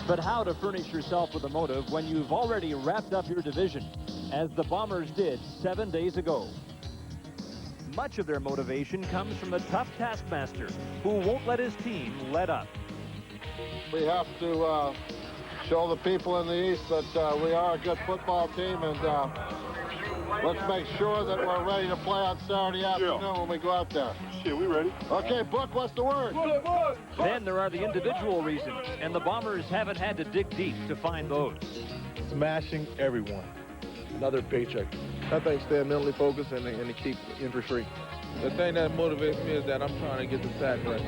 But how to furnish yourself with a motive when you've already wrapped up your division, as the Bombers did 7 days ago? Much of their motivation comes from a tough taskmaster who won't let his team let up. We have to show the people in the East that we are a good football team, and let's make sure that we're ready to play on Saturday afternoon when we go out there. Shit, we ready. Okay, Book, what's the word? Book. Then there are the individual reasons, and the Bombers haven't had to dig deep to find those. Smashing everyone. Another paycheck. I think staying mentally focused and to keep injury-free. The thing that motivates me is that I'm trying to get the sack right.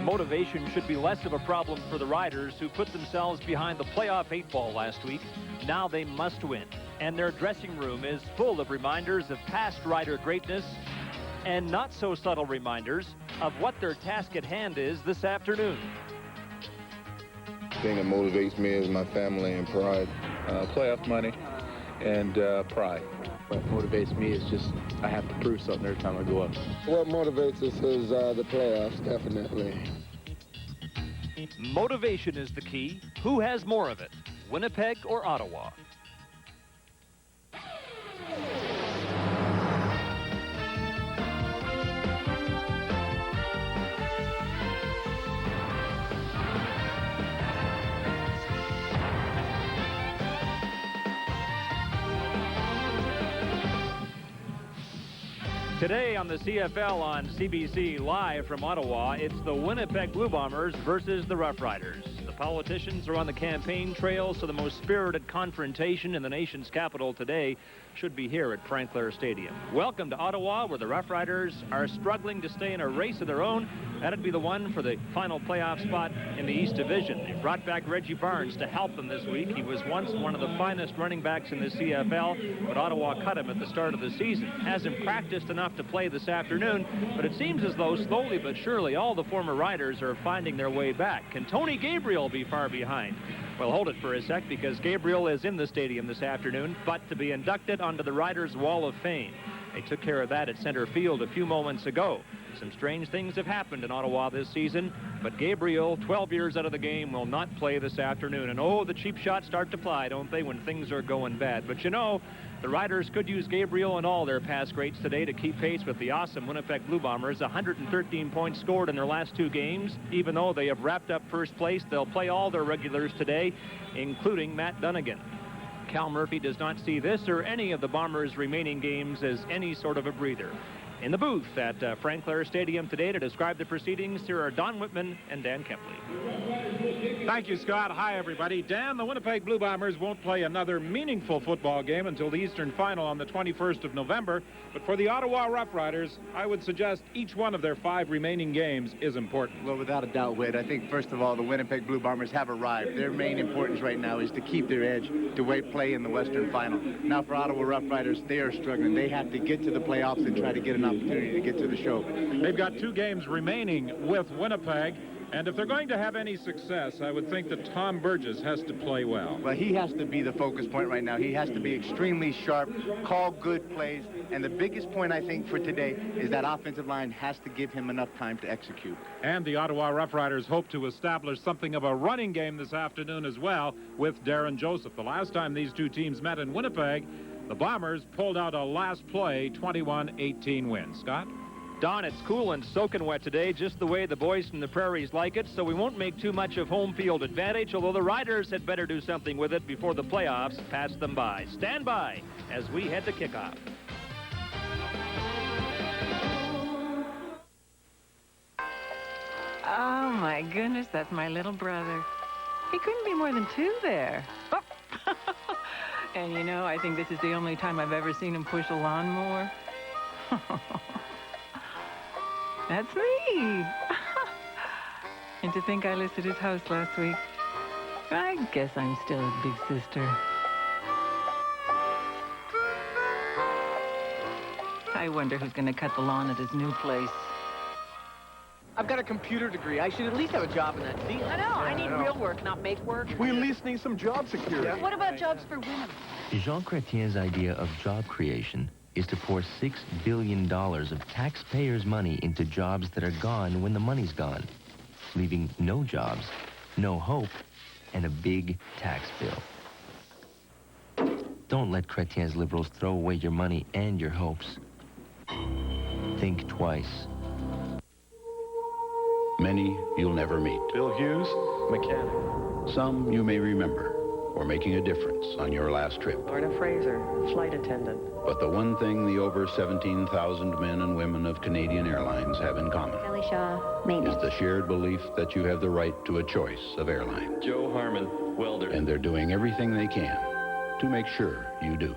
Motivation should be less of a problem for the Riders, who put themselves behind the playoff 8-ball last week. Now they must win, and their dressing room is full of reminders of past Rider greatness and not so subtle reminders of what their task at hand is this afternoon. The thing that motivates me is my family and pride. Playoff money and pride. What motivates me is just I have to prove something every time I go up. What motivates us is the playoffs, definitely. Motivation is the key. Who has more of it, Winnipeg or Ottawa? Today on the CFL on CBC Live from Ottawa, it's the Winnipeg Blue Bombers versus the Rough Riders. The politicians are on the campaign trail, so the most spirited confrontation in the nation's capital today should be here at Frank Clair Stadium. Welcome to Ottawa, where the Rough Riders are struggling to stay in a race of their own. That'd be the one for the final playoff spot in the East Division. They brought back Reggie Barnes to help them this week. He was once one of the finest running backs in the CFL, but Ottawa cut him at the start of the season. Hasn't practiced enough to play this afternoon, but it seems as though slowly but surely all the former Riders are finding their way back. Can Tony Gabriel be far behind? Well, hold it for a sec, because Gabriel is in the stadium this afternoon, but to be inducted onto the Riders' Wall of Fame. They took care of that at center field a few moments ago. Some strange things have happened in Ottawa this season, but Gabriel, 12 years out of the game, will not play this afternoon. And oh, the cheap shots start to fly, don't they, when things are going bad. But you know, the Riders could use Gabriel and all their past greats today to keep pace with the awesome Winnipeg Blue Bombers. 113 points scored in their last 2 games. Even though they have wrapped up first place, they'll play all their regulars today, including Matt Dunnigan. Cal Murphy does not see this or any of the Bombers' remaining games as any sort of a breather. In the booth at Frank Clair Stadium today to describe the proceedings, here are Don Whitman and Dan Kempley. Thank you, Scott. Hi, everybody. Dan, the Winnipeg Blue Bombers won't play another meaningful football game until the Eastern Final on the 21st of November. But for the Ottawa Rough Riders, I would suggest each one of their 5 remaining games is important. Well, without a doubt, Whit, I think, first of all, the Winnipeg Blue Bombers have arrived. Their main importance right now is to keep their edge to play in the Western Final. Now, for Ottawa Rough Riders, they are struggling. They have to get to the playoffs and try to get an opportunity to get to the show. They've got 2 games remaining with Winnipeg. And if they're going to have any success, I would think that Tom Burgess has to play well. Well, he has to be the focus point right now. He has to be extremely sharp, call good plays. And the biggest point, I think, for today is that offensive line has to give him enough time to execute. And the Ottawa Rough Riders hope to establish something of a running game this afternoon as well with Darren Joseph. The last time these 2 teams met in Winnipeg, the Bombers pulled out a last play 21-18 win. Scott? Don, it's cool and soaking wet today, just the way the boys from the prairies like it, so we won't make too much of home field advantage, although the Riders had better do something with it before the playoffs pass them by. Stand by as we head to kickoff. Oh, my goodness, that's my little brother. He couldn't be more than 2 there. Oh. And, you know, I think this is the only time I've ever seen him push a lawnmower. That's me. And to think I listed his house last week. I guess I'm still his big sister. I wonder who's going to cut the lawn at his new place. I've got a computer degree. I should at least have a job in that field. I know. I need real work, not make work. We at least need some job security. Yeah. What about jobs for women? Jean Chrétien's idea of job creation is to pour $6 billion of taxpayers' money into jobs that are gone when the money's gone, leaving no jobs, no hope, and a big tax bill. Don't let Chrétien's liberals throw away your money and your hopes. Think twice. Many you'll never meet. Bill Hughes, mechanic. Some you may remember for making a difference on your last trip. Lorna Fraser, flight attendant. But the one thing the over 17,000 men and women of Canadian Airlines have in common Kelly Shaw, is maintenance. the shared belief that you have the right to a choice of airline. Joe Harmon, welder. And they're doing everything they can to make sure you do.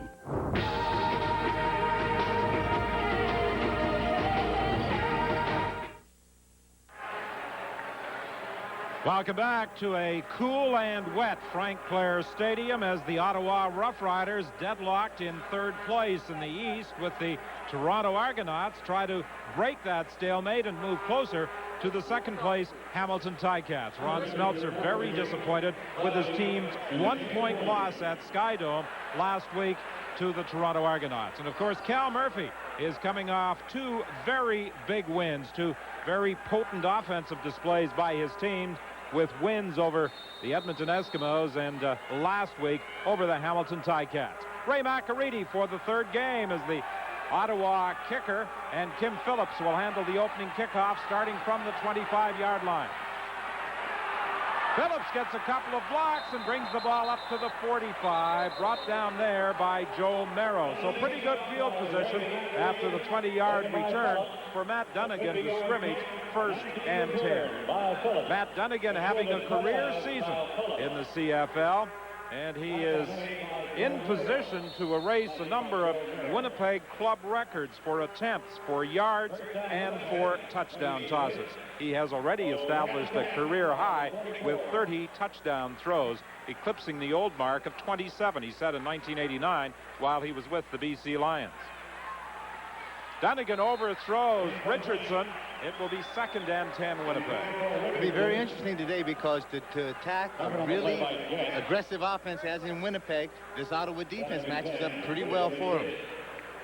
Welcome back to a cool and wet Frank Clair Stadium as the Ottawa Roughriders, deadlocked in third place in the East, with the Toronto Argonauts try to break that stalemate and move closer to the second place Hamilton Ticats. Ron Smeltzer very disappointed with his team's 1-point loss at Skydome last week to the Toronto Argonauts. And of course, Cal Murphy is coming off two very big wins, two very potent offensive displays by his team, with wins over the Edmonton Eskimos and last week over the Hamilton Ticats. Ray McAreedy for the third game as the Ottawa kicker, and Kim Phillips will handle the opening kickoff starting from the 25-yard line. Phillips gets a couple of blocks and brings the ball up to the 45, brought down there by Joe Merrow. So pretty good field position after the 20-yard return for Matt Dunnigan to scrimmage first and 10. Matt Dunnigan having a career season in the CFL, and he is in position to erase a number of Winnipeg club records for attempts, for yards, and for touchdown tosses. He has already established a career high with 30 touchdown throws, eclipsing the old mark of 27 he set in 1989 while he was with the BC Lions. Dunnigan overthrows Richardson. It will be 2nd and 10 Winnipeg. It'll be very interesting today because to attack a really aggressive offense as in Winnipeg, this Ottawa defense matches up pretty well for him.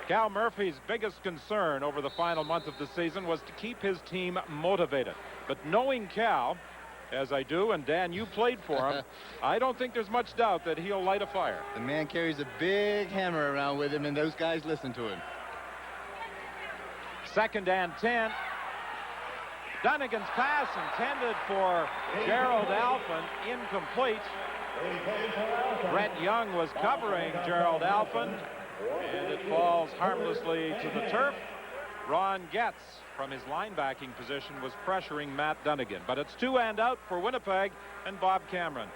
Cal Murphy's biggest concern over the final month of the season was to keep his team motivated. But knowing Cal, as I do, and Dan, you played for him, I don't think there's much doubt that he'll light a fire. The man carries a big hammer around with him, and those guys listen to him. 2nd and 10. Dunnigan's pass intended for Gerald Alphin, incomplete. Brent Young was covering Gerald Alphin, and it falls harmlessly to the turf. Ron Getz, from his linebacking position, was pressuring Matt Dunnigan. But it's 2 and out for Winnipeg, and Bob Cameron,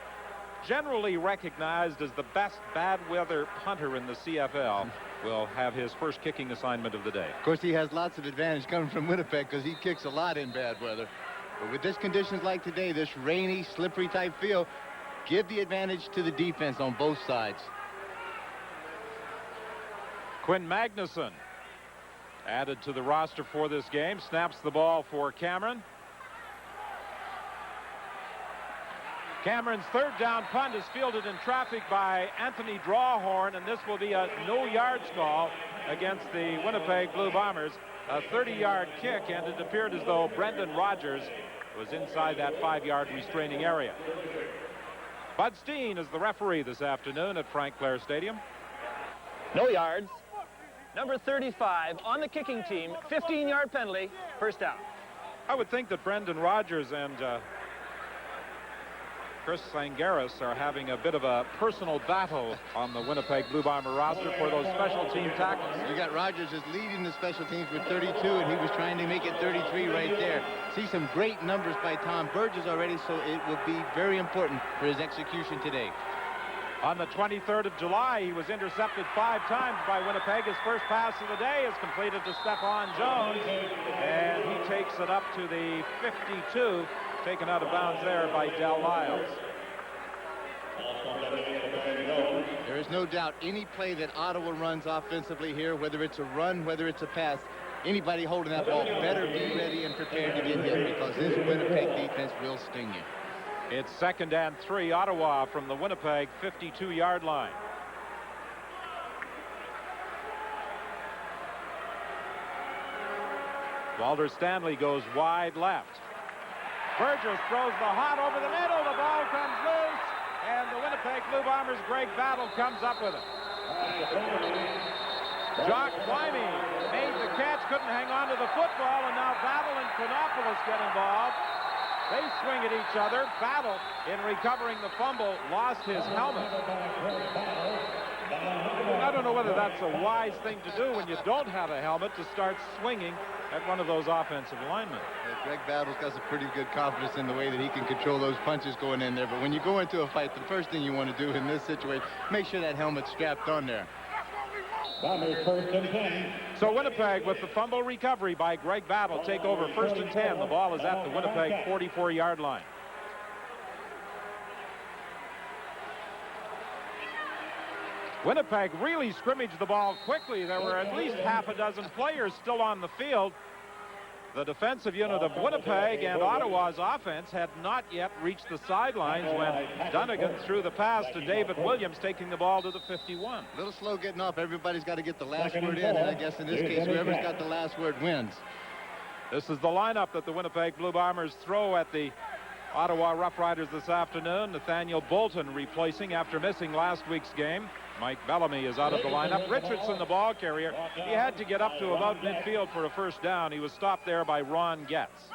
generally recognized as the best bad weather punter in the CFL, will have his first kicking assignment of the day. Of course, he has lots of advantage coming from Winnipeg because he kicks a lot in bad weather. But with this conditions like today, this rainy, slippery type field, give the advantage to the defense on both sides. Quinn Magnuson, added to the roster for this game, snaps the ball for Cameron. Cameron's third down punt is fielded in traffic by Anthony Drawhorn, and this will be a no yards call against the Winnipeg Blue Bombers. A 30-yard kick, and it appeared as though Brendan Rogers was inside that 5-yard restraining area. Bud Steen is the referee this afternoon at Frank Clair Stadium. No yards. Number 35 on the kicking team, 15-yard penalty, first down. I would think that Brendan Rogers and Chris Sangaris are having a bit of a personal battle on the Winnipeg Blue Bomber roster for those special team tackles. You got Rogers as leading the special teams with 32, and he was trying to make it 33 right there. See some great numbers by Tom Burgess already, so it will be very important for his execution today. On the 23rd of July, he was intercepted 5 times by Winnipeg. His first pass of the day is completed to Stephon Jones, and he takes it up to the 52, taken out of bounds there by Del Lyles. There is no doubt any play that Ottawa runs offensively here, whether it's a run, whether it's a pass, anybody holding that ball better be ready and prepared to get hit, because this Winnipeg defense will sting you. It's 2nd and 3, Ottawa from the Winnipeg 52-yard line. Walter Stanley goes wide left. Burgess throws the hot over the middle. The ball comes loose, Blue Bombers' Greg Battle comes up with it. Jock Quimey made the catch, couldn't hang on to the football, and now Battle and Chronopoulos get involved. They swing at each other. Battle, in recovering the fumble, lost his helmet. I don't know whether that's a wise thing to do when you don't have a helmet, to start swinging at one of those offensive linemen. Greg Battle's got some pretty good confidence in the way that he can control those punches going in there. But when you go into a fight, the first thing you want to do in this situation, make sure that helmet's strapped on there. So Winnipeg, with the fumble recovery by Greg Battle, take over 1st and 10. The ball is at the Winnipeg 44-yard line. Winnipeg really scrimmaged the ball quickly. There were at least half a dozen players still on the field. The defensive unit of Winnipeg and Ottawa's offense had not yet reached the sidelines when Dunnigan threw the pass to David Williams, taking the ball to the 51. A little slow getting off. Everybody's got to get the last word in, and I guess in this case, whoever's got the last word wins. This is the lineup that the Winnipeg Blue Bombers throw at the Ottawa Rough Riders this afternoon. Nathaniel Bolton replacing after missing last week's game. Mike Bellamy is out of the lineup. Richardson, the ball carrier. He had to get up to about midfield for a first down. He was stopped there by Ron Getz.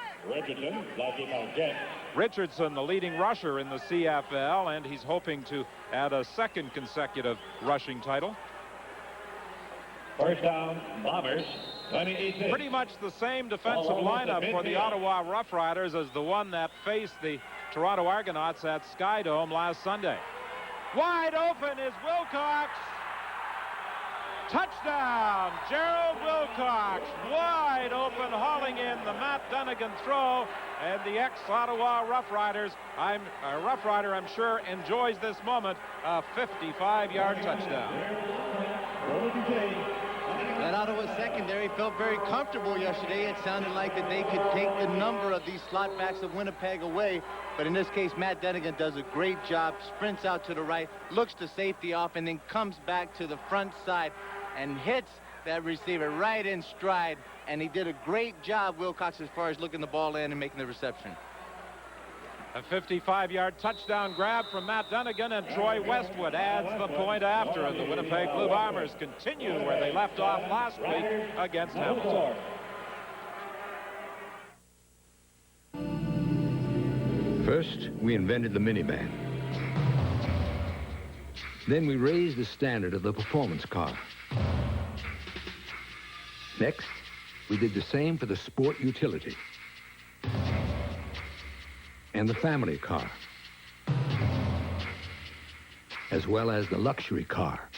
Richardson, the leading rusher in the CFL, and he's hoping to add a second consecutive rushing title. First down, Bombers. Pretty much the same defensive lineup for the Ottawa Rough Riders as the one that faced the Toronto Argonauts at Skydome last Sunday. Wide open is Wilcox. Touchdown, Gerald Wilcox. Wide open, hauling in the Matt Dunnigan throw, and the ex-Ottawa Rough Riders, I'm sure, enjoys this moment. A 55-yard touchdown. That Ottawa secondary felt very comfortable yesterday. It sounded like that they could take the number of these slot backs of Winnipeg away. But in this case, Matt Dunnigan does a great job, sprints out to the right, looks the safety off, and then comes back to the front side and hits that receiver right in stride. And he did a great job, Wilcox, as far as looking the ball in and making the reception. A 55-yard touchdown grab from Matt Dunnigan, and Troy Westwood adds the point after, and the Winnipeg Blue Bombers continue where they left off last week against Hamilton. First, we invented the minivan. Then we raised the standard of the performance car. Next, we did the same for the sport utility and the family car, as well as the luxury car.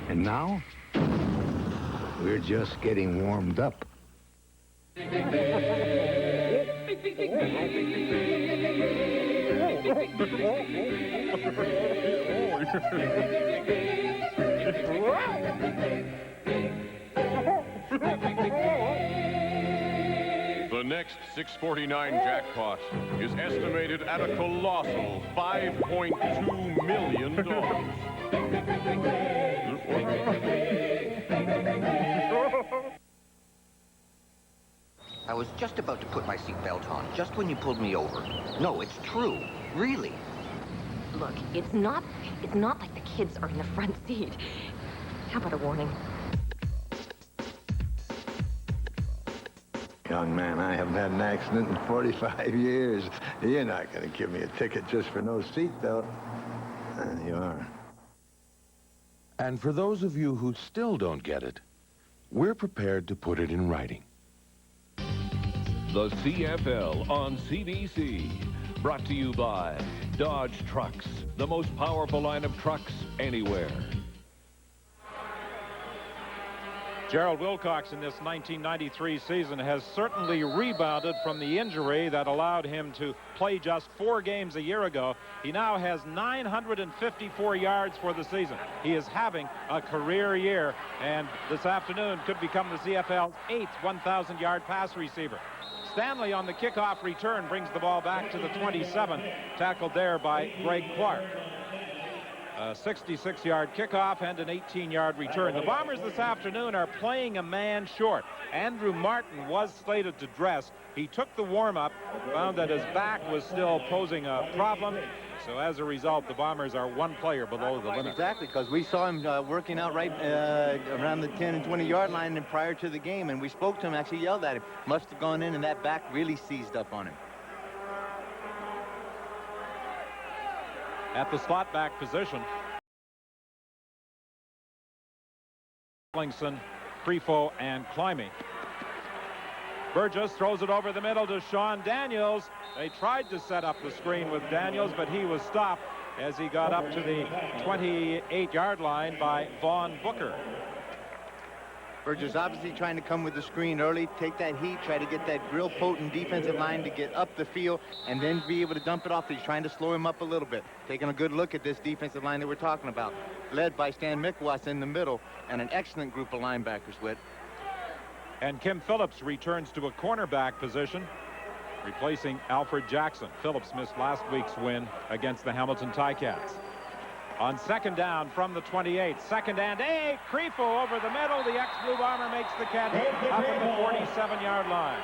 And now, we're just getting warmed up. The next 649 jackpot is estimated at a colossal $5.2 million. I was just about to put my seatbelt on, just when you pulled me over. No, it's true. Really. Look, it's not like the kids are in the front seat. How about a warning? Young man, I haven't had an accident in 45 years. You're not going to give me a ticket just for no seatbelt. You are. And for those of you who still don't get it, we're prepared to put it in writing. The CFL on CBC. Brought to you by Dodge Trucks, the most powerful line of trucks anywhere. Gerald Wilcox in this 1993 season has certainly rebounded from the injury that allowed him to play just 4 games a year ago. He now has 954 yards for the season. He is having a career year, and this afternoon could become the CFL's 8th 1,000-yard pass receiver. Stanley on the kickoff return brings the ball back to the 27, tackled there by Greg Clark. A 66-yard kickoff and an 18-yard return. The Bombers this afternoon are playing a man short. Andrew Martin was slated to dress. He took the warm-up, found that his back was still posing a problem. So as a result, the Bombers are one player below the limit. Exactly, because we saw him working out right around the 10 and 20-yard line and prior to the game, and we spoke to him, actually yelled at him. Must have gone in, and that back really seized up on him. At the slot back position, Ellingson, Crefo, and Climie. Burgess throws it over the middle to Sean Daniels. They tried to set up the screen with Daniels, but he was stopped as he got up to the 28-yard line by Vaughn Booker. Burgess obviously trying to come with the screen early, take that heat, try to get that real potent defensive line to get up the field, and then be able to dump it off. He's trying to slow him up a little bit. Taking a good look at this defensive line that we're talking about, led by Stan Mikwas in the middle, and an excellent group of linebackers with. And Kim Phillips returns to a cornerback position, replacing Alfred Jackson. Phillips missed last week's win against the Hamilton Ticats. On second down from the 28, second and 8, Crefo over the middle. The ex-Blue Bomber makes the catch up at the 47-yard line.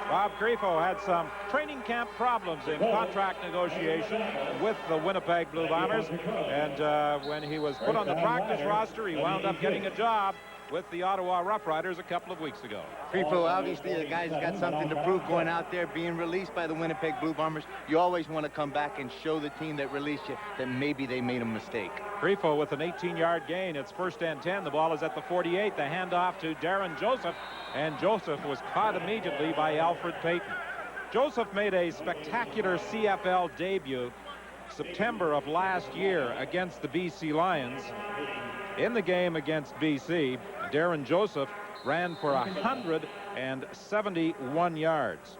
Bob Crefo had some training camp problems in contract negotiation with the Winnipeg Blue Bombers, and when he was put on the practice roster, he wound up getting a job with the Ottawa Rough Riders a couple of weeks ago. Crefo, obviously, the guy's got something to prove going out there, being released by the Winnipeg Blue Bombers. You always want to come back and show the team that released you that maybe they made a mistake. Crefo with an 18-yard gain. It's first and 10. The ball is at the 48. The handoff to Darren Joseph, and Joseph was caught immediately by Alfred Payton. Joseph made a spectacular CFL debut September of last year against the BC Lions. In the game against BC, Darren Joseph ran for 171 yards.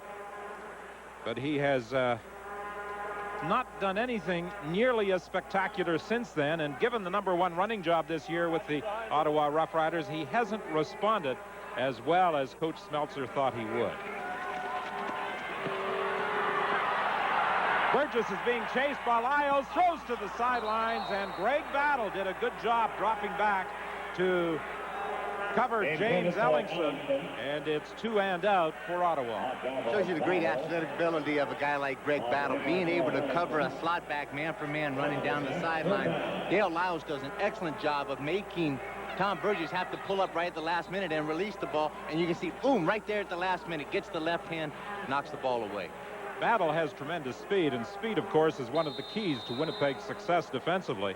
But he has not done anything nearly as spectacular since then, and given the #1 running job this year with the Ottawa Rough Riders, he hasn't responded as well as Coach Smeltzer thought he would. Burgess is being chased by Lyles, throws to the sidelines, and Greg Battle did a good job dropping back to cover James Ellingson, and it's 2 and out for Ottawa. Shows you the great athletic ability of a guy like Greg Battle, being able to cover a slot back man for man running down the sideline. Dale Lyles does an excellent job of making Tom Burgess have to pull up right at the last minute and release the ball, and you can see, boom, right there at the last minute, gets the left hand, knocks the ball away. Battle has tremendous speed, and speed, of course, is one of the keys to Winnipeg's success defensively.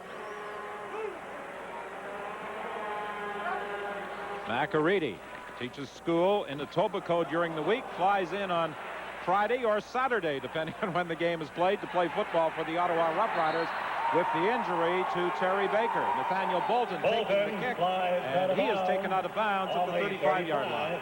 McAreedy teaches school in Etobicoke during the week, flies in on Friday or Saturday, depending on when the game is played, to play football for the Ottawa Rough Riders with the injury to Terry Baker. Nathaniel Bolton taking the kick, and he is taken out of bounds at the 35-yard line.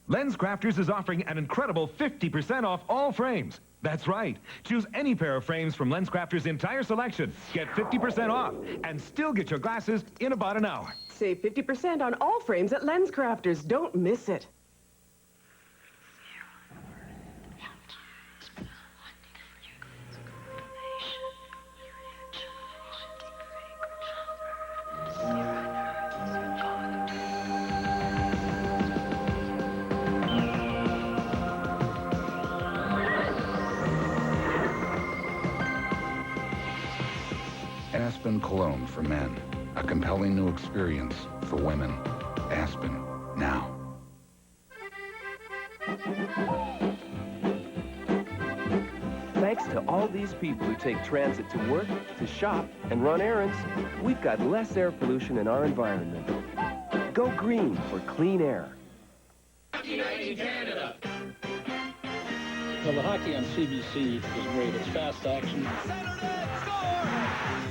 LensCrafters is offering an incredible 50% off all frames. That's right. Choose any pair of frames from LensCrafters' entire selection. Get 50% off and still get your glasses in about an hour. Save 50% on all frames at LensCrafters. Don't miss it. Aspen Cologne for men. A compelling new experience for women. Aspen, now. Thanks to all these people who take transit to work, to shop, and run errands, we've got less air pollution in our environment. Go green for clean air. Canada. Well, the hockey on CBC is great. It's fast action.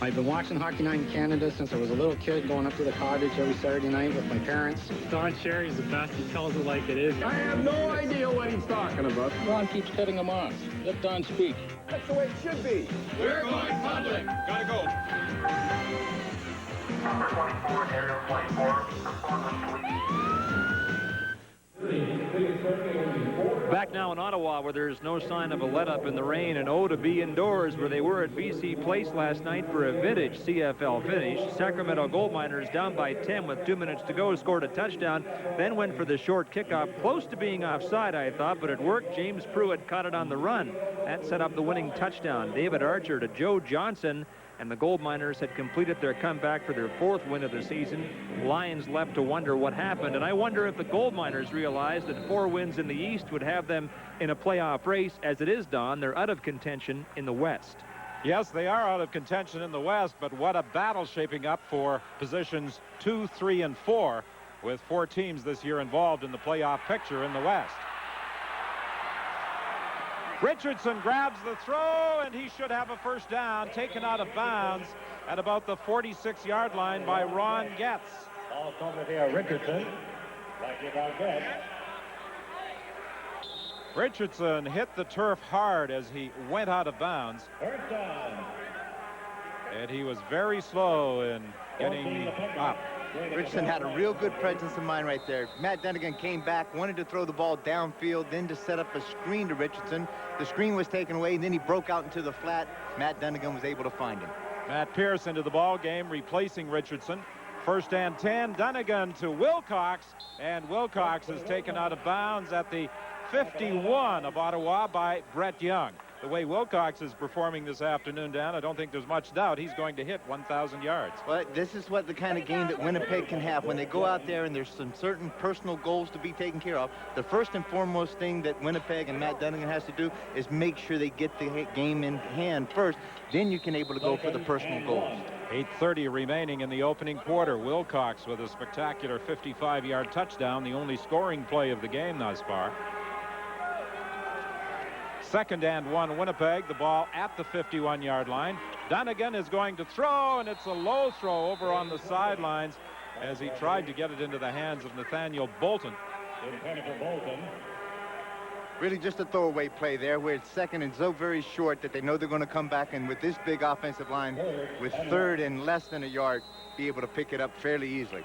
I've been watching Hockey Night in Canada since I was a little kid, going up to the cottage every Saturday night with my parents. Don Cherry's the best. He tells it like it is. I have no idea what he's talking about. Ron keeps cutting him off. Let Don speak. That's the way it should be. We're going public. Gotta go. Number 24, Aerial 24, performance. back now in Ottawa, where there's no sign of a let-up in the rain, and to be indoors where they were at BC Place last night for a vintage CFL finish. Sacramento Gold Miners down by 10 with 2 minutes to go, scored a touchdown, then went for the short kickoff, close to being offside, I thought, but it worked. James Pruitt caught it on the run. That set up the winning touchdown. David Archer to Joe Johnson, and the Gold Miners had completed their comeback for their 4th win of the season. Lions left to wonder what happened, and I wonder if the Gold Miners realized that 4 wins in the East would have them in a playoff race. As it is, Don, they're out of contention in the West. Yes, they are out of contention in the West, but what a battle shaping up for positions 2, 3, and 4, with 4 teams this year involved in the playoff picture in the West. Richardson grabs the throw, and he should have a first down, taken out of bounds at about the 46-yard line by Ron Getz. Ball over here, Richardson. Richardson hit the turf hard as he went out of bounds. First down. And he was very slow in getting up. Richardson had a real good presence of mind right there. Matt Dunnigan came back, wanted to throw the ball downfield, then to set up a screen to Richardson. The screen was taken away, and then he broke out into the flat. Matt Dunnigan was able to find him. Matt Pierce into the ball game, replacing Richardson. First and 10, Dunnigan to Wilcox, and Wilcox is taken out of bounds at the 51 of Ottawa by Brett Young. The way Wilcox is performing this afternoon, Dan, I don't think there's much doubt he's going to hit 1,000 yards. Well, this is what the kind of game that Winnipeg can have. When they go out there and there's some certain personal goals to be taken care of, the first and foremost thing that Winnipeg and Matt Dunnigan has to do is make sure they get the game in hand first. Then you can able to go for the personal goals. 8:30 remaining in the opening quarter. Wilcox with a spectacular 55-yard touchdown, the only scoring play of the game thus far. 2nd and 1 Winnipeg, the ball at the 51-yard line. Dunnigan is going to throw, and it's a low throw over on the sidelines as he tried to get it into the hands of Nathaniel Bolton. Really just a throwaway play there where it's 2nd and so very short that they know they're going to come back, and with this big offensive line, with 3rd and less than a yard, be able to pick it up fairly easily.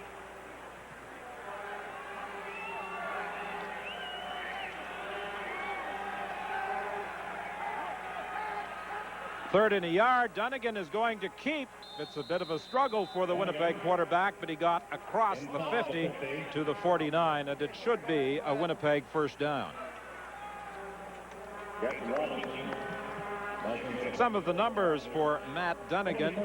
Third and a yard. Dunnigan is going to keep. It's a bit of a struggle for the Winnipeg quarterback, but he got across the 50 to the 49, and it should be a Winnipeg first down. Some of the numbers for Matt Dunnigan.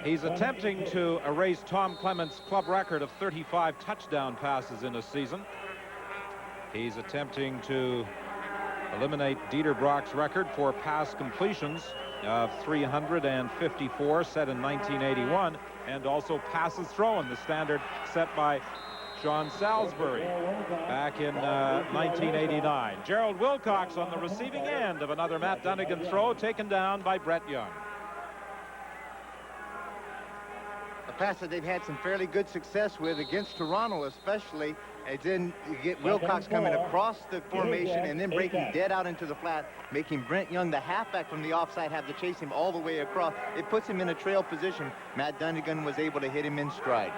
He's attempting to erase Tom Clement's club record of 35 touchdown passes in a season. He's attempting to eliminate Dieter Brock's record for pass completions of 354 set in 1981, and also passes thrown, the standard set by Sean Salisbury back in 1989. Gerald Wilcox on the receiving end of another Matt Dunnigan throw, taken down by Brett Young. A pass that they've had some fairly good success with against Toronto especially, and then you get Wilcox coming across the formation and then breaking dead out into the flat, making Brent Young, the halfback from the offside, have to chase him all the way across. It puts him in a trail position. Matt Dunnigan was able to hit him in stride.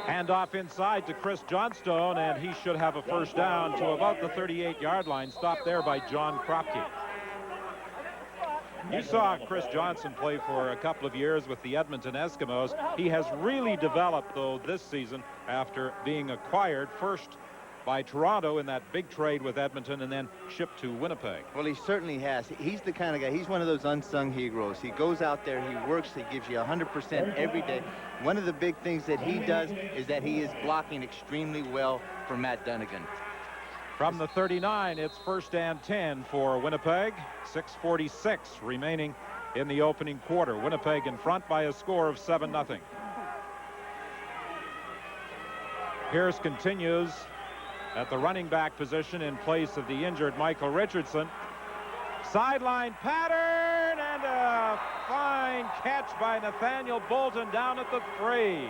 Handoff inside to Chris Johnstone, and he should have a first down to about the 38-yard line. Stopped there by John Kropke. You saw Chris Johnson play for a couple of years with the Edmonton Eskimos. He has really developed, though, this season after being acquired first by Toronto in that big trade with Edmonton and then shipped to Winnipeg. Well, he certainly has. He's the kind of guy, he's one of those unsung heroes. He goes out there, he works, he gives you 100% every day. One of the big things that he does is that he is blocking extremely well for Matt Dunnigan. From the 39, it's 1st and 10 for Winnipeg. 6:46 remaining in the opening quarter. Winnipeg in front by a score of 7-0. Pierce continues at the running back position in place of the injured Michael Richardson. Sideline pattern, and a fine catch by Nathaniel Bolton down at the 3.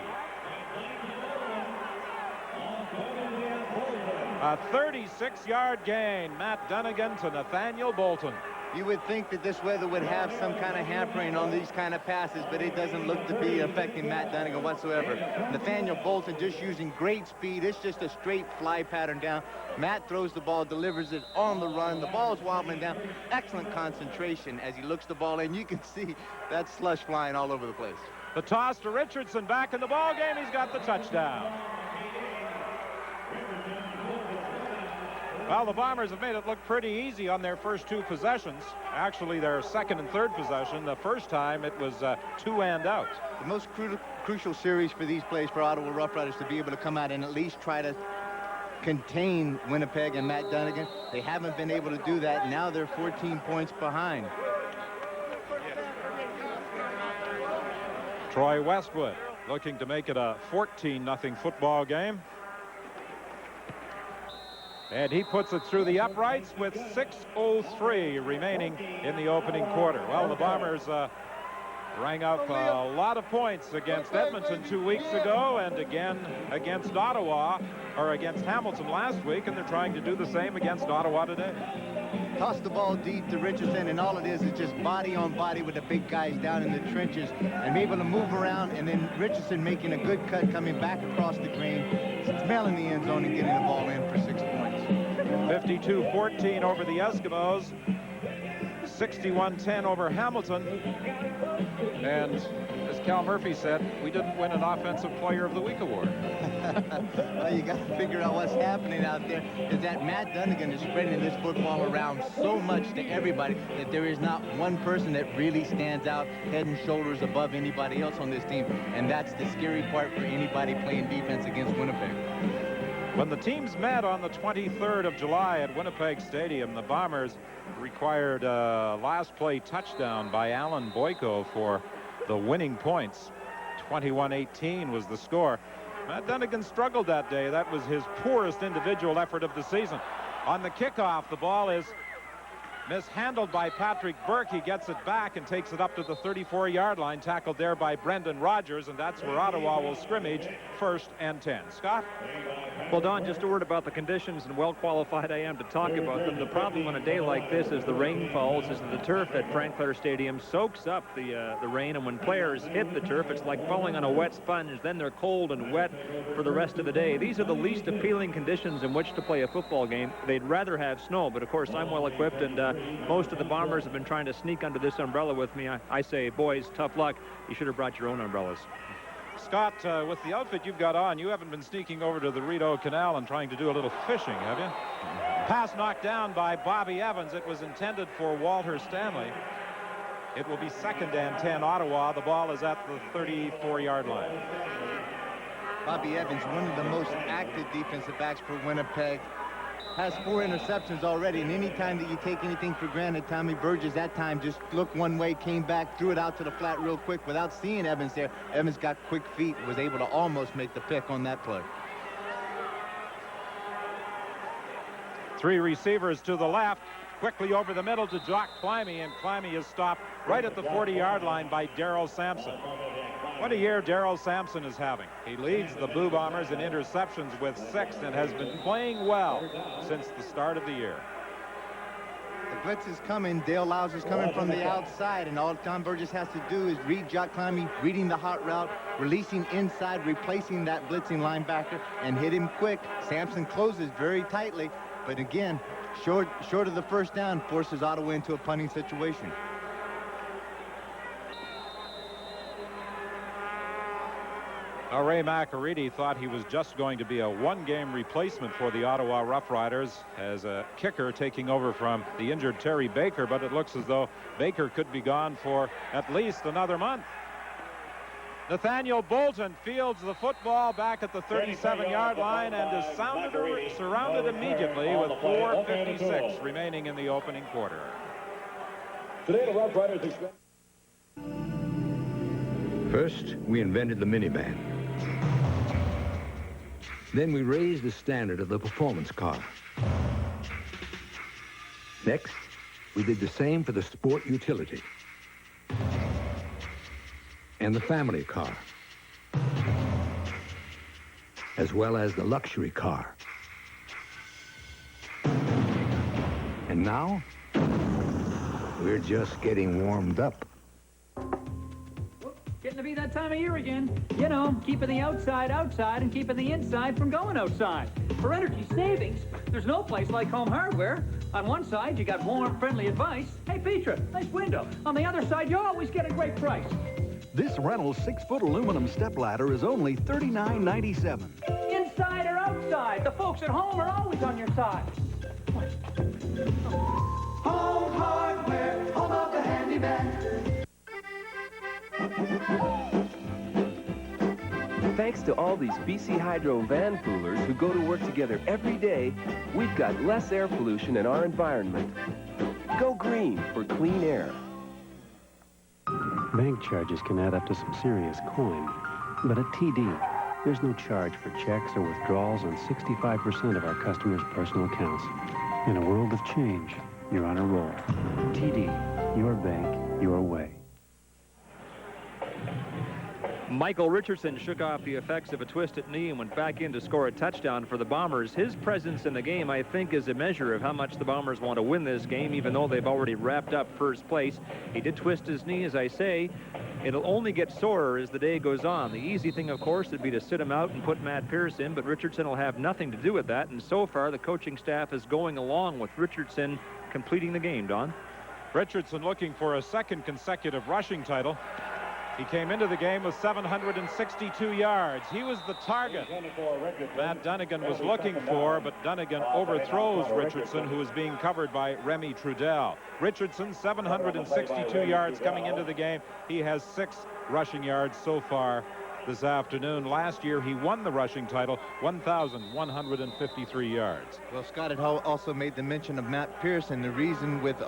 A 36-yard gain. Matt Dunnigan to Nathaniel Bolton. You would think that this weather would have some kind of hampering on these kind of passes, but it doesn't look to be affecting Matt Dunnigan whatsoever. Nathaniel Bolton just using great speed. It's just a straight fly pattern down. Matt throws the ball, delivers it on the run. The ball's wobbling down. Excellent concentration as he looks the ball in. You can see that slush flying all over the place. The toss to Richardson, back in the ball game. He's got the touchdown. Well, the Bombers have made it look pretty easy on their first two possessions. Actually, their second and third possession. The first time it was 2 and out. The most crucial series for these plays for Ottawa Rough Riders to be able to come out and at least try to contain Winnipeg and Matt Dunnigan. They haven't been able to do that. Now they're 14 points behind. Troy Westwood looking to make it a 14-0 football game. And he puts it through the uprights with 6:03 remaining in the opening quarter. Well, the Bombers rang up a lot of points against Edmonton 2 weeks ago and again against Ottawa, or against Hamilton last week, and they're trying to do the same against Ottawa today. Toss the ball deep to Richardson, and all it is just body on body with the big guys down in the trenches and be able to move around, and then Richardson making a good cut coming back across the green, smelling the end zone and getting the ball in for 6 points. 52-14 over the Eskimos. 61-10 over Hamilton. And as Cal Murphy said, we didn't win an Offensive Player of the Week award. Well, you got to figure out what's happening out there. Is that Matt Dunnigan is spreading this football around so much to everybody that there is not one person that really stands out head and shoulders above anybody else on this team. And that's the scary part for anybody playing defense against Winnipeg. When the teams met on the 23rd of July at Winnipeg Stadium, the Bombers required a last play touchdown by Alan Boyko for the winning points. 21-18 was the score. Matt Dunnigan struggled that day. That was his poorest individual effort of the season. On the kickoff, the ball is mishandled by Patrick Burke. He gets it back and takes it up to the 34-yard line, tackled there by Brendan Rogers, and that's where Ottawa will scrimmage 1st and 10. Scott? Well, Don, just a word about the conditions and well qualified I am to talk about them. The problem on a day like this as the rain falls is that the turf at Frank Clair Stadium soaks up the rain, and when players hit the turf, it's like falling on a wet sponge. Then they're cold and wet for the rest of the day. These are the least appealing conditions in which to play a football game. They'd rather have snow, but of course I'm well equipped, and most of the Bombers have been trying to sneak under this umbrella with me. I say, boys, tough luck. You should have brought your own umbrellas. Scott, with the outfit you've got on, you haven't been sneaking over to the Rideau Canal and trying to do a little fishing, have you? Pass knocked down by Bobby Evans. It was intended for Walter Stanley. It will be 2nd and 10 Ottawa. The ball is at the 34-yard line. Bobby Evans, one of the most active defensive backs for Winnipeg, has 4 interceptions already, and anytime that you take anything for granted, Tommy Burgess that time just looked one way, came back, threw it out to the flat real quick without seeing Evans there. Evans got quick feet, was able to almost make the pick on that play. 3 receivers to the left, quickly over the middle to Jock Climie, and Climie is stopped right at the 40-yard line by Darryl Sampson. What a year Darryl Sampson is having. He leads the Blue Bombers in interceptions with 6 and has been playing well since the start of the year. The blitz is coming. Dale Lyles is coming from the outside, and all Tom Burgess has to do is read Jock Climie, reading the hot route, releasing inside, replacing that blitzing linebacker, and hit him quick. Sampson closes very tightly, but again, short of the first down, forces Ottawa into a punting situation. Ray McAreedy thought he was just going to be a one-game replacement for the Ottawa Rough Riders as a kicker taking over from the injured Terry Baker, but it looks as though Baker could be gone for at least another month. Nathaniel Bolton fields the football back at the 37-yard line and is surrounded immediately with 4:56 remaining in the opening quarter. Today, the Rough Riders expect. First, we invented the minivan. Then we raised the standard of the performance car. Next, we did the same for the sport utility and the family car, as well as the luxury car. And now, We're just getting warmed up. Getting to be that time of year again. You know, keeping the outside outside and keeping the inside from going outside. For energy savings, there's no place like Home Hardware. On one side, you got warm, friendly advice. Hey, Petra, nice window. On the other side, you always get a great price. This Reynolds 6-foot aluminum stepladder is only $39.97. Inside or outside, the folks at home are always on your side. Home Hardware, home of the handyman. Thanks to all these BC Hydro van poolers who go to work together every day, we've got less air pollution in our environment. Go green for clean air. Bank charges can add up to some serious coin, but at TD, there's no charge for checks or withdrawals on 65% of our customers' personal accounts. In a world of change, you're on a roll. TD, your bank, your way. Michael Richardson shook off the effects of a twisted knee and went back in to score a touchdown for the Bombers. His presence in the game, I think, is a measure of how much the Bombers want to win this game, even though they've already wrapped up first place. He did twist his knee, as I say. It'll only get sorer as the day goes on. The easy thing, of course, would be to sit him out and put Matt Pierce in, but Richardson will have nothing to do with that, and so far the coaching staff is going along with Richardson completing the game. Don? Richardson looking for a second consecutive rushing title. He came into the game with 762 yards. He was the target Matt Dunnigan was looking for, but Dunnigan overthrows Richardson, who is being covered by Remy Trudel. Richardson, 762 yards coming into the game. He has 6 rushing yards so far this afternoon. Last year, he won the rushing title, 1,153 yards. Well, Scott had also made the mention of Matt Pearson. The reason with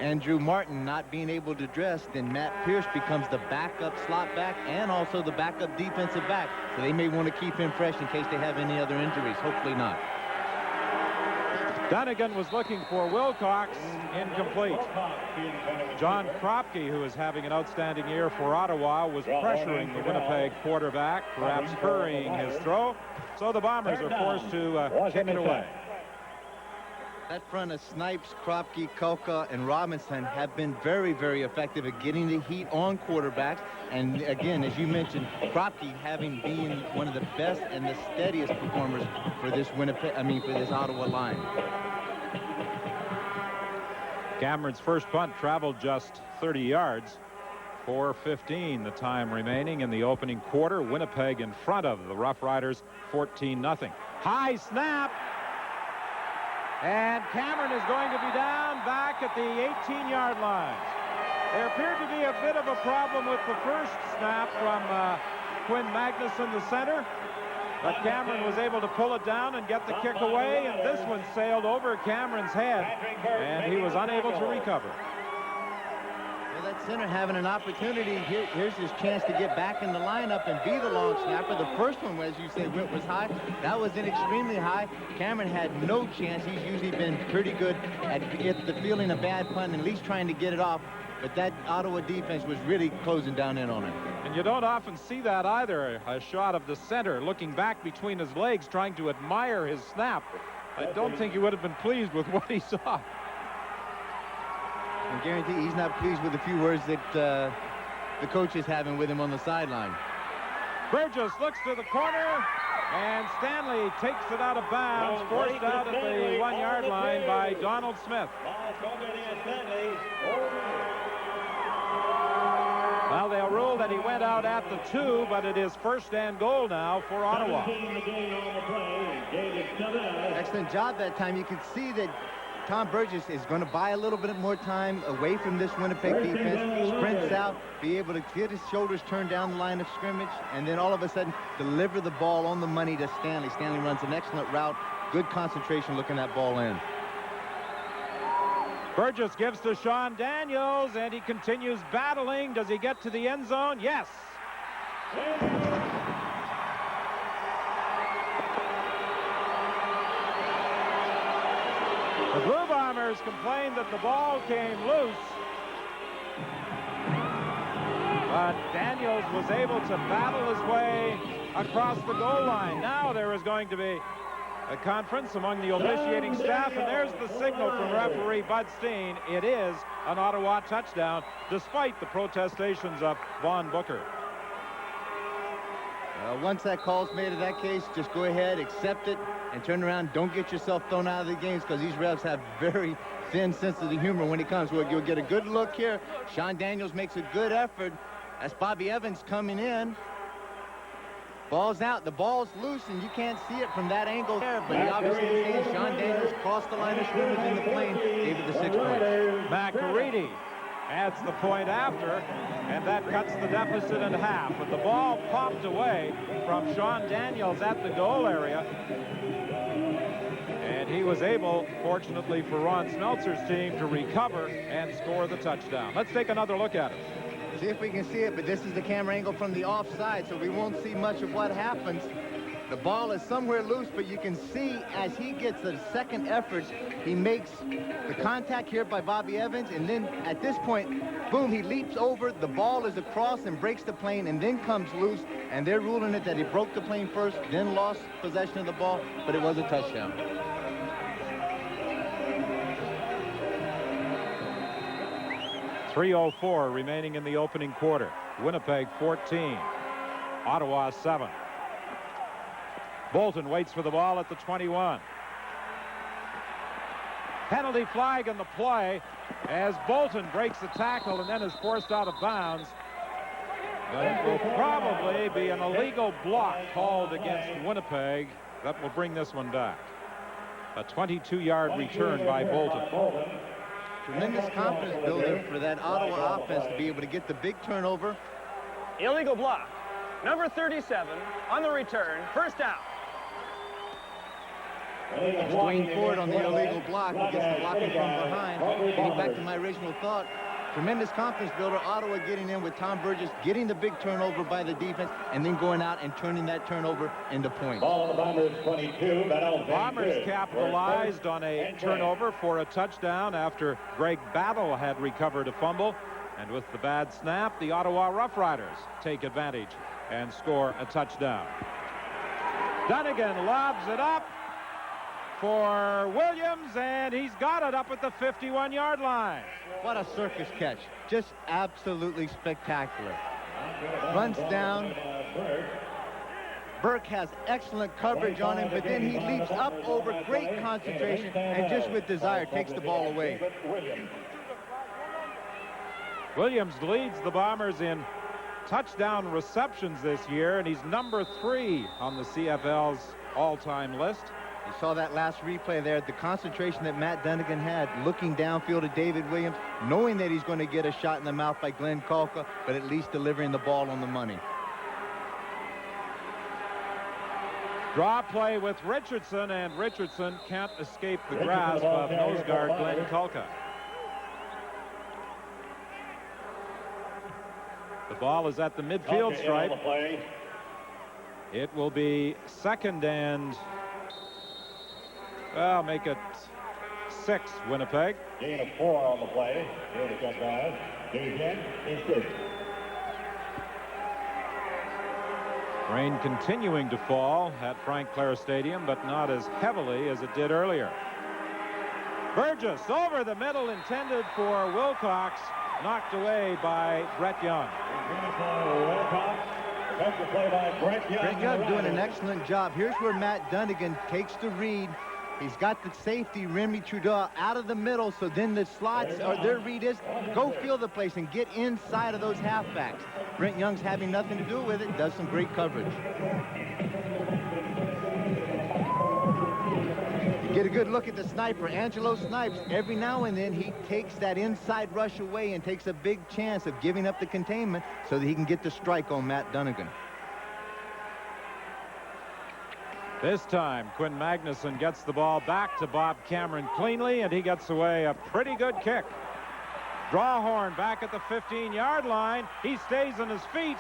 Andrew Martin not being able to dress, then Matt Pierce becomes the backup slot back and also the backup defensive back. So they may want to keep him fresh in case they have any other injuries. Hopefully not. Dunnigan was looking for Wilcox, incomplete. John Kropke, who is having an outstanding year for Ottawa, was pressuring the Winnipeg quarterback, perhaps hurrying his throw. So the Bombers are forced to kick it away. That front of Snipes, Kropke, Koka, and Robinson have been very, very effective at getting the heat on quarterbacks. And again, as you mentioned, Kropke having been one of the best and the steadiest performers for this for this Ottawa line. Cameron's first punt traveled just 30 yards. 4:15 the time remaining in the opening quarter. Winnipeg in front of the Rough Riders, 14-0. High snap. And Cameron is going to be down back at the 18-yard line. There appeared to be a bit of a problem with the first snap from Quinn Magnuson, the center. But Cameron was able to pull it down and get the kick away, and this one sailed over Cameron's head, and he was unable to recover. Well, that center having an opportunity. Here's his chance to get back in the lineup and be the long snapper. The first one, as you say, was high. That was extremely high. Cameron had no chance. He's usually been pretty good at the feeling a bad punt and at least trying to get it off. But that Ottawa defense was really closing down in on him. And you don't often see that either. A shot of the center looking back between his legs, trying to admire his snap. I don't think he would have been pleased with what he saw. I guarantee he's not pleased with the few words that the coach is having with him on the sideline. Burgess looks to the corner, and Stanley takes it out of bounds, forced out at the 1-yard line by Donald Smith. Well, they'll rule that he went out at the 2, but it is first and goal now for Ottawa. Excellent job that time. You can see that Tom Burgess is going to buy a little bit more time away from this Winnipeg defense, sprints out, be able to get his shoulders turned down the line of scrimmage, and then all of a sudden deliver the ball on the money to Stanley. Stanley runs an excellent route, good concentration looking that ball in. Burgess gives to Sean Daniels, and he continues battling. Does he get to the end zone? Yes. The Blue Bombers complained that the ball came loose, but Daniels was able to battle his way across the goal line. Now there is going to be a conference among the officiating staff, and there's the signal from referee Bud Steen. It is an Ottawa touchdown, despite the protestations of Vaughn Booker. Once that call's made in that case, just go ahead, accept it, and turn around. Don't get yourself thrown out of the games, because these refs have very thin sense of the humor when it comes. You'll get a good look here. Sean Daniels makes a good effort. That's Bobby Evans coming in. Ball's out. The ball's loose, and you can't see it from that angle there, but he obviously sees Sean Daniels crossed the line of scrimmage in the plane, gave it the 6 points. McCready adds the point after, and that cuts the deficit in half. But the ball popped away from Sean Daniels at the goal area, and he was able, fortunately for Ron Smeltzer's team, to recover and score the touchdown. Let's take another look at it. See if we can see it, but this is the camera angle from the offside, so we won't see much of what happens. The ball is somewhere loose, but you can see as he gets a second effort, he makes the contact here by Bobby Evans, and then at this point, boom, he leaps over, the ball is across and breaks the plane, and then comes loose, and they're ruling it that he broke the plane first, then lost possession of the ball, but it was a touchdown. .304 remaining in the opening quarter. Winnipeg 14, Ottawa 7. Bolton waits for the ball at the 21. Penalty flag in the play as Bolton breaks the tackle and then is forced out of bounds. But it will probably be an illegal block called against Winnipeg. That will bring this one back. A 22-yard return by Bolton. Tremendous confidence builder for that Ottawa offense to be able to get the big turnover. Illegal block. Number 37 on the return. First down. Dwayne Ford on the illegal block. He gets the blocking from behind. Getting back to my original thought. Tremendous confidence builder. Ottawa getting in with Tom Burgess, getting the big turnover by the defense, and then going out and turning that turnover into points. Ball on the Bombers 22. Bombers capitalized on a turnover for a touchdown after Greg Battle had recovered a fumble. And with the bad snap, the Ottawa Rough Riders take advantage and score a touchdown. Dunnigan lobs it up for Williams, and he's got it up at the 51-yard line. What a circus catch. Just absolutely spectacular. Runs down. Burke has excellent coverage on him, but then he leaps up over, great concentration, and just with desire takes the ball away. Williams leads the Bombers in touchdown receptions this year, and he's number 3 on the CFL's all-time list. You saw that last replay there, the concentration that Matt Dunnigan had, looking downfield at David Williams, knowing that he's going to get a shot in the mouth by Glenn Kalka, but at least delivering the ball on the money. Draw play with Richardson, and Richardson can't escape the grasp of nose guard Glenn Kalka. The ball is at the midfield stripe. It will be second and, well, make it 6, Winnipeg. Gain of 4 on the play. Here to come back. Again is good. Rain continuing to fall at Frank Clair Stadium, but not as heavily as it did earlier. Burgess over the middle, intended for Wilcox, knocked away by Brett Young. Brett Young doing an excellent job. Here's where Matt Dunnigan takes the read. He's got the safety, Remy Trudeau, out of the middle, so then the slots, or their read is, go feel the place and get inside of those halfbacks. Brent Young's having nothing to do with it, does some great coverage. You get a good look at the sniper, Angelo Snipes. Every now and then he takes that inside rush away and takes a big chance of giving up the containment so that he can get the strike on Matt Dunnigan. This time, Quinn Magnuson gets the ball back to Bob Cameron cleanly, and he gets away a pretty good kick. Drawhorn back at the 15-yard line. He stays on his feet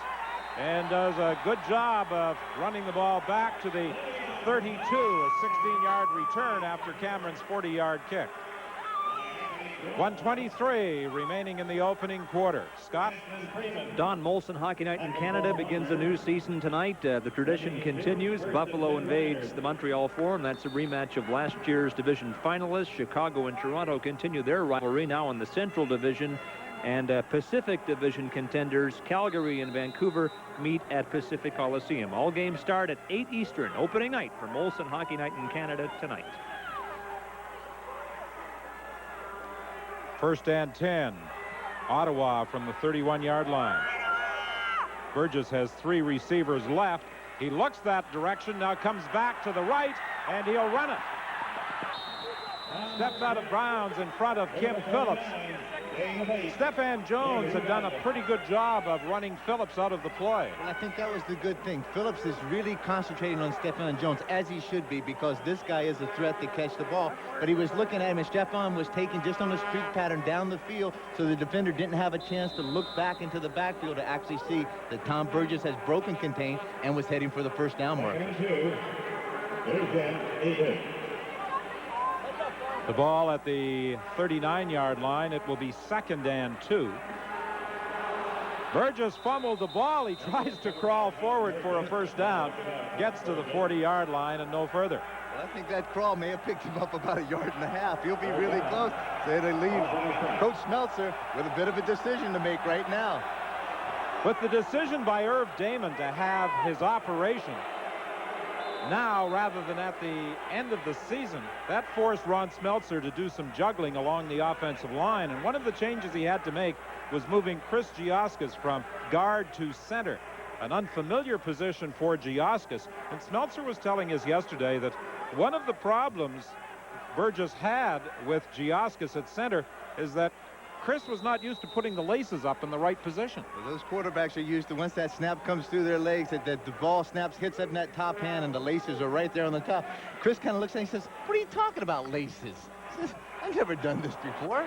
and does a good job of running the ball back to the 32, a 16-yard return after Cameron's 40-yard kick. 1:23 remaining in the opening quarter. Scott? Don Molson Hockey Night in Canada begins a new season tonight. The tradition continues. Buffalo invades the Montreal Forum. That's a rematch of last year's division finalists. Chicago and Toronto continue their rivalry now in the Central Division. And Pacific Division contenders Calgary and Vancouver meet at Pacific Coliseum. All games start at 8 Eastern. Opening night for Molson Hockey Night in Canada tonight. 1st and 10. Ottawa from the 31-yard line. Burgess has 3 receivers left. He looks that direction, now comes back to the right, and he'll run it. Steps out of bounds in front of Kim Phillips. Stephan Jones had done a pretty good job of running Phillips out of the play. Well, I think that was the good thing. Phillips is really concentrating on Stephan Jones, as he should be, because this guy is a threat to catch the ball. But he was looking at him, and Stephan was taking just on a streak pattern down the field, so the defender didn't have a chance to look back into the backfield to actually see that Tom Burgess has broken contain and was heading for the first down mark. The ball at the 39-yard line. It will be 2nd and 2. Burgess fumbled the ball. He tries to crawl forward for a first down. Gets to the 40-yard line and no further. Well, I think that crawl may have picked him up about 1.5 yards. He'll be really close. So they leave Coach Smeltzer with a bit of a decision to make right now. With the decision by Irv Damon to have his operation now rather than at the end of the season, that forced Ron Smeltzer to do some juggling along the offensive line. And one of the changes he had to make was moving Chris Giaskis from guard to center, an unfamiliar position for Giaskis. And Smeltzer was telling us yesterday that one of the problems Burgess had with Giaskis at center is that Chris was not used to putting the laces up in the right position. Well, those quarterbacks are used to, once that snap comes through their legs, that the ball snaps, hits up in that top hand, and the laces are right there on the top. Chris kind of looks at him and says, "What are you talking about, laces?" He says, "I've never done this before."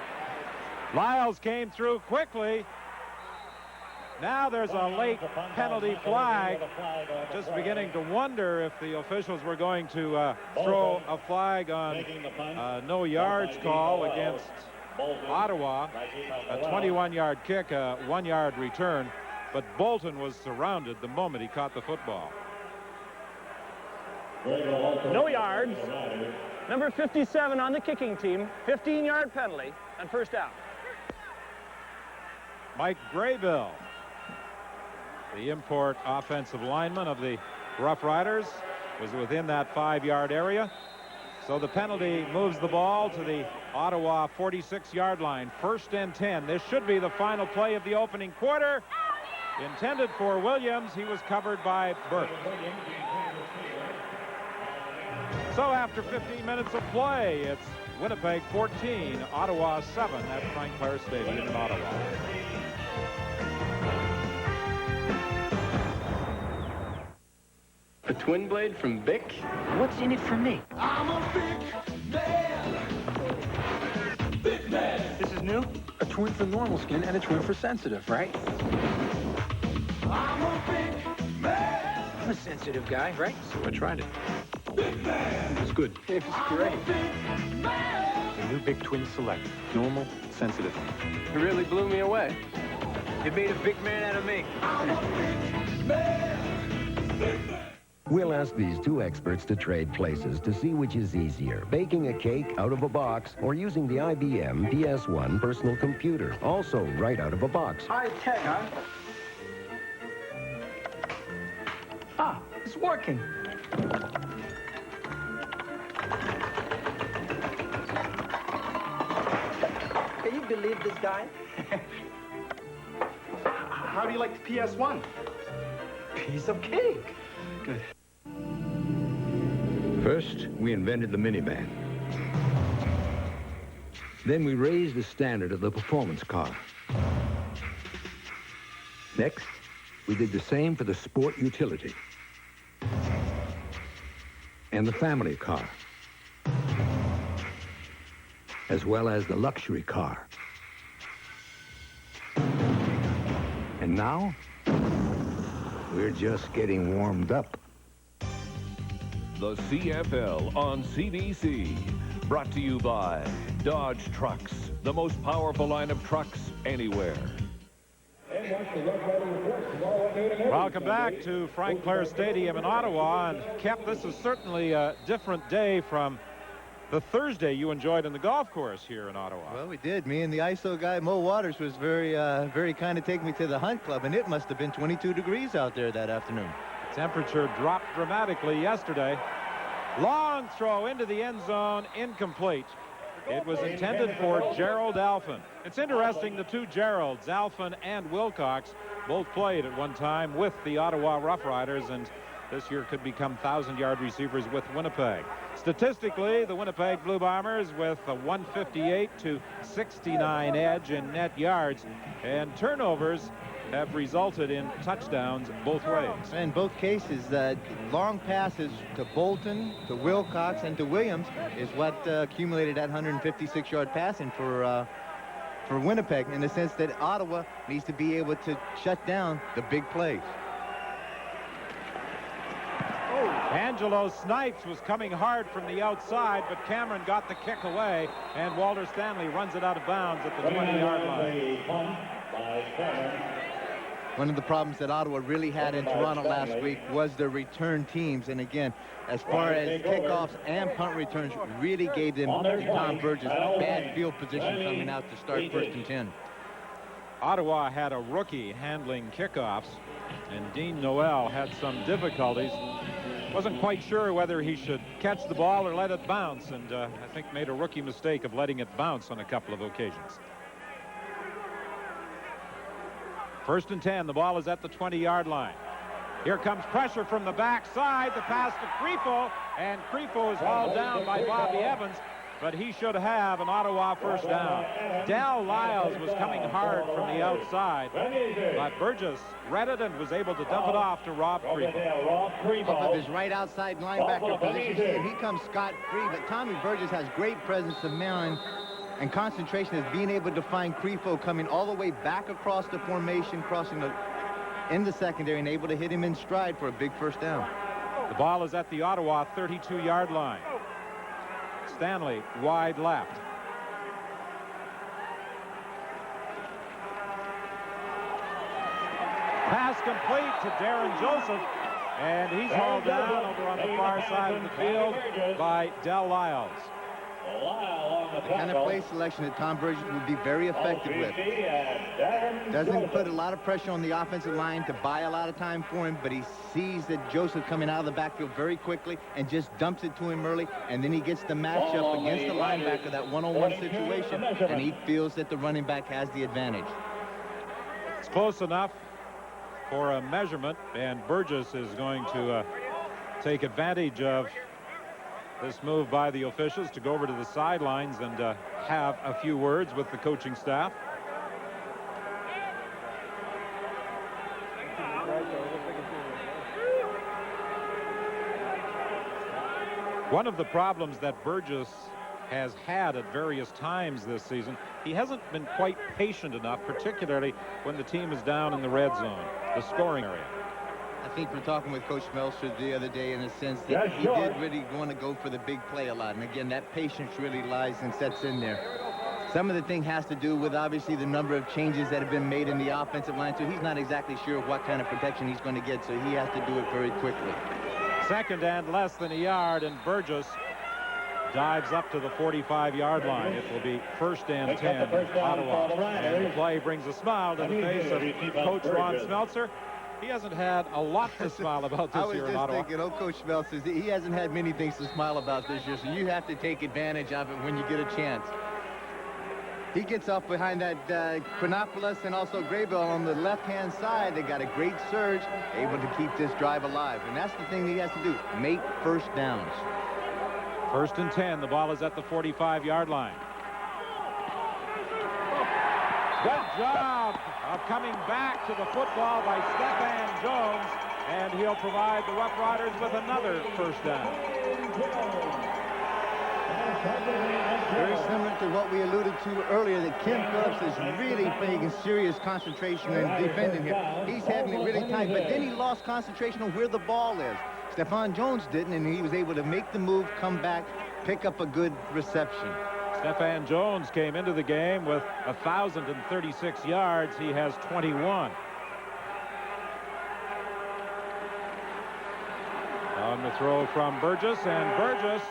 Lyles came through quickly. Now there's a late penalty flag. Just beginning to wonder if the officials were going to throw a flag on no yards call against Ottawa. A 21-yard kick, a 1-yard return, but Bolton was surrounded the moment he caught the football. No yards. Number 57 on the kicking team. 15-yard penalty and first down. Mike Graybill, the import offensive lineman of the Rough Riders, was within that 5-yard area. So the penalty moves the ball to the Ottawa 46-yard line. 1st and 10. This should be the final play of the opening quarter. Intended for Williams. He was covered by Burke. So after 15 minutes of play, it's Winnipeg 14, Ottawa 7 at Frank Clair Stadium in Ottawa. A twin blade from Bic? What's in it for me? I'm a big man. Big man. This is new? A twin for normal skin and a twin for sensitive, right? I'm a big man. I'm a sensitive guy, right? So I tried it. Big man. It's good. It was great. Big man. The new Big Twin Select. Normal, sensitive. It really blew me away. You made a big man out of me. I'm a big man. Big man. We'll ask these 2 experts to trade places to see which is easier, baking a cake out of a box or using the IBM PS1 personal computer, also right out of a box. High tech, huh? Ah, it's working. Can you believe this guy? How do you like the PS1? Piece of cake. Good. First, we invented the minivan. Then we raised the standard of the performance car. Next, we did the same for the sport utility and the family car, as well as the luxury car. And now, we're just getting warmed up. The CFL on CBC. Brought to you by Dodge Trucks, the most powerful line of trucks anywhere. Welcome back to Frank Clair Stadium in Ottawa. And Kep, this is certainly a different day from the Thursday you enjoyed in the golf course here in Ottawa. Well, we did. Me and the ISO guy, Mo Waters, was very kind to take me to the Hunt Club, and it must have been 22 degrees out there that afternoon. The temperature dropped dramatically yesterday. Long throw into the end zone, incomplete. It was intended for Gerald Alphin. It's interesting, the two Geralds, Alphin and Wilcox, both played at one time with the Ottawa Rough Riders, and this year could become 1,000-yard receivers with Winnipeg. Statistically, the Winnipeg Blue Bombers with a 158 to 69 edge in net yards, and turnovers have resulted in touchdowns both ways. In both cases, long passes to Bolton, to Wilcox, and to Williams is what accumulated that 156-yard passing for Winnipeg, in the sense that Ottawa needs to be able to shut down the big plays. Angelo Snipes was coming hard from the outside, but Cameron got the kick away, and Walter Stanley runs it out of bounds at the 20-yard line. One of the problems that Ottawa really had in Toronto last week was their return teams. And again, as far as kickoffs and punt returns, really gave them, Tom Burgess, bad field position coming out to start 1st and 10. Ottawa had a rookie handling kickoffs, and Dean Noel had some difficulties. Wasn't quite sure whether he should catch the ball or let it bounce, and I think made a rookie mistake of letting it bounce on a couple of occasions. 1st and 10, the ball is at the 20-yard line. Here comes pressure from the backside, the pass to Creefo, and Creefo is hauled down by Bobby Evans, but he should have an Ottawa first down. Del Lyles was coming hard from the outside, but Burgess read it and was able to dump it off to Rob Creefo. Off of his right outside linebacker position, here he comes scot-free, but Tommy Burgess has great presence of mind and concentration, is being able to find Creefo coming all the way back across the formation, crossing in the secondary, and able to hit him in stride for a big first down. The ball is at the Ottawa 32-yard line. Stanley wide left. Pass complete to Darren Joseph, and he's hauled down over on the far side of the field by Del Lyles. The kind of play selection that Tom Burgess would be very effective with. Doesn't put a lot of pressure on the offensive line to buy a lot of time for him, but he sees that Joseph coming out of the backfield very quickly and just dumps it to him early, and then he gets the matchup against the linebacker, that one-on-one situation, and he feels that the running back has the advantage. It's close enough for a measurement, and Burgess is going to take advantage of this move by the officials to go over to the sidelines and have a few words with the coaching staff. One of the problems that Burgess has had at various times this season, he hasn't been quite patient enough, particularly when the team is down in the red zone, the scoring area. I think we're talking with Coach Meltzer the other day in a sense that he did really want to go for the big play a lot. And again, that patience really lies and sets in there. Some of the thing has to do with obviously the number of changes that have been made in the offensive line, so he's not exactly sure what kind of protection he's going to get, so he has to do it very quickly. 2nd and less than a yard, and Burgess dives up to the 45-yard line. It will be 1st and 10, Ottawa. And the play brings a smile to the face of Coach Ron Smeltzer. He hasn't had a lot to smile about this year in Ottawa. I was just thinking, Coach Smeltzer, he hasn't had many things to smile about this year, so you have to take advantage of it when you get a chance. He gets up behind that Chronopoulos and also Graybill on the left-hand side. They got a great surge, able to keep this drive alive. And that's the thing that he has to do, make first downs. 1st and 10, the ball is at the 45-yard line. Good job of coming back to the football by Stephan Jones, and he'll provide the Rough Riders with another first down. Very similar to what we alluded to earlier, that Kim Phillips is really paying serious concentration and defending here. He's having it really tight, but then he lost concentration on where the ball is. Stephan Jones didn't, and he was able to make the move, come back, pick up a good reception. Stefan Jones came into the game with 1,036 yards. He has 21. On the throw from Burgess, and Burgess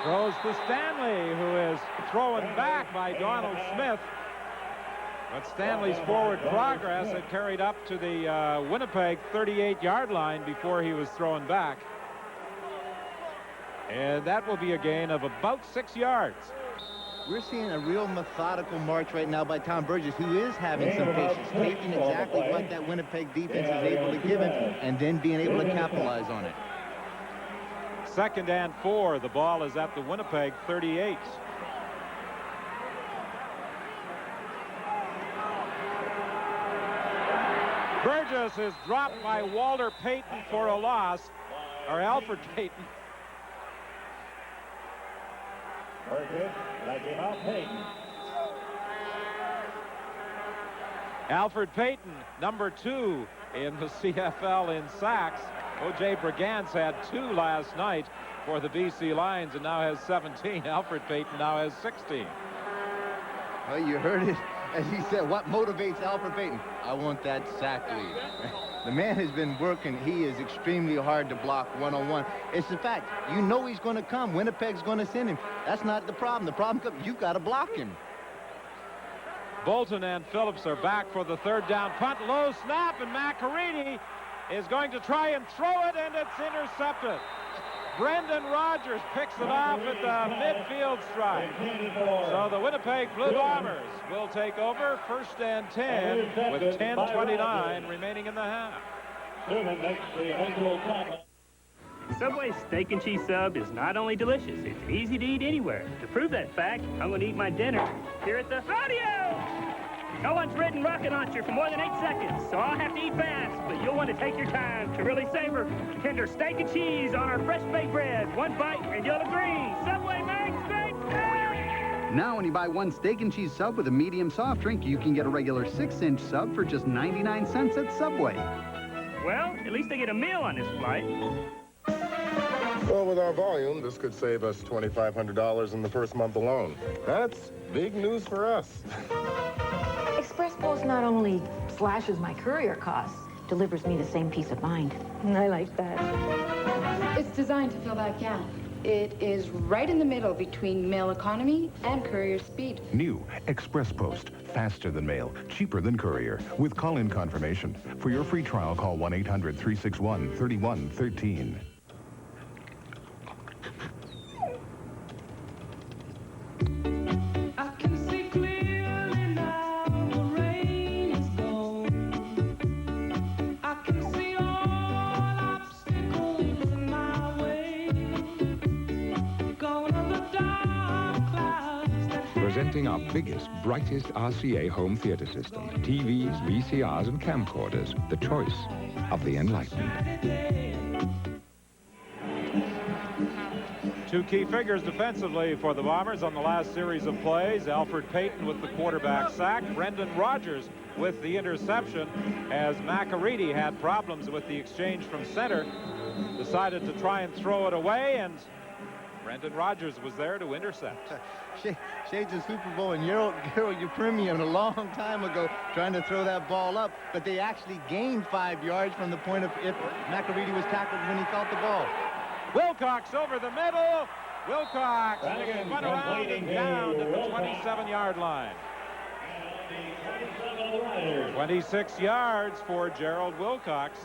throws to Stanley, who is thrown back by Donald Smith. But Stanley's forward progress had carried up to the Winnipeg 38-yard line before he was thrown back. And that will be a gain of about 6 yards. We're seeing a real methodical march right now by Tom Burgess, who is having some patience, taking exactly what that Winnipeg defense is able to give him and then being able to capitalize on it. 2nd and 4. The ball is at the Winnipeg 38. Burgess is dropped by Walter Payton for a loss, or Alfred Payton. Alfred Payton, number 2 in the CFL in sacks. O.J. Brigance had 2 last night for the BC Lions and now has 17. Alfred Payton now has 16. Well, you heard it as he said, what motivates Alfred Payton? I want that sack lead. The man has been working. He is extremely hard to block one-on-one. It's the fact, you know he's going to come. Winnipeg's going to send him. That's not the problem. The problem comes, you've got to block him. Bolton and Phillips are back for the 3rd down punt. Low snap, and Macarini is going to try and throw it, and it's intercepted. Brendan Rodgers picks it off at the midfield stripe. So the Winnipeg Blue Bombers will take over 1st and 10 with 10:29 remaining in the half. Subway's steak and cheese sub is not only delicious, it's easy to eat anywhere. To prove that fact, I'm going to eat my dinner here at the audio. No one's ridden rocket launcher for more than 8 seconds, so I'll have to eat fast, but you'll want to take your time to really savor tender steak and cheese on our fresh baked bread. One bite and you'll agree. Subway makes great food! Now when you buy 1 steak and cheese sub with a medium soft drink, you can get a regular 6-inch sub for just 99 cents at Subway. Well, at least I get a meal on this flight. Well, with our volume, this could save us $2,500 in the first month alone. That's big news for us. Express Post not only slashes my courier costs, delivers me the same peace of mind. I like that. It's designed to fill that gap. It is right in the middle between mail economy and courier speed. New Express Post. Faster than mail, cheaper than courier. With call-in confirmation. For your free trial, call 1-800-361-3113. Presenting our biggest, brightest RCA home theater system. TVs, VCRs, and camcorders. The choice of the enlightened. 2 key figures defensively for the Bombers on the last series of plays. Alfred Payton with the quarterback sack. Brendan Rodgers with the interception, as Macarini had problems with the exchange from center. Decided to try and throw it away, and Brendan Rodgers was there to intercept. Shades of Super Bowl and Euro Premium a long time ago trying to throw that ball up, but they actually gained 5 yards from the point of if Macarini was tackled when he caught the ball. Wilcox over the middle. Wilcox spun around and down at the 27-yard line. 26 yards for Gerald Wilcox.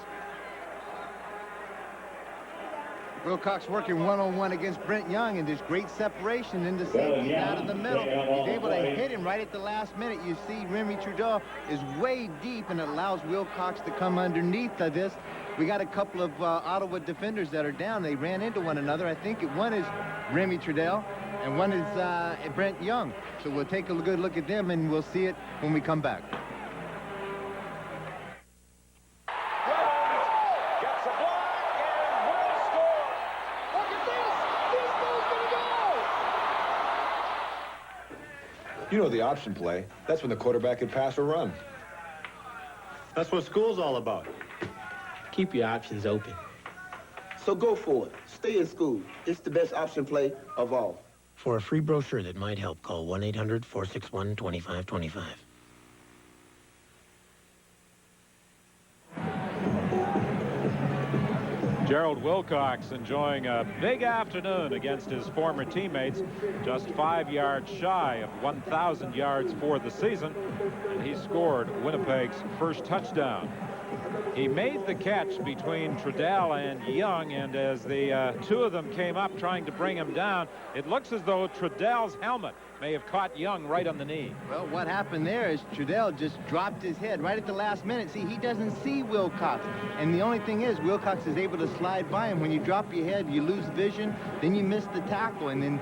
Wilcox working one-on-one against Brent Young, and there's great separation in the safety out of the middle. He's able to hit him right at the last minute. You see Remy Trudel is way deep, and it allows Wilcox to come underneath this. We got a couple of Ottawa defenders that are down. They ran into one another. I think one is Remy Trudel, and one is Brent Young. So we'll take a good look at them, and we'll see it when we come back. You know the option play. That's when the quarterback can pass or run. That's what school's all about. Keep your options open. So go for it. Stay in school. It's the best option play of all. For a free brochure that might help, call 1-800-461-2525. Gerald Wilcox enjoying a big afternoon against his former teammates, just 5 yards shy of 1,000 yards for the season, and he scored Winnipeg's first touchdown. He made the catch between Trudell and Young, and as the two of them came up trying to bring him down, it looks as though Trudell's helmet may have caught Young right on the knee. Well, what happened there is Trudell just dropped his head right at the last minute. See, he doesn't see Wilcox. And the only thing is, Wilcox is able to slide by him. When you drop your head, you lose vision, then you miss the tackle. And then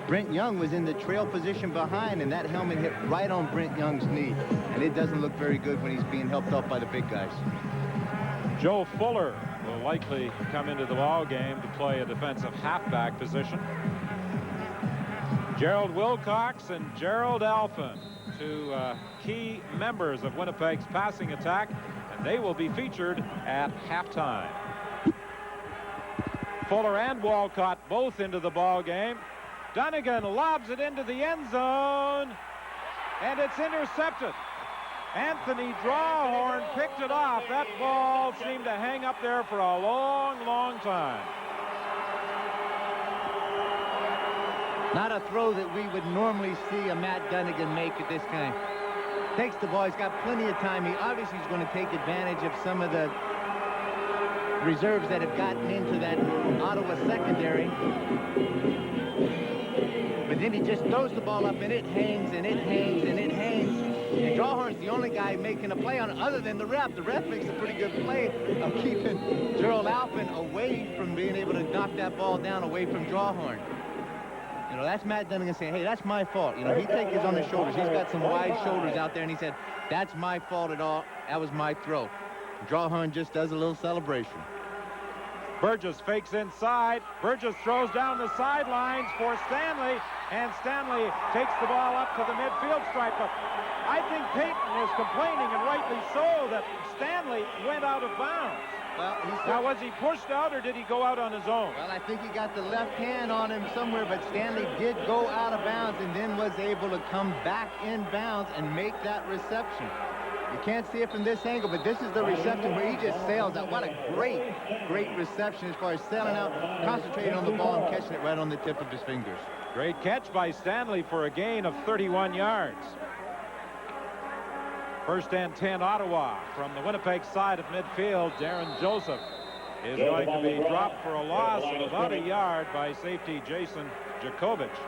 Brent Young was in the trail position behind, and that helmet hit right on Brent Young's knee. And it doesn't look very good when he's being helped up by the big guys. Joe Fuller will likely come into the ball game to play a defensive halfback position. Gerald Wilcox and Gerald Alphin, two key members of Winnipeg's passing attack, and they will be featured at halftime. Fuller and Walcott both into the ball game. Dunnigan lobs it into the end zone, and it's intercepted. Anthony Drawhorn picked it off. That ball seemed to hang up there for a long, long time. Not a throw that we would normally see a Matt Dunnigan make at this time. Takes the ball. He's got plenty of time. He obviously is going to take advantage of some of the reserves that have gotten into that Ottawa secondary. But then he just throws the ball up, and it hangs, and it hangs, and it hangs. And Drawhorn's the only guy making a play on it other than the ref. The ref makes a pretty good play of keeping Gerald Alphin away from being able to knock that ball down away from Drawhorn. You know, that's Matt Dunnigan saying, hey, that's my fault. You know, he takes it on his shoulders. He's got some wide shoulders out there, and he said, that's my fault at all. That was my throw. Drawhorn just does a little celebration. Burgess fakes inside. Burgess throws down the sidelines for Stanley, and Stanley takes the ball up to the midfield stripe. But I think Payton is complaining, and rightly so, that Stanley went out of bounds. Well, now, was he pushed out, or did he go out on his own? Well, I think he got the left hand on him somewhere, but Stanley did go out of bounds and then was able to come back in bounds and make that reception. You can't see it from this angle, but this is the reception where he just sails out. What a great, great reception as far as sailing out, concentrating on the ball and catching it right on the tip of his fingers. Great catch by Stanley for a gain of 31 yards. First and 10, Ottawa. From the Winnipeg side of midfield, Darren Joseph is going to be dropped for a loss of about a yard by safety Jason Jakovich.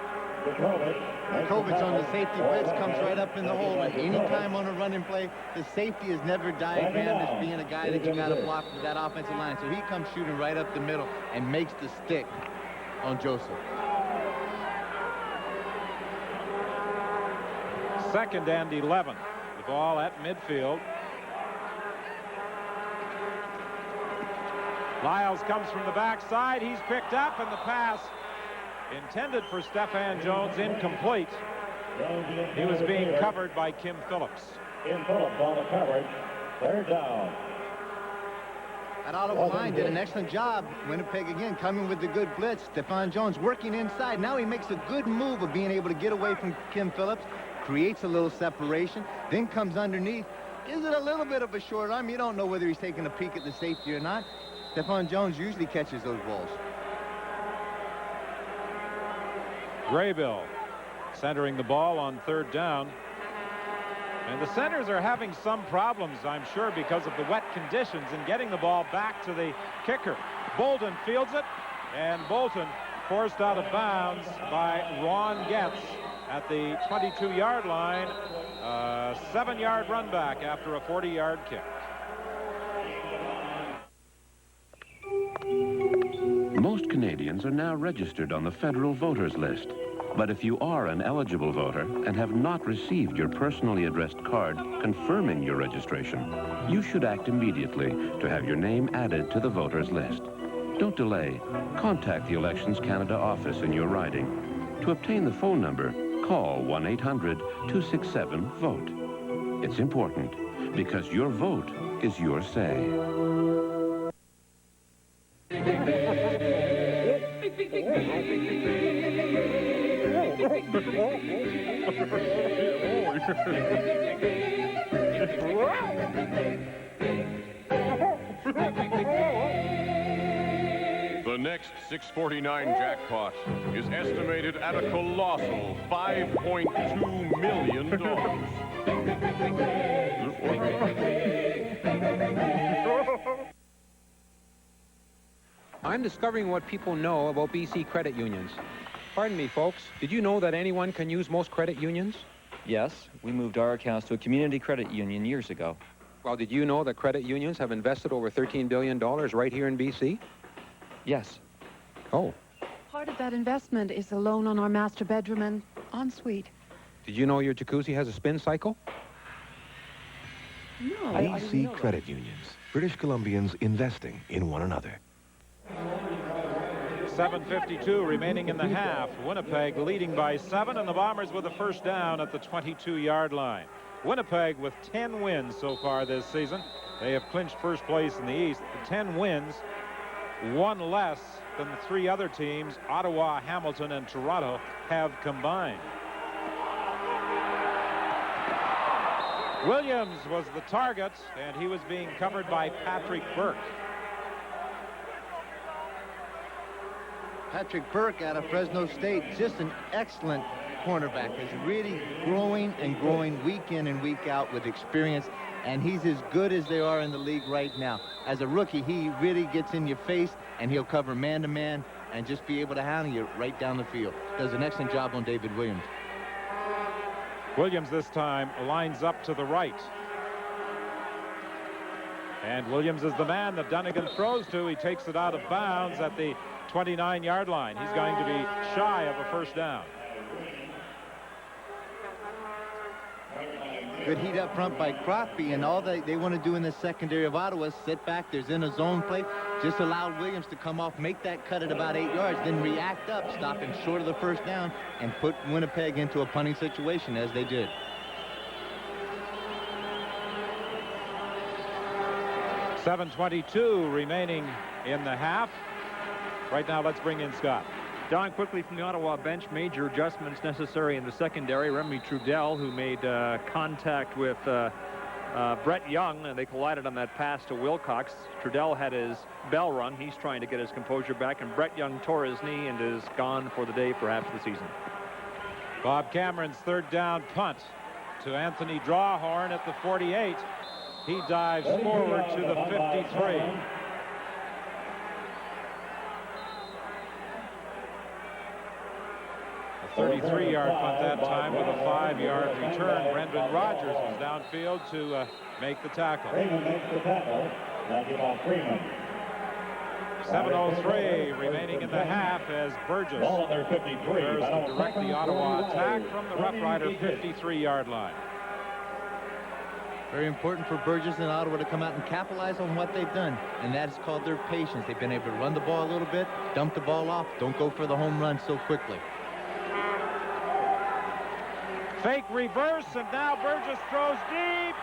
Jakovich on the safety blitz comes right up in the hole, and anytime on a running play, the safety is never diagrammed as being a guy that you got to block with that offensive line. So he comes shooting right up the middle and makes the stick on Joseph. Second and 11. The ball at midfield. Lyles comes from the backside. He's picked up, and the pass intended for Stephan Jones, incomplete. He was being covered by Kim Phillips. Kim Phillips on the coverage. Third down. That Ottawa line did an excellent job. Winnipeg again coming with the good blitz. Stephan Jones working inside. Now he makes a good move of being able to get away from Kim Phillips, creates a little separation, then comes underneath. Gives it a little bit of a short arm. You don't know whether he's taking a peek at the safety or not. Stephan Jones usually catches those balls. Graybill centering the ball on third down. And the centers are having some problems, I'm sure, because of the wet conditions in getting the ball back to the kicker. Bolton fields it, and Bolton forced out of bounds by Ron Getz at the 22-yard line. 7-yard run back after a 40-yard kick. Most Canadians are now registered on the federal voters list. But if you are an eligible voter and have not received your personally addressed card confirming your registration, you should act immediately to have your name added to the voters list. Don't delay. Contact the Elections Canada office in your riding. To obtain the phone number, call 1-800-267-VOTE. It's important because your vote is your say. The next 649 jackpot is estimated at a colossal $5.2 million. I'm discovering what people know about BC credit unions. Pardon me, folks. Did you know that anyone can use most credit unions? Yes, we moved our accounts to a community credit union years ago. Well, did you know that credit unions have invested over $13 billion right here in BC? Yes. Oh. Part of that investment is a loan on our master bedroom and ensuite. Did you know your jacuzzi has a spin cycle? No. BC Credit Unions. British Columbians investing in one another. 7:52 remaining in the half. Winnipeg leading by 7, and the Bombers with a first down at the 22-yard line. Winnipeg with 10 wins so far this season. They have clinched first place in the East. The 10 wins, one less than the 3 other teams, Ottawa, Hamilton, and Toronto, have combined. Williams was the target, and he was being covered by Patrick Burke. Patrick Burke out of Fresno State, just an excellent cornerback. Is really growing and growing week in and week out with experience, and he's as good as they are in the league right now. As a rookie, he really gets in your face, and he'll cover man-to-man and just be able to handle you right down the field. Does an excellent job on David Williams. Williams this time lines up to the right. And Williams is the man that Dunnigan throws to. He takes it out of bounds at the 29-yard line. He's going to be shy of a first down. Good heat up front by Crosby, and all they want to do in the secondary of Ottawa is sit back. There's in a zone play. Just allow Williams to come off, make that cut at about 8 yards, then react up, stop him short of the first down, and put Winnipeg into a punting situation, as they did. .7:22 remaining in the half. Right now, let's bring in Scott. Don, quickly from the Ottawa bench, major adjustments necessary in the secondary. Remy Trudel, who made contact with Brett Young, and they collided on that pass to Wilcox. Trudel had his bell rung. He's trying to get his composure back, and Brett Young tore his knee and is gone for the day, perhaps the season. Bob Cameron's third down punt to Anthony Drawhorn at the 48. He dives forward to the 53. A 33-yard punt that time with a 5-yard return. Brendan Rogers was downfield to make the tackle. Freeman makes the tackle. That's about Freeman. 7:03 remaining in the half as Burgess prepares to direct the Ottawa attack from the Rough Rider 53-yard line. Very important for Burgess and Ottawa to come out and capitalize on what they've done, and that is called their patience. They've been able to run the ball a little bit, dump the ball off, don't go for the home run so quickly. Fake reverse, and now Burgess throws deep,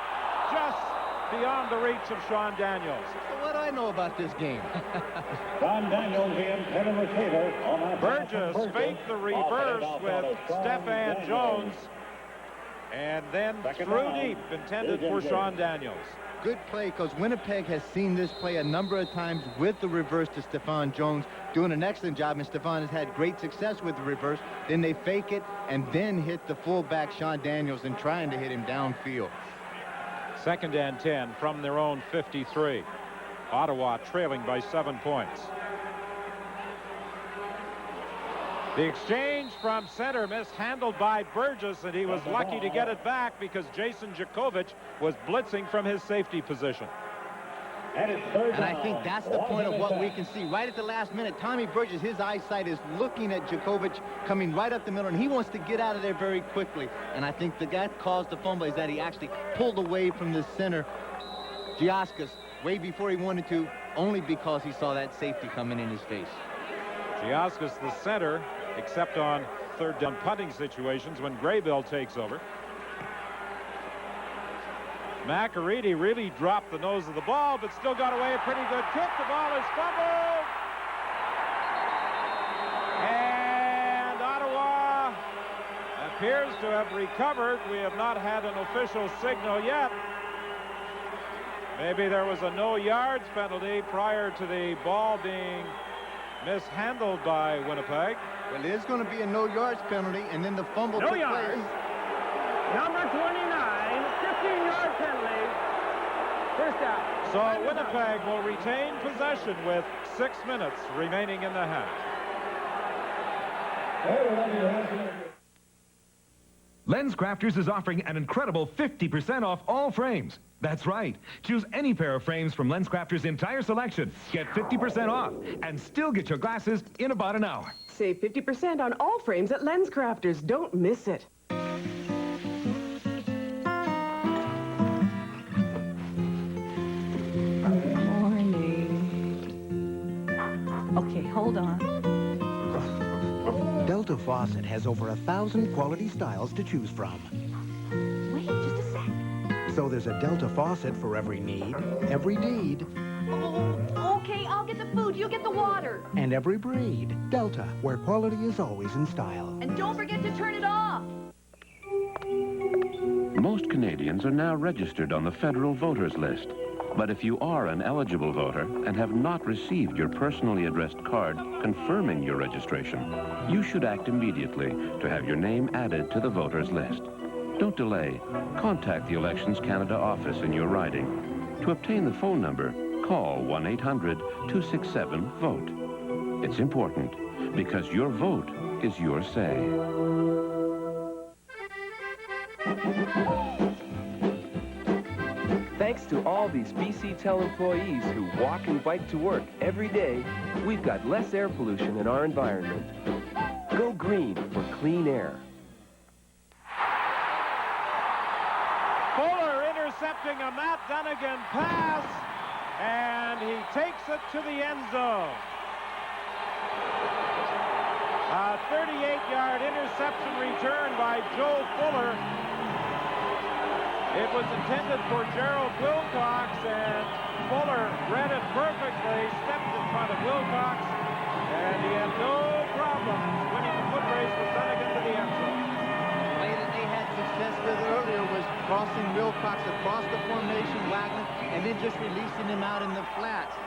just beyond the reach of Sean Daniels. So what do I know about this game? Sean Daniels, the intended receiver. Burgess faked the reverse with Stephan Jones, and then threw deep, intended for Sean Daniels. Good play, because Winnipeg has seen this play a number of times with the reverse to Stephan Jones, doing an excellent job, and Stephan has had great success with the reverse. Then they fake it and then hit the fullback, Sean Daniels, and trying to hit him downfield. 2nd and 10 from their own 53. Ottawa trailing by 7 points. The exchange from center mishandled by Burgess, and he was lucky to get it back because Jason Jakovic was blitzing from his safety position. And I think that's the point of what we can see. Right at the last minute, Tommy Burgess, his eyesight is looking at Jakovic coming right up the middle, and he wants to get out of there very quickly. And I think that caused the fumble is that he actually pulled away from the center, Giaskas, way before he wanted to, only because he saw that safety coming in his face. Giaskas, the center, except on third down punting situations when Graybill takes over. McAreedy really dropped the nose of the ball, but still got away a pretty good kick. The ball is fumbled. And Ottawa appears to have recovered. We have not had an official signal yet. Maybe there was a no yards penalty prior to the ball being mishandled by Winnipeg. Well, it is going to be a no yards penalty, and then the fumble No took yards. place. Number 29, 15-yard penalty. First down. So Winnipeg will retain possession with 6 minutes remaining in the half. LensCrafters is offering an incredible 50% off all frames. That's right. Choose any pair of frames from LensCrafters' entire selection. Get 50% off and still get your glasses in about an hour. Save 50% on all frames at LensCrafters. Don't miss it. Okay, hold on. Delta Faucet has over 1,000 quality styles to choose from. Wait, just a sec. So there's a Delta Faucet for every need, every deed, Oh, okay, I'll get the food, you get the water. and every breed. Delta, where quality is always in style. And don't forget to turn it off. Most Canadians are now registered on the federal voters list. But if you are an eligible voter and have not received your personally addressed card confirming your registration, you should act immediately to have your name added to the voters list. Don't delay. Contact the Elections Canada office in your riding. To obtain the phone number, call 1-800-267-VOTE. It's important because your vote is your say. Thanks to all these BC Tel employees who walk and bike to work every day, we've got less air pollution in our environment. Go green for clean air. Fuller intercepting a Matt Dunnigan pass, and he takes it to the end zone. A 38-yard interception return by Joe Fuller. It was intended for Gerald Wilcox, and Fuller read it perfectly, stepped in front of Wilcox, and he had no problem winning the foot race with Dunnigan to the end zone. The play that they had success with earlier was crossing Wilcox across the formation wagon and then just releasing him out in the flats.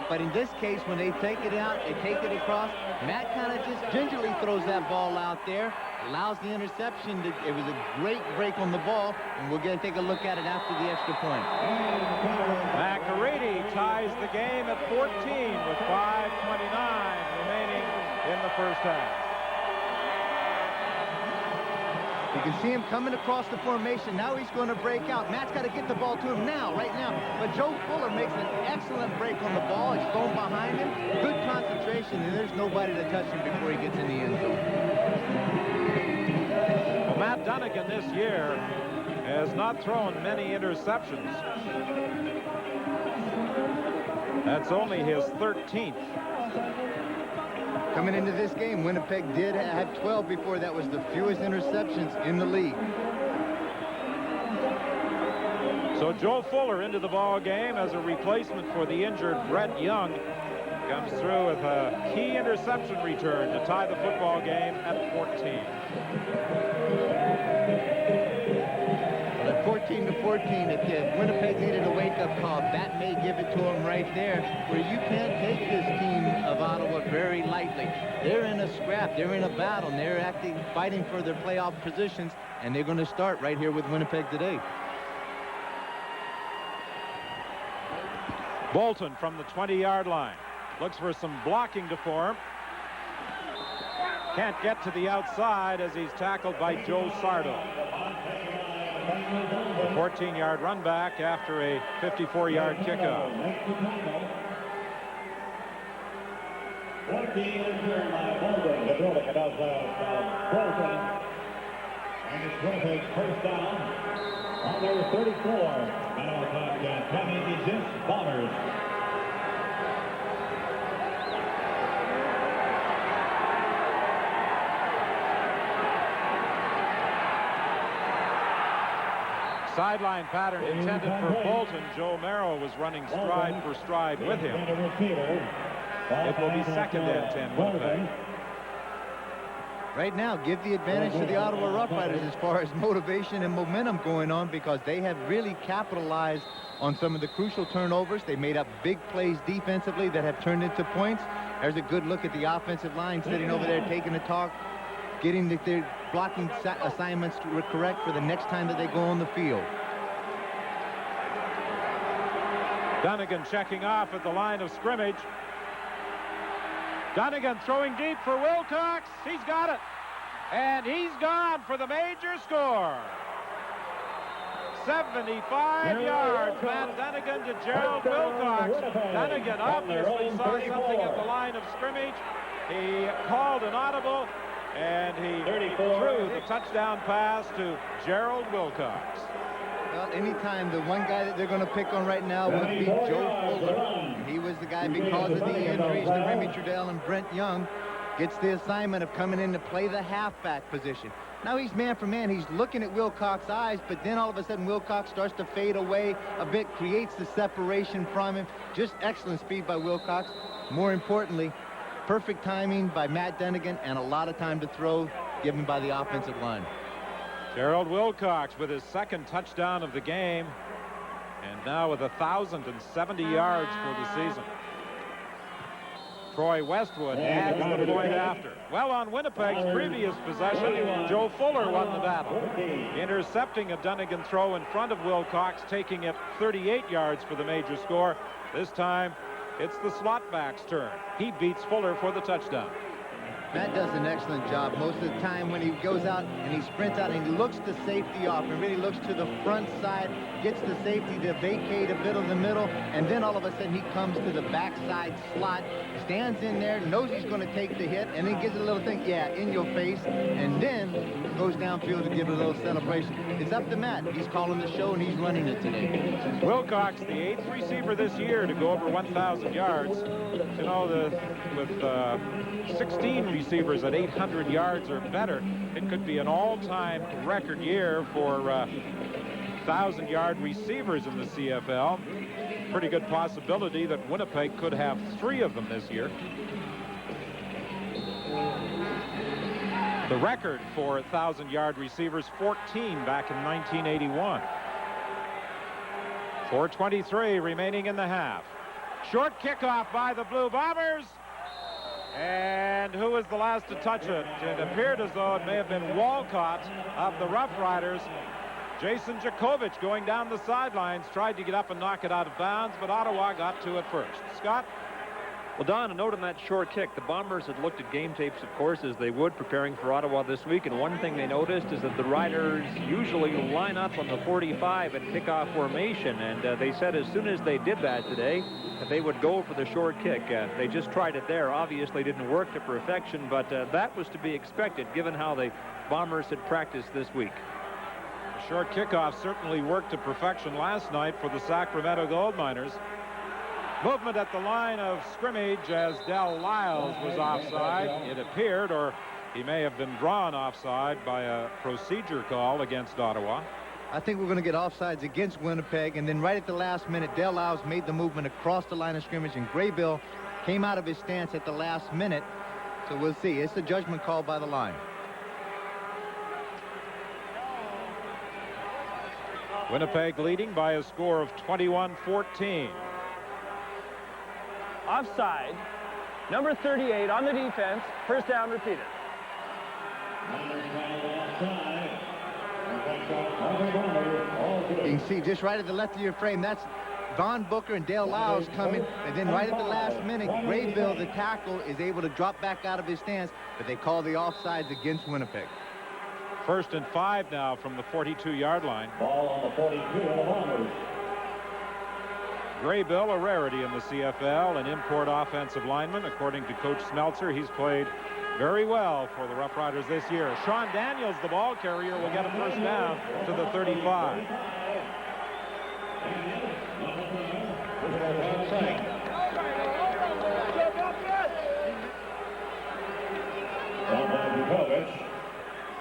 But in this case, when they take it out, they take it across, Matt kind of just gingerly throws that ball out there, allows the interception. It was a great break on the ball, and we're going to take a look at it after the extra point. McAready ties the game at 14 with 5:29 remaining in the first half. You can see him coming across the formation. Now he's going to break out. Matt's got to get the ball to him now, right now. But Joe Fuller makes an excellent break on the ball. He's thrown behind him. Good concentration, and there's nobody to touch him before he gets in the end zone. Well, Matt Dunnigan this year has not thrown many interceptions. That's only his 13th. Coming into this game, Winnipeg did have 12 before. That was the fewest interceptions in the league. So Joe Fuller into the ball game as a replacement for the injured Brett Young. Comes through with a key interception return to tie the football game at 14. Well, at 14-14, if Winnipeg needed a wake-up call, that may give it to them right there, where you can't take this team of Ottawa very lightly. They're in a scrap, they're in a battle, and they're fighting for their playoff positions, and they're going to start right here with Winnipeg today. Bolton from the 20-yard line. Looks for some blocking to form. Can't get to the outside as he's tackled by Joe Sardo. A 14-yard run back after a 54-yard kickoff. 14 returned by Bolton. The throw it of Bolton. And it's Winnipeg's first down on their 34. Minimum clock at 10 inches. Bombers. Sideline pattern intended for Bolton. Joe Merrill was running stride for stride with him. It will be second and 10 Winnipeg. Right now, give the advantage to the Ottawa Rough Riders as far as motivation and momentum going on, because they have really capitalized on some of the crucial turnovers. They made up big plays defensively that have turned into points. There's a good look at the offensive line sitting over there taking a talk, getting their blocking assignments correct for the next time that they go on the field. Dunnigan checking off at the line of scrimmage. Dunnigan throwing deep for Wilcox. He's got it. And he's gone for the major score. 75 yards. Matt Dunnigan to Gerald Wilcox. Dunnigan obviously saw something at the line of scrimmage. He called an audible, and he threw the touchdown pass to Gerald Wilcox. Well, anytime the one guy that they're going to pick on right now would be Joe Fuller. He was the guy, because of the injuries to Remy Trudell and Brent Young, gets the assignment of coming in to play the halfback position. Now he's man for man. He's looking at Wilcox's eyes, but then all of a sudden Wilcox starts to fade away a bit, creates the separation from him. Just excellent speed by Wilcox. More importantly, perfect timing by Matt Dunnigan, and a lot of time to throw given by the offensive line. Gerald Wilcox with his second touchdown of the game, and now with 1,070 yards for the season. Troy Westwood adds the point after. Well, on Winnipeg's previous possession, Joe Fuller won the battle, intercepting a Dunnigan throw in front of Wilcox, taking it 38 yards for the major score. This time, it's the slot back's turn. He beats Fuller for the touchdown. Matt does an excellent job most of the time when he goes out and he sprints out and he looks the safety off and really looks to the front side, gets the safety to vacate a bit of the middle, and then all of a sudden he comes to the backside slot, stands in there, knows he's going to take the hit, and then gives it a little thing, yeah, in your face, and then goes downfield to give it a little celebration. It's up to Matt. He's calling the show and he's running it today. Wilcox, the 8th receiver this year to go over 1,000 yards. You know, with 16 receivers at 800 yards or better, it could be an all-time record year for 1,000-yard receivers in the CFL. Pretty good possibility that Winnipeg could have 3 of them this year. The record for 1,000-yard receivers, 14 back in 1981. 4:23 remaining in the half. Short kickoff by the Blue Bombers. And who was the last to touch it? It appeared as though it may have been Walcott of the Rough Riders. Jason Jakovich going down the sidelines, tried to get up and knock it out of bounds, but Ottawa got to it first. Scott? Well, Don, a note on that short kick. The Bombers had looked at game tapes, of course, as they would, preparing for Ottawa this week, and one thing they noticed is that the Riders usually line up on the 45 and kickoff formation, and they said as soon as they did that today, that they would go for the short kick. They just tried it there. Obviously didn't work to perfection, but that was to be expected, given how the Bombers had practiced this week. The short kickoff certainly worked to perfection last night for the Sacramento Gold Miners. Movement at the line of scrimmage as Del Lyles was offside, it appeared, or he may have been drawn offside by a procedure call against Ottawa. I think we're going to get offsides against Winnipeg, and then right at the last minute, Del Lyles made the movement across the line of scrimmage, and Graybill came out of his stance at the last minute. So we'll see. It's a judgment call by the line. Winnipeg leading by a score of 21-14. Offside. Number 38 on the defense. First down repeated. You can see just right at the left of your frame, that's Von Booker and Dale Lyles coming, and then right at the last minute, Graybill, the tackle, is able to drop back out of his stance, but they call the offsides against Winnipeg. 1st and 5 now from the 42-yard line. Ball on the 42 of the Bombers. Graybill, a rarity in the CFL, an import offensive lineman. According to Coach Smeltzer, he's played very well for the Rough Riders this year. Sean Daniels, the ball carrier, will get a first down to the 35.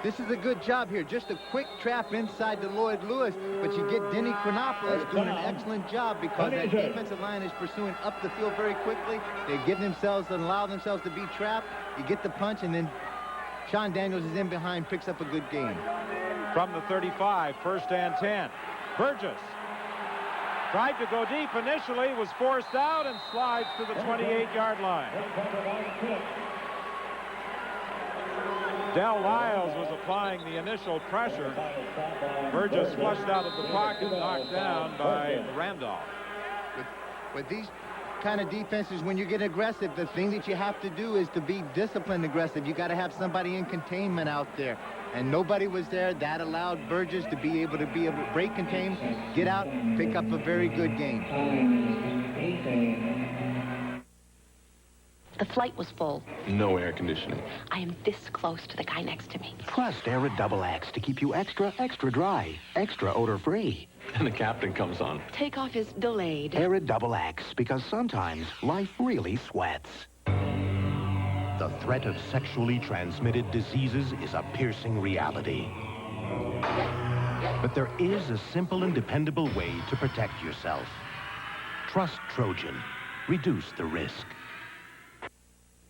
This is a good job here. Just a quick trap inside to Lloyd Lewis, but you get Denny Chronopoulos doing an excellent job because that defensive line is pursuing up the field very quickly. They give themselves and allow themselves to be trapped. You get the punch, and then Sean Daniels is in behind, picks up a good gain. From the 35, 1st and 10. Burgess tried to go deep initially, was forced out, and slides to the 28-yard line. Del Lyles was applying the initial pressure. Burgess flushed out of the pocket, knocked down by Randolph. With these kind of defenses, when you get aggressive, the thing that you have to do is to be disciplined aggressive. You got to have somebody in containment out there. And nobody was there. That allowed Burgess to be able to break contain, get out, pick up a very good game. The flight was full. No air conditioning. I am this close to the guy next to me. Trust Arid Double X to keep you extra dry, extra odor-free. And the captain comes on. Takeoff is delayed. Arid Double X, because sometimes life really sweats. The threat of sexually transmitted diseases is a piercing reality. But there is a simple and dependable way to protect yourself. Trust Trojan. Reduce the risk.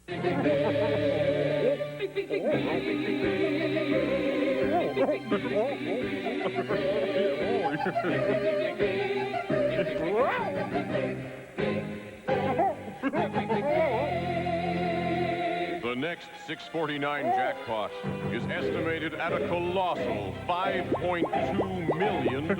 The next 649 jackpot is estimated at a colossal $5.2 million.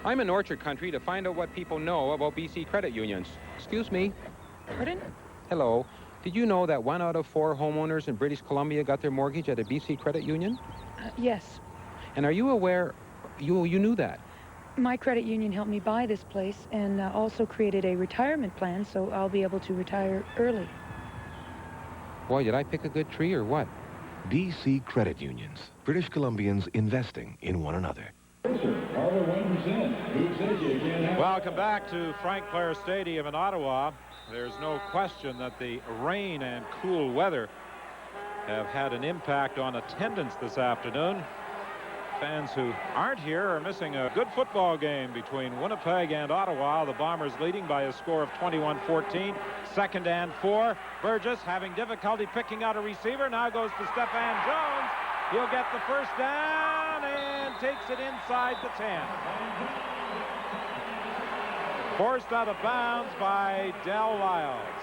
I'm in Orchard Country to find out what people know about BC credit unions. Excuse me. Pardon? Hello. Did you know that 1 out of 4 homeowners in British Columbia got their mortgage at a BC credit union? Yes. And are you aware you knew that? My credit union helped me buy this place and also created a retirement plan, so I'll be able to retire early. Boy, did I pick a good tree or what? BC Credit Unions. British Columbians investing in one another. Welcome back to Frank Clair Stadium in Ottawa. There's no question that the rain and cool weather have had an impact on attendance this afternoon. Fans who aren't here are missing a good football game between Winnipeg and Ottawa. The Bombers leading by a score of 21-14. 2nd and 4. Burgess having difficulty picking out a receiver. Now goes to Stephan Jones. He'll get the first down and takes it inside the 10. Forced out of bounds by Del Lyles.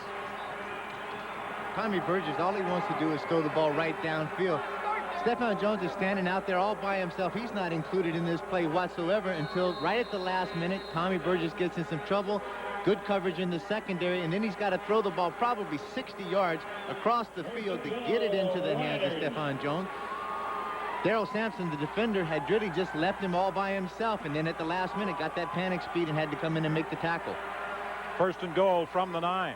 Tommy Burgess, all he wants to do is throw the ball right downfield. Stephan Jones is standing out there all by himself. He's not included in this play whatsoever until right at the last minute. Tommy Burgess gets in some trouble. Good coverage in the secondary, and then he's got to throw the ball probably 60 yards across the field to get it into the hands of Stephan Jones. Daryl Sampson, the defender, had really just left him all by himself, and then at the last minute got that panic speed and had to come in and make the tackle. 1st and goal from the 9.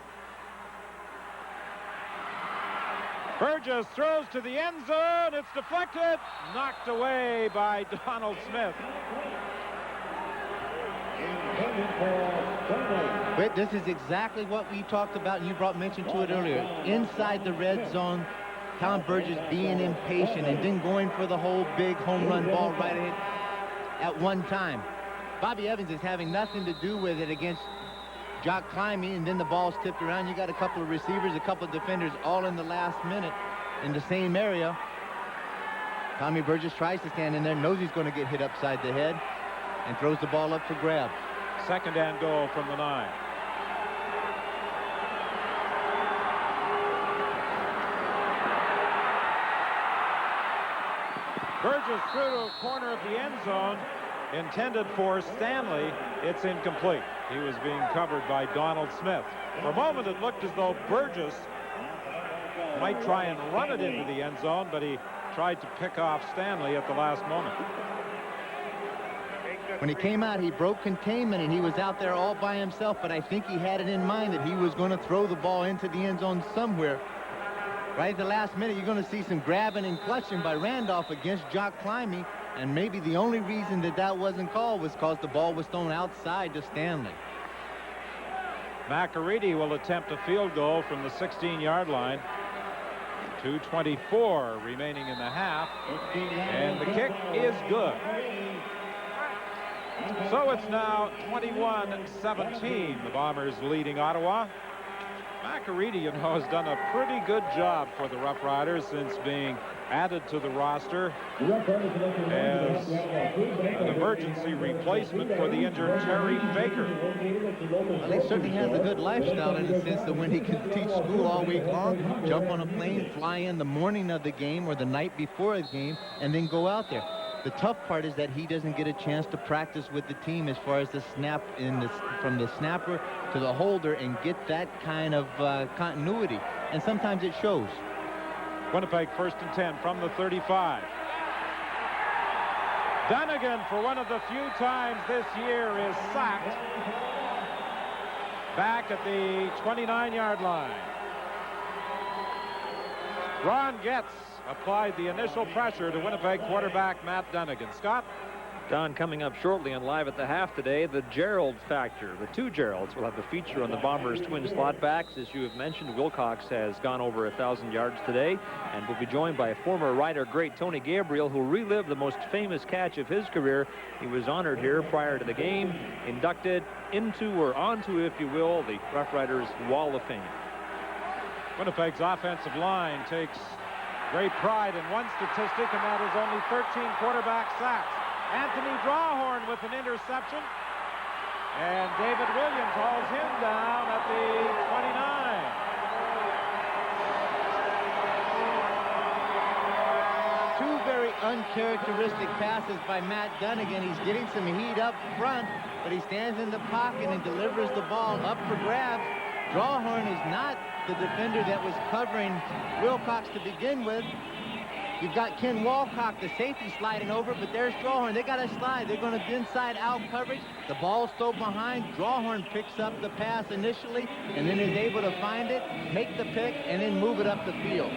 Burgess throws to the end zone. It's deflected, knocked away by Donald Smith. But this is exactly what we talked about, and you mention to it earlier. Inside the red zone, Tom Burgess being impatient and then going for the whole big home run ball right ahead at one time. Bobby Evans is having nothing to do with it against Jock Climby, and then the ball's tipped around. You got a couple of receivers, a couple of defenders all in the last minute in the same area. Tommy Burgess tries to stand in there, knows he's going to get hit upside the head, and throws the ball up for grabs. 2nd and goal from the 9. Burgess threw to a corner of the end zone, intended for Stanley. It's incomplete. He was being covered by Donald Smith. For a moment, it looked as though Burgess might try and run it into the end zone, but he tried to pick off Stanley at the last moment. When he came out, he broke containment, and he was out there all by himself, but I think he had it in mind that he was going to throw the ball into the end zone somewhere. Right at the last minute, you're going to see some grabbing and clutching by Randolph against Jock Climby, and maybe the only reason that that wasn't called was because the ball was thrown outside to Stanley. McAreedy will attempt a field goal from the 16-yard line. 2:24 remaining in the half, and the kick is good. So it's now 21-17. The Bombers leading Ottawa. McAreedy, you know, has done a pretty good job for the Rough Riders since being added to the roster as an emergency replacement for the injured Terry Baker. Well, he certainly has a good lifestyle in the sense that when he can teach school all week long, jump on a plane, fly in the morning of the game or the night before a game, and then go out there. The tough part is that he doesn't get a chance to practice with the team as far as the snap from the snapper to the holder and get that kind of continuity. And sometimes it shows. Winnipeg 1st and 10 from the 35. Dunnigan, for one of the few times this year, is sacked back at the 29-yard line. Ron Getz applied the initial pressure to Winnipeg quarterback Matt Dunnigan. Scott? Don, coming up shortly and live at the half today, the Gerald factor. The two Geralds will have the feature on the Bombers' twin slot backs. As you have mentioned, Wilcox has gone over 1,000 yards today and will be joined by former Rider great Tony Gabriel, who relived the most famous catch of his career. He was honored here prior to the game, inducted into or onto, if you will, the Rough Riders Wall of Fame. Winnipeg's offensive line takes great pride in one statistic, and that is only 13 quarterback sacks. Anthony Drawhorn with an interception, and David Williams hauls him down at the 29. Two very uncharacteristic passes by Matt Dunnigan. He's getting some heat up front, but he stands in the pocket and delivers the ball up for grabs. Drawhorn is not the defender that was covering Wilcox to begin with. You've got Ken Walcock, the safety, sliding over, but there's Drawhorn. They got to slide. They're going to inside-out coverage. The ball's still behind. Drawhorn picks up the pass initially and then is able to find it, make the pick, and then move it up the field.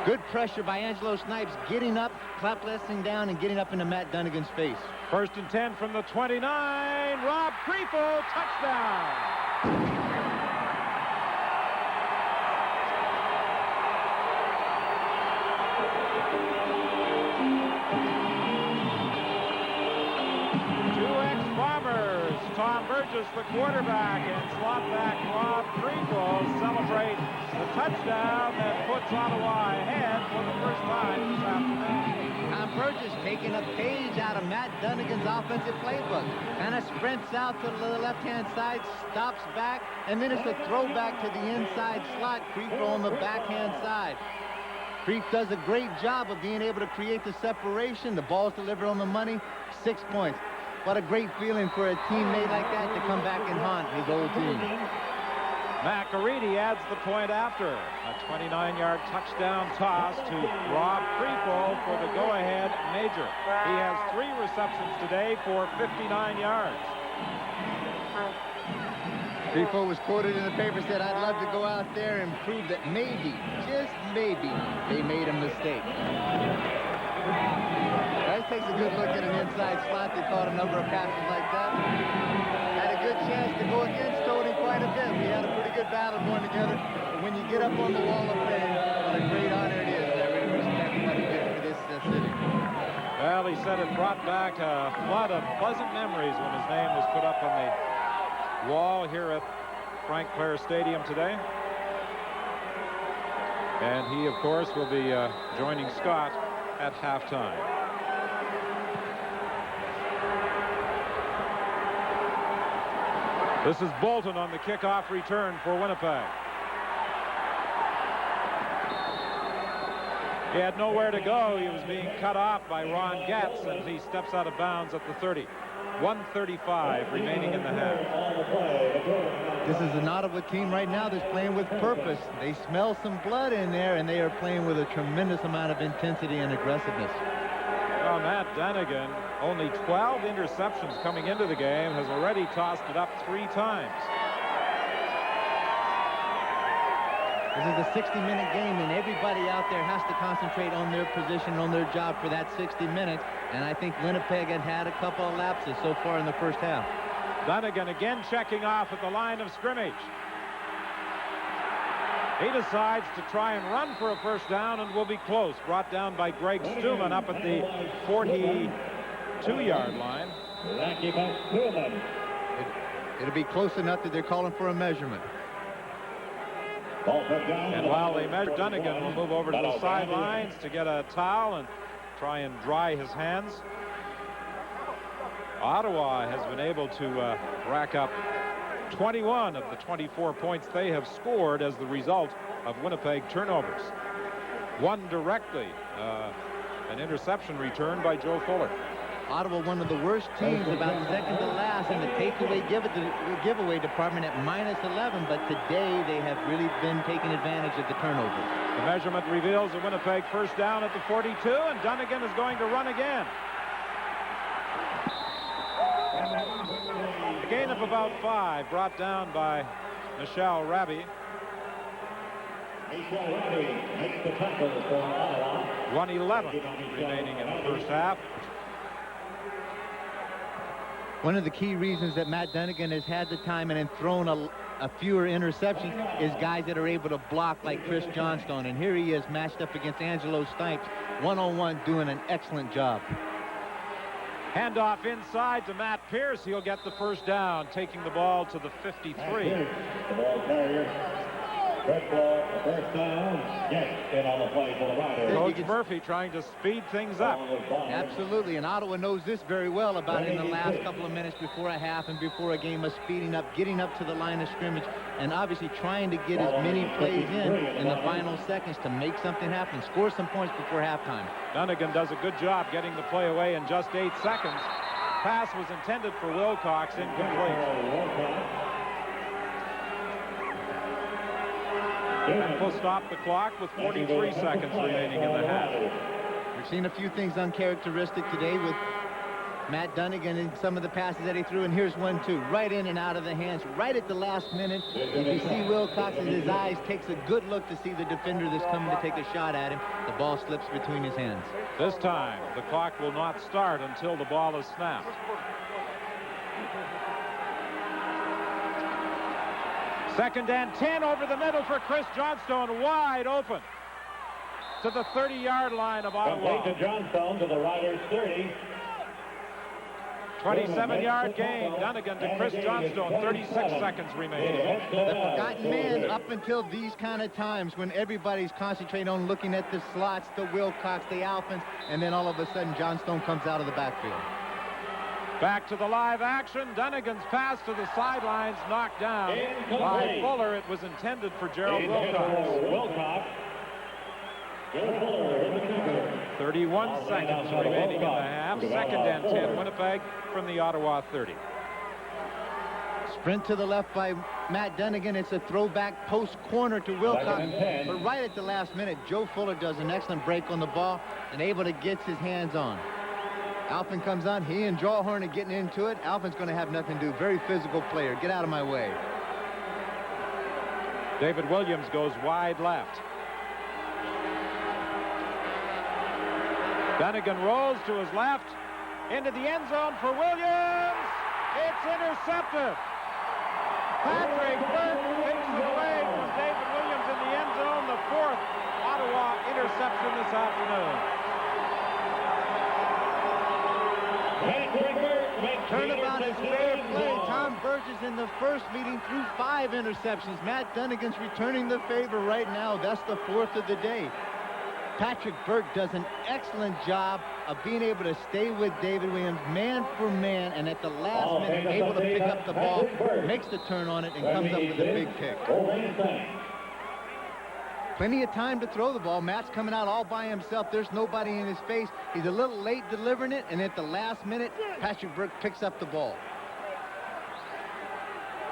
Good pressure by Angelo Snipes, getting up, clap-blessing down, and getting up into Matt Dunnigan's face. 1st and 10 from the 29. Rob Creepo, touchdown. Tom Burgess, the quarterback, and slot back Rob Creepo celebrate the touchdown that puts Ottawa ahead for the first time this afternoon. Tom Burgess taking a page out of Matt Dunnigan's offensive playbook. Kind of sprints out to the left-hand side, stops back, and then it's a throwback to the inside slot. Creepo on the backhand side. Creep does a great job of being able to create the separation. The ball's delivered on the money, 6 points. What a great feeling for a teammate like that to come back and haunt his old team. McAreedy adds the point after. A 29-yard touchdown toss to Rob Creepo for the go-ahead major. He has 3 receptions today for 59 yards. Creepo was quoted in the paper, said, "I'd love to go out there and prove that maybe, just maybe, they made a mistake." That takes a good look at an inside slot. They caught a number of passes like that. Had a good chance to go against Tony quite a bit. We had a pretty good battle going together. But when you get up on the Wall of Fame, what a great honor it is. I really respect what he did for this city. Well, he said it brought back a lot of pleasant memories when his name was put up on the wall here at Frank Clair Stadium today. And he, of course, will be joining Scott at halftime. This is Bolton on the kickoff return for Winnipeg. He had nowhere to go. He was being cut off by Ron Getz, and he steps out of bounds at the 30. 1:35 remaining in the half. This is an Ottawa team right now that's playing with purpose. They smell some blood in there, and they are playing with a tremendous amount of intensity and aggressiveness. Well, Matt Dunnigan, only 12 interceptions coming into the game, has already tossed it up 3 times. This is a 60-minute game, and everybody out there has to concentrate on their position, on their job for that 60 minutes. And I think Winnipeg had a couple of lapses so far in the first half. Dunnigan again checking off at the line of scrimmage. He decides to try and run for a first down and will be close. Brought down by Greg Stuman up at the 42-yard line. It'll be close enough that they're calling for a measurement. And while they measure, Dunnigan will move over to the sidelines to get a towel and try and dry his hands. Ottawa has been able to rack up 21 of the 24 points they have scored as the result of Winnipeg turnovers. One directly, an interception return by Joe Fuller. Ottawa, one of the worst teams, about second to last in the takeaway giveaway department at -11, but today they have really been taking advantage of the turnovers. The measurement reveals a Winnipeg first down at the 42, and Dunnigan is going to run again. A gain of about 5, brought down by Michel Rabi. 1:11 remaining in the first half. One of the key reasons that Matt Dunnigan has had the time and thrown a fewer interceptions is guys that are able to block like Chris Johnstone. And here he is matched up against Angelo Stipes, one-on-one, doing an excellent job. Handoff inside to Matt Pierce. He'll get the first down, taking the ball to the 53. First down. Yes, in on the play for the Riders. Coach Murphy trying to speed things up. Absolutely, and Ottawa knows this very well about in the last couple of minutes before a half and before a game of speeding up, getting up to the line of scrimmage, and obviously trying to get as many plays in the final seconds to make something happen, score some points before halftime. Dunnigan does a good job getting the play away in just 8 seconds. Pass was intended for Wilcox, incomplete. And we'll stop the clock with 43 seconds remaining in the half. We've seen a few things uncharacteristic today with Matt Dunnigan and some of the passes that he threw, and here's one too, right in and out of the hands, right at the last minute. If you see Wilcox in his eyes, takes a good look to see the defender that's coming to take a shot at him. The ball slips between his hands. This time, the clock will not start until the ball is snapped. Second and 10 over the middle for Chris Johnstone, wide open to the 30-yard line of Ottawa. Complete to Johnstone to the Riders' 30. 27-yard gain. Dunnigan to Chris Johnstone. 36 seconds remaining. The forgotten man up until these kind of times when everybody's concentrating on looking at the slots, the Wilcox, the Alphins, and then all of a sudden Johnstone comes out of the backfield. Back to the live action. Dunnigan's pass to the sidelines, knocked down by Fuller. It was intended for Gerald Wilcox. 31 seconds remaining in the half. Second and 10, Winnipeg from the Ottawa 30. Sprint to the left by Matt Dunnigan. It's a throwback post corner to Wilcox. But right at the last minute, Joe Fuller does an excellent break on the ball and able to get his hands on. Alphin comes on. He and Jawhorn are getting into it. Alphin's going to have nothing to do. Very physical player. Get out of my way. David Williams goes wide left. Dunnigan rolls to his left. Into the end zone for Williams. It's intercepted. Patrick Burke takes it away from David Williams in the end zone. The 4th Ottawa interception this afternoon. Turnabout is fair play. Tom Burgess in the first meeting threw 5 interceptions. Matt Dunnigan's returning the favor right now. That's the 4th of the day. Patrick Burke does an excellent job of being able to stay with David Williams man for man, and at the last minute able to pick up the ball, makes the turn on it, and comes up with a big pick. Plenty of time to throw the ball. Matt's coming out all by himself. There's nobody in his face. He's a little late delivering it, and at the last minute, Patrick Burke picks up the ball.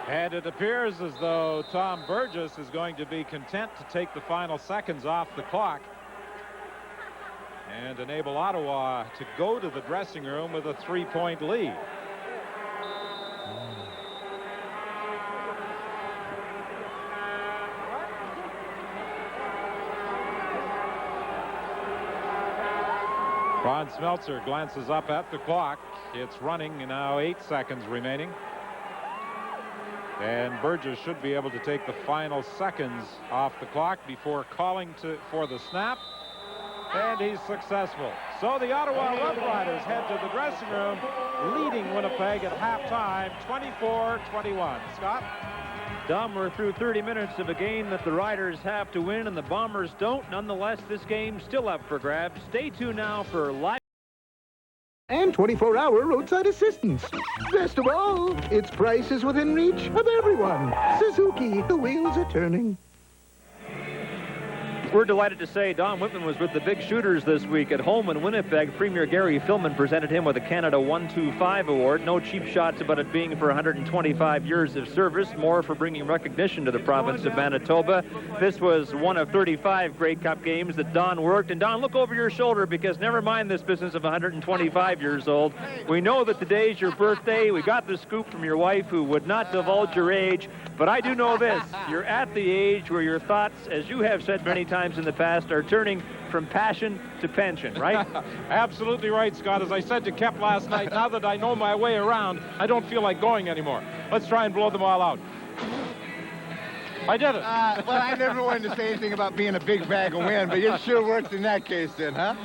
And it appears as though Tom Burgess is going to be content to take the final seconds off the clock and enable Ottawa to go to the dressing room with a 3-point lead. Ron Smeltzer glances up at the clock. It's running, now 8 seconds remaining. And Burgess should be able to take the final seconds off the clock before calling for the snap. And he's successful. So the Ottawa Rough Riders head to the dressing room, leading Winnipeg at halftime, 24-21. Scott? Dom, we're through 30 minutes of a game that the Riders have to win and the Bombers don't. Nonetheless, this game's still up for grabs. Stay tuned now for live. And 24-hour roadside assistance. Best of all, its price is within reach of everyone. Suzuki, the wheels are turning. We're delighted to say Don Whitman was with the big shooters this week at home in Winnipeg. Premier Gary Philman presented him with a Canada 125 award. No cheap shots about it being for 125 years of service, more for bringing recognition to the province of Manitoba. This was one of 35 Grey Cup games that Don worked. And Don, look over your shoulder, because never mind this business of 125 years old. We know that today's your birthday. We got the scoop from your wife, who would not divulge your age. But I do know this. You're at the age where your thoughts, as you have said many times in the past, are turning from passion to pension, right? Absolutely right, Scott. As I said to Kep last night, now that I know my way around, I don't feel like going anymore. Let's try and blow them all out. I did it. Well, I never wanted to say anything about being a big bag of wind, but it sure worked in that case then, huh?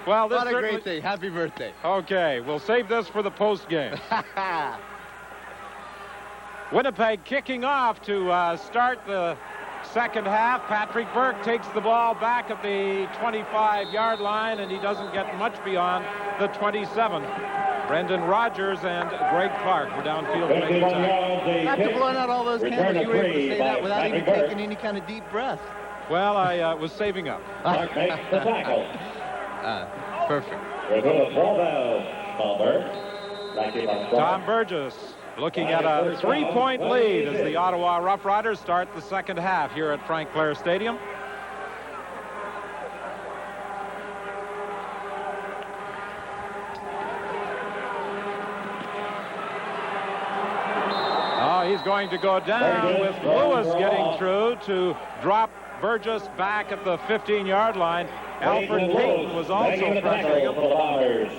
Well, this what a great thing. Happy birthday. Okay, we'll save this for the post game. Winnipeg kicking off to start the second half. Patrick Burke takes the ball back at the 25-yard line, and he doesn't get much beyond the 27. Brendan Rogers and Greg Clark were downfield to make the tackle. After blowing out all those candles, you were able to say that without even taking any kind of deep breath. Well, I was saving up. Clark makes the tackle. Perfect. We're going to throw Tom Burgess looking at a 3-point lead as the Ottawa Rough Riders start the second half here at Frank Clair Stadium. Oh, he's going to go down with Lewis getting through to drop Burgess back at the 15-yard line. Alfred Payton was also present.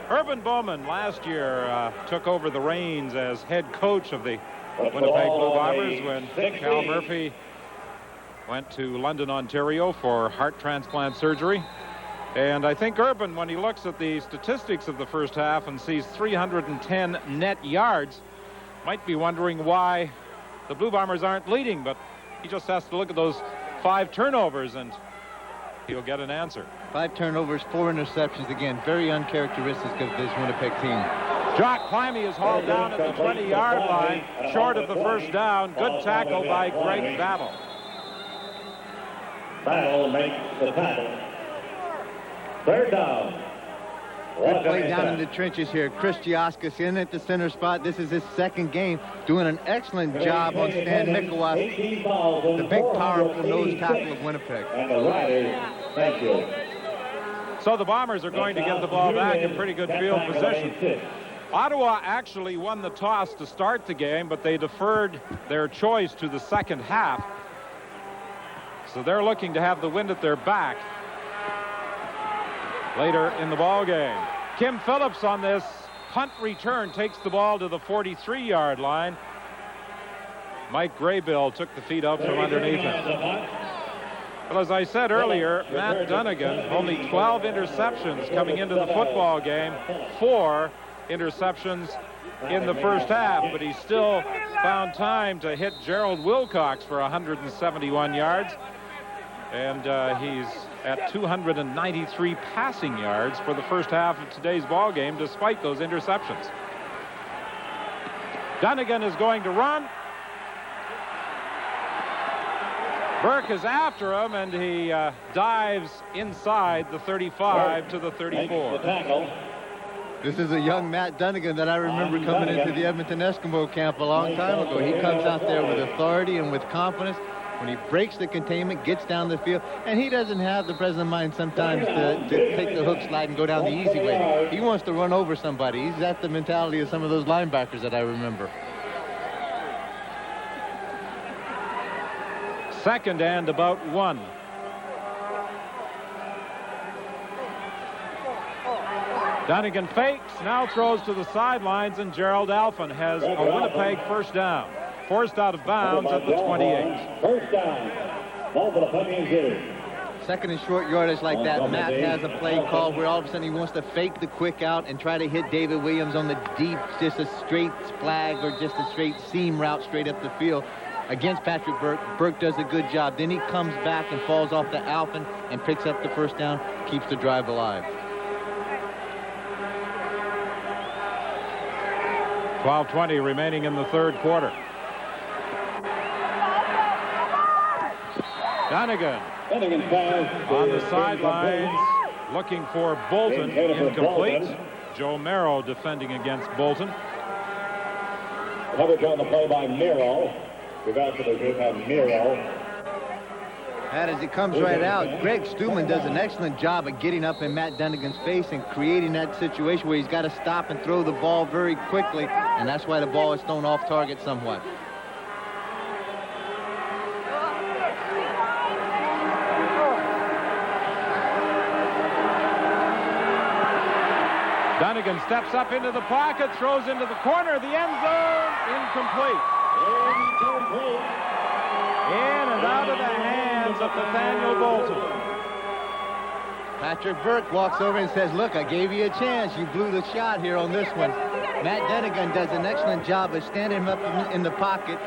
Urban Bowman last year took over the reins as head coach of the Winnipeg Blue Bombers when Cal Murphy went to London, Ontario for heart transplant surgery. And I think Urban, when he looks at the statistics of the first half and sees 310 net yards, might be wondering why the Blue Bombers aren't leading, but he just has to look at those 5 turnovers and he'll get an answer. 5 turnovers, 4 interceptions. Again, very uncharacteristic of this Winnipeg team. Jock Climby is hauled down at the 20-yard line, short of the first down. Good tackle by Greg Battle. Battle makes the tackle. Third down. Good play down in the trenches here. Chris Giaskis in at the center spot. This is his second game, doing an excellent job on Stan Mikowas, the big, powerful nose tackle of Winnipeg. And the Riders, thank you. So the Bombers are going to get the ball back in pretty good field position. Ottawa actually won the toss to start the game, but they deferred their choice to the second half. So they're looking to have the wind at their back later in the ball game. Kim Phillips on this punt return takes the ball to the 43-yard line. Mike Graybill took the feet out from underneath him. Well, as I said earlier, Matt Dunnigan, only 12 interceptions coming into the football game, 4 interceptions in the first half, but he still found time to hit Gerald Wilcox for 171 yards. And he's at 293 passing yards for the first half of today's ball game, despite those interceptions. Dunnigan is going to run. Burke is after him, and he dives inside the 35 to the 34. This is a young Matt Dunnigan that I remember coming into the Edmonton Eskimo camp a long time ago. He comes out there with authority and with confidence. When he breaks the containment, gets down the field, and he doesn't have the present mind sometimes to take the hook slide and go down the easy way. He wants to run over somebody. He's got the mentality of some of those linebackers that I remember. Second and about 1. Dunnigan fakes, now throws to the sidelines, and Gerald Alphen has a Winnipeg first down. forced out of bounds at the 28. First down. Ball for the Putney Zoo. Second and short yardage like that, Matt has a play called where all of a sudden he wants to fake the quick out and try to hit David Williams on the deep, just a straight flag or just a straight seam route straight up the field against Patrick Burke. Burke does a good job. Then he comes back and falls off the Alpin and picks up the first down, keeps the drive alive. 12:20 remaining in the third quarter. Donegan on the sidelines looking for Bolton. Incomplete. Joe Merrow defending against Bolton. Coverage on the play by Miro. We've asked the group have Miro. And as he comes right out, Greg Stuman does an excellent job of getting up in Matt Donegan's face and creating that situation where he's got to stop and throw the ball very quickly, and that's why the ball is thrown off target somewhat. Donegan steps up into the pocket, throws into the corner of the end zone. Incomplete. In and out of the hands of Nathaniel Bolton. Patrick Burke walks over and says, look, I gave you a chance. You blew the shot here on this one. Matt Donegan does an excellent job of standing him up in the pocket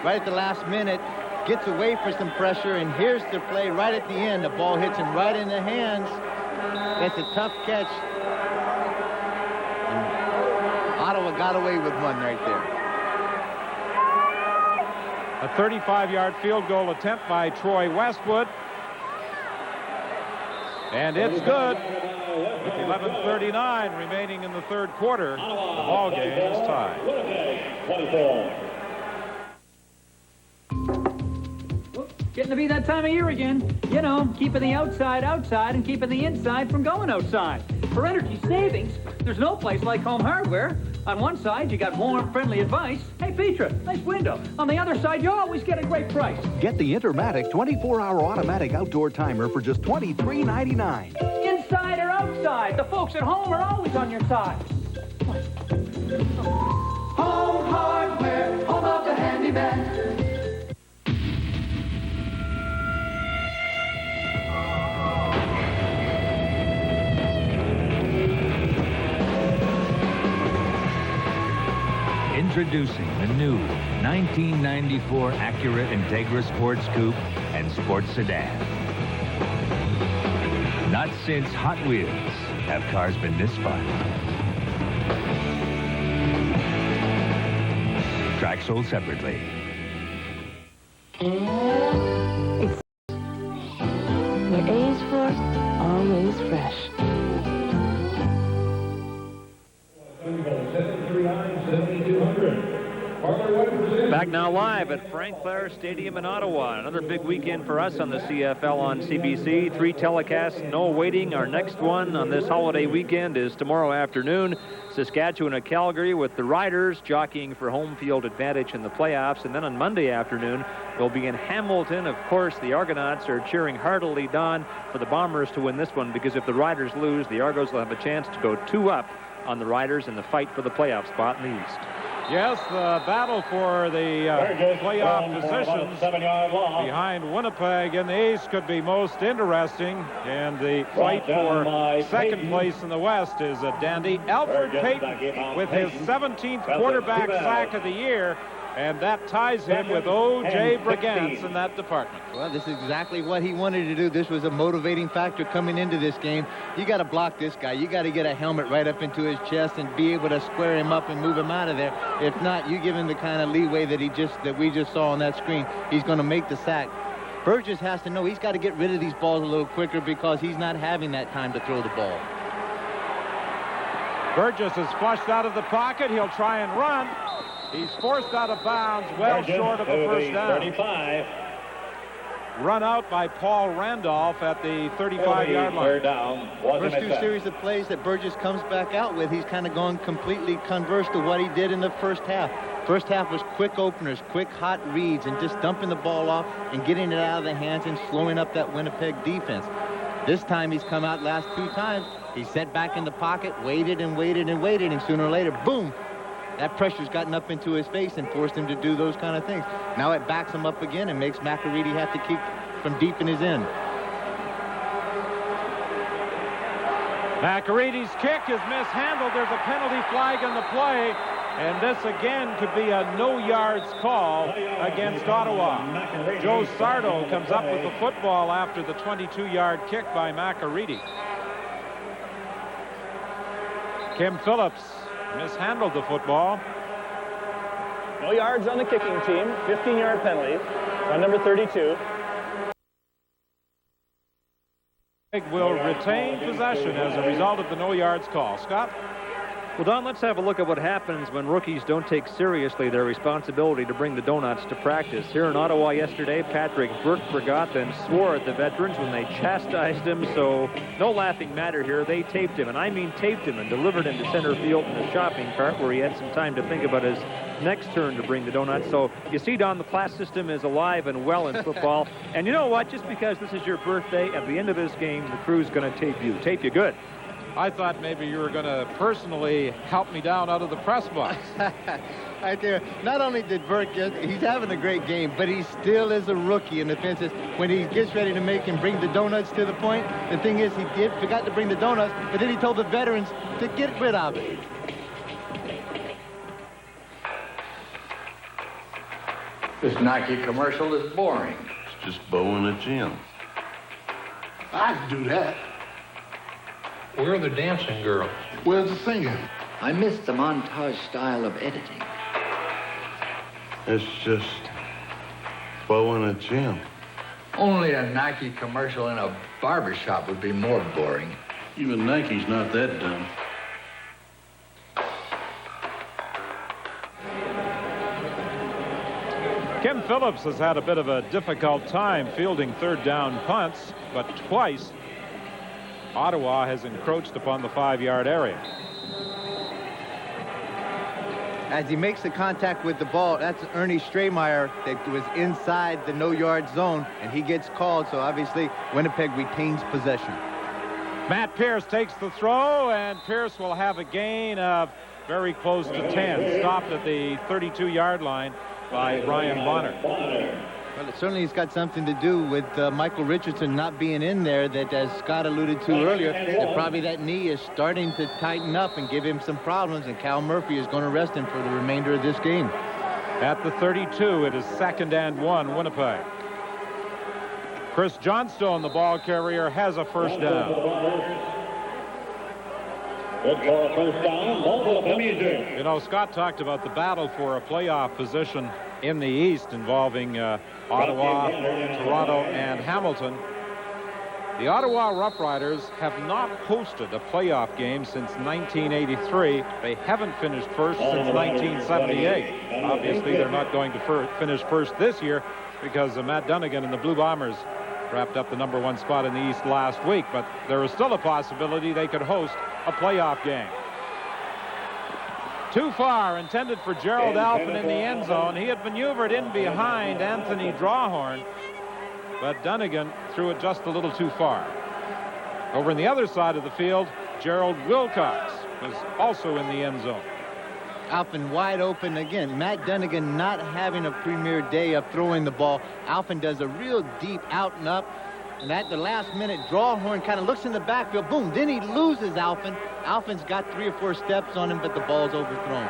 right at the last minute, gets away for some pressure, and here's the play right at the end. The ball hits him right in the hands. It's a tough catch. Ottawa got away with one right there. A 35-yard field goal attempt by Troy Westwood. And it's good. With 11:39 remaining in the third quarter, the ball game is tied. 24. Getting to be that time of year again. You know, keeping the outside outside and keeping the inside from going outside. For energy savings, there's no place like Home Hardware. On one side, you got warm, friendly advice. Hey, Petra, nice window. On the other side, you always get a great price. Get the Intermatic 24-hour automatic outdoor timer for just $23.99. Inside or outside, the folks at home are always on your side. Home Hardware, home of the handyman. Introducing the new 1994 Acura Integra Sports Coupe and Sports Sedan. Not since Hot Wheels have cars been this fun. Track sold separately. Where A is for always fresh. Back now live at Frank Clair Stadium in Ottawa. Another big weekend for us on the CFL on CBC. 3 telecasts, no waiting. Our next one on this holiday weekend is tomorrow afternoon. Saskatchewan at Calgary with the Riders jockeying for home field advantage in the playoffs. And then on Monday afternoon, we'll be in Hamilton. Of course, the Argonauts are cheering heartily, Don, for the Bombers to win this one, because if the Riders lose, the Argos will have a chance to go 2 up on the Riders in the fight for the playoff spot in the East. Yes, the battle for the playoff positions behind Winnipeg in the East could be most interesting. And the fight for second place in the West is a dandy. Alfred Payton with his 17th quarterback sack of the year. And that ties him with O.J. Brigance in that department. Well, this is exactly what he wanted to do. This was a motivating factor coming into this game. You got to block this guy. You got to get a helmet right up into his chest and be able to square him up and move him out of there. If not, you give him the kind of leeway that we just saw on that screen. He's going to make the sack. Burgess has to know he's got to get rid of these balls a little quicker because he's not having that time to throw the ball. Burgess is flushed out of the pocket. He'll try and run. He's forced out of bounds, well short of a first down. 35. Run out by Paul Randolph at the 35-yard line. First 2 series of plays that Burgess comes back out with, he's kind of gone completely converse to what he did in the first half. First half was quick openers, quick hot reads, and just dumping the ball off and getting it out of the hands and slowing up that Winnipeg defense. This time he's come out last 2 times. He sat back in the pocket, waited and waited and waited, and sooner or later, boom, that pressure's gotten up into his face and forced him to do those kind of things. Now it backs him up again and makes McAreedy have to kick from deep in his end. McAreedy's kick is mishandled. There's a penalty flag in the play, and this again could be a no-yards call against Ottawa. Joe Sardo comes up with the football after the 22-yard kick by McAreedy. Kim Phillips mishandled the football. No yards on the kicking team. 15-yard penalty on number 32. Will retain possession as a result of the no yards call. Scott? Well, Don, let's have a look at what happens when rookies don't take seriously their responsibility to bring the donuts to practice. Here in Ottawa yesterday, Patrick Burke-Fregat then swore at the veterans when they chastised him, so no laughing matter here. They taped him, and I mean taped him, and delivered him to center field in a shopping cart where he had some time to think about his next turn to bring the donuts. So you see, Don, the class system is alive and well in football. And you know what? Just because this is your birthday, at the end of this game, the crew's going to tape you good. I thought maybe you were going to personally help me down out of the press box. Right there. Not only did Burke, he's having a great game, but he still is a rookie in the fences. When he gets ready to make and bring the donuts to the point, the thing is he forgot to bring the donuts, but then he told the veterans to get rid of it. This Nike commercial is boring. It's just Bo in a gym. I'd do that. Where are the dancing girls? Where's the singing? I miss the montage style of editing. It's just Bo in a gym. Only a Nike commercial in a barbershop would be more boring. Even Nike's not that dumb. Kim Phillips has had a bit of a difficult time fielding third down punts, but twice Ottawa has encroached upon the 5-yard area. As he makes the contact with the ball, that's Ernie Strameyer that was inside the no-yard zone, and he gets called, so obviously Winnipeg retains possession. Matt Pierce takes the throw, and Pierce will have a gain of very close to 10. Stopped at the 32-yard line by Ryan Bonner. Well, it certainly has got something to do with Michael Richardson not being in there, that, as Scott alluded to earlier, that probably that knee is starting to tighten up and give him some problems, and Cal Murphy is going to rest him for the remainder of this game. At the 32, it is 2nd and 1, Winnipeg. Chris Johnstone, the ball carrier, has a first down. Good for a first down. Ball to the music. You know, Scott talked about the battle for a playoff position in the East involving Ottawa, Toronto, and Hamilton. The Ottawa Rough Riders have not hosted a playoff game since 1983. They haven't finished first since 1978. Obviously, they're not going to finish first this year because Matt Dunnigan and the Blue Bombers wrapped up the #1 spot in the East last week, but there is still a possibility they could host a playoff game. Too far, intended for Gerald Alphin in the end zone. He had maneuvered in behind Anthony Drawhorn, but Dunnigan threw it just a little too far. Over on the other side of the field, Gerald Wilcox was also in the end zone. Alphin wide open again. Matt Dunnigan not having a premier day of throwing the ball. Alphin does a real deep out and up. And at the last minute, Drawhorn kind of looks in the backfield. Boom. Then he loses Alphin. Alphin's got 3 or 4 steps on him, but the ball's overthrown.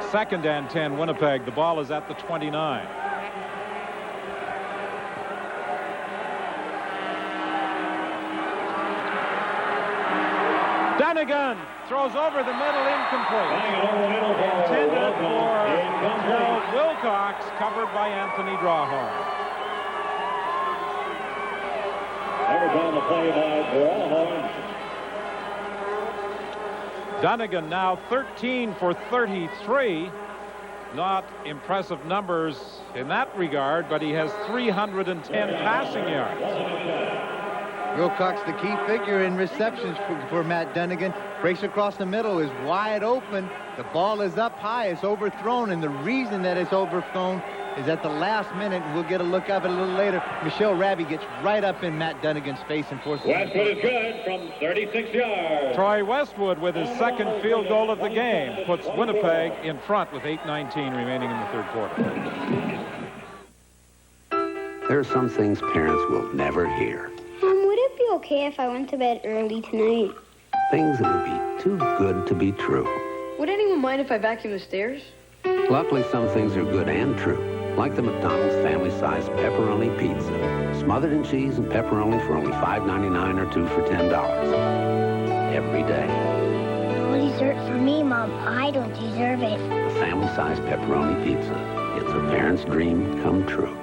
2nd and 10, Winnipeg. The ball is at the 29. Dunnigan throws over the middle, incomplete. Intended for Gerald Wilcox, covered by Anthony Drawhorn. Never on the play by Drawhorn. Dunnigan now 13 for 33. Not impressive numbers in that regard, but he has 310 passing yards. Wilcox, the key figure in receptions for Matt Dunnigan. Breaks across the middle, is wide open. The ball is up high, it's overthrown, and the reason that it's overthrown is at the last minute, and we'll get a look of it a little later, Michelle Raby gets right up in Matt Dunnigan's face and forces him. Westwood is good from 36 yards. Troy Westwood, with his second field goal of the game, puts Winnipeg in front with 8:19 remaining in the third quarter. There are some things parents will never hear. Would it be okay if I went to bed early tonight? Things that would be too good to be true. Would anyone mind if I vacuum the stairs? Luckily, some things are good and true, like the McDonald's family-sized pepperoni pizza. Smothered in cheese and pepperoni for only $5.99 or 2 for $10. Every day. No dessert for me, Mom. I don't deserve it. A family-sized pepperoni pizza. It's a parent's dream come true.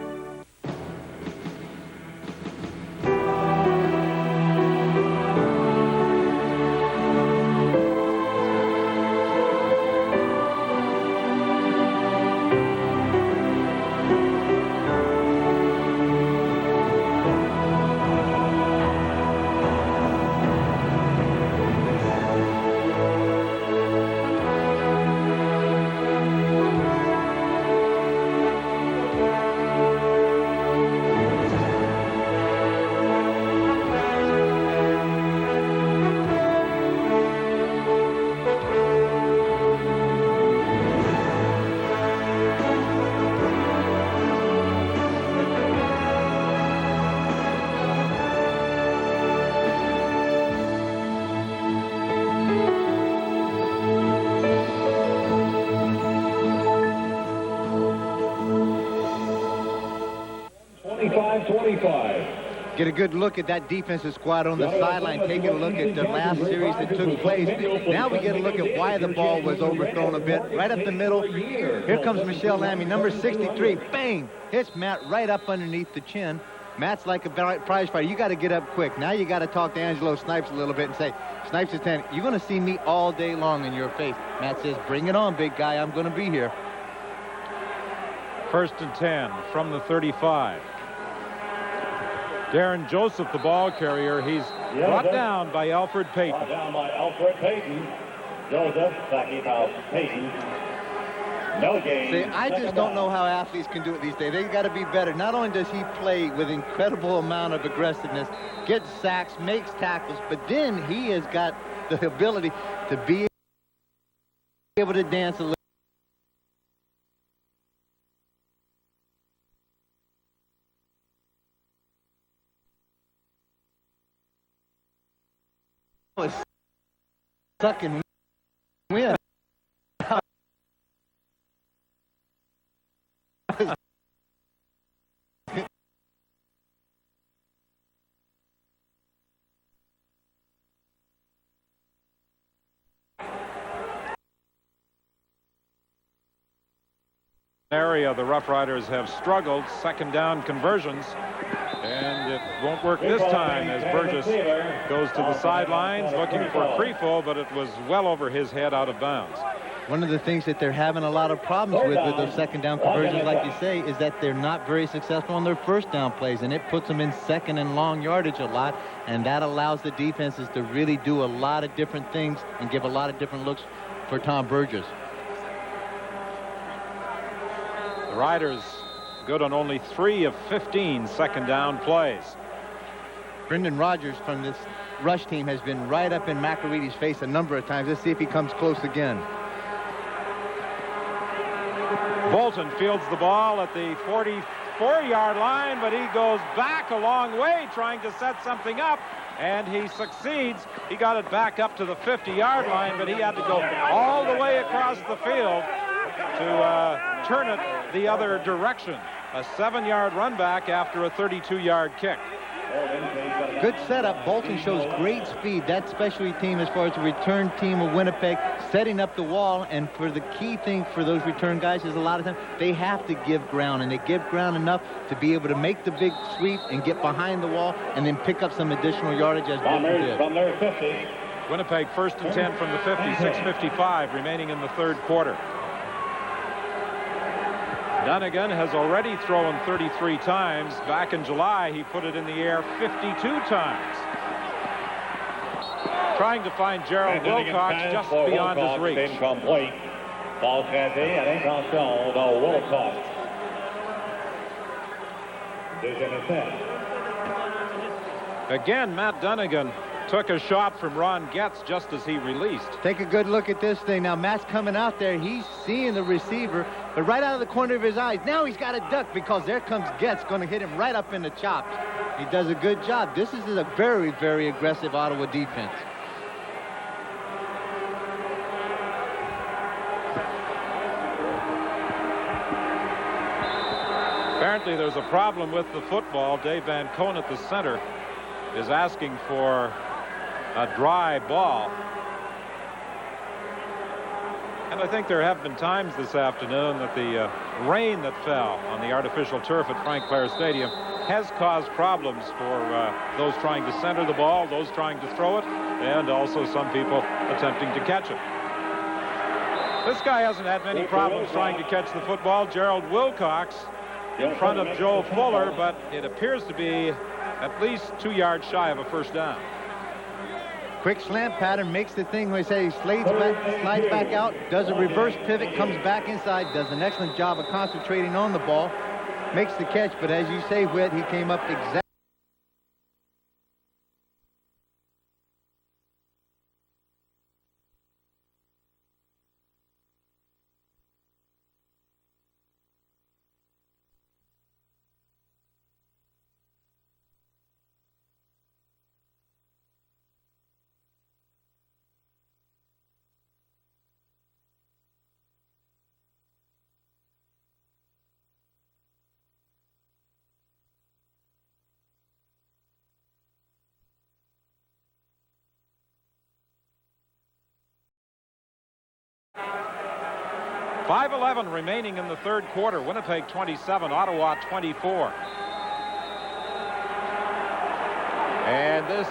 Get a good look at that defensive squad on the sideline, taking a look at the last series that took place. Now we get a look at why the ball was overthrown a bit. Right up the middle, here comes Michelle Lammy, number 63. Bang! Hits Matt right up underneath the chin. Matt's like a prize fighter. You got to get up quick. Now you got to talk to Angelo Snipes a little bit and say, Snipes is 10. You're going to see me all day long in your face. Matt says, bring it on, big guy. I'm going to be here. 1st and 10 from the 35. Darren Joseph, the ball carrier. He's brought down by Alfred Payton. Brought down by Alfred Payton. Joseph backing out Payton. No game. See, I just don't know how athletes can do it these days. They've got to be better. Not only does he play with incredible amount of aggressiveness, gets sacks, makes tackles, but then he has got the ability to be able to dance a little. Suck and win. Area the Rough Riders have struggled, second down conversions, and it won't work this time as Burgess goes to the sidelines looking for Creefo, but it was well over his head out of bounds. One of the things that they're having a lot of problems with those second down conversions, like you say, is that they're not very successful on their first down plays, and it puts them in second and long yardage a lot, and that allows the defenses to really do a lot of different things and give a lot of different looks for Tom Burgess. The Riders good on only 3 of 15 second down plays. Brendan Rodgers from this rush team has been right up in McElready's face a number of times. Let's see if he comes close again. Bolton fields the ball at the 44-yard line, but he goes back a long way trying to set something up, and he succeeds. He got it back up to the 50-yard line, but he had to go all the way across the field to turn it the other direction. A 7-yard run back after a 32-yard kick. Good setup. Bolton shows great speed. That specialty team, as far as the return team of Winnipeg, setting up the wall. And for the key thing for those return guys is a lot of times they have to give ground, and they give ground enough to be able to make the big sweep and get behind the wall and then pick up some additional yardage as Bolton did. From their 50. Winnipeg 1st and 10 from the 50, 6:55 remaining in the third quarter. Dunnigan has already thrown 33 times. Back in July, he put it in the air 52 times. Trying to find Gerald Wilcox just beyond his reach. Incomplete. Ball can't be an intention to Wilcox. Decision is set. Again, Matt Dunnigan took a shot from Ron Getz just as he released. Take a good look at this thing. Now, Matt's coming out there. He's seeing the receiver, but right out of the corner of his eyes, now he's got to duck because there comes Getz, going to hit him right up in the chops. He does a good job. This is a very, very aggressive Ottawa defense. Apparently, there's a problem with the football. Dave Van Coen at the center is asking for a dry ball. And I think there have been times this afternoon that the rain that fell on the artificial turf at Frank Clair Stadium has caused problems for those trying to center the ball, those trying to throw it, and also some people attempting to catch it. This guy hasn't had many problems trying to catch the football. Gerald Wilcox in front of Joe Fuller, but it appears to be at least 2 yards shy of a first down. Quick slant pattern, makes the thing where he says he slides back out, does a reverse pivot, comes back inside, does an excellent job of concentrating on the ball, makes the catch, but as you say, Whit, he came up exactly. .5:11 remaining in the third quarter. Winnipeg 27, Ottawa 24. And this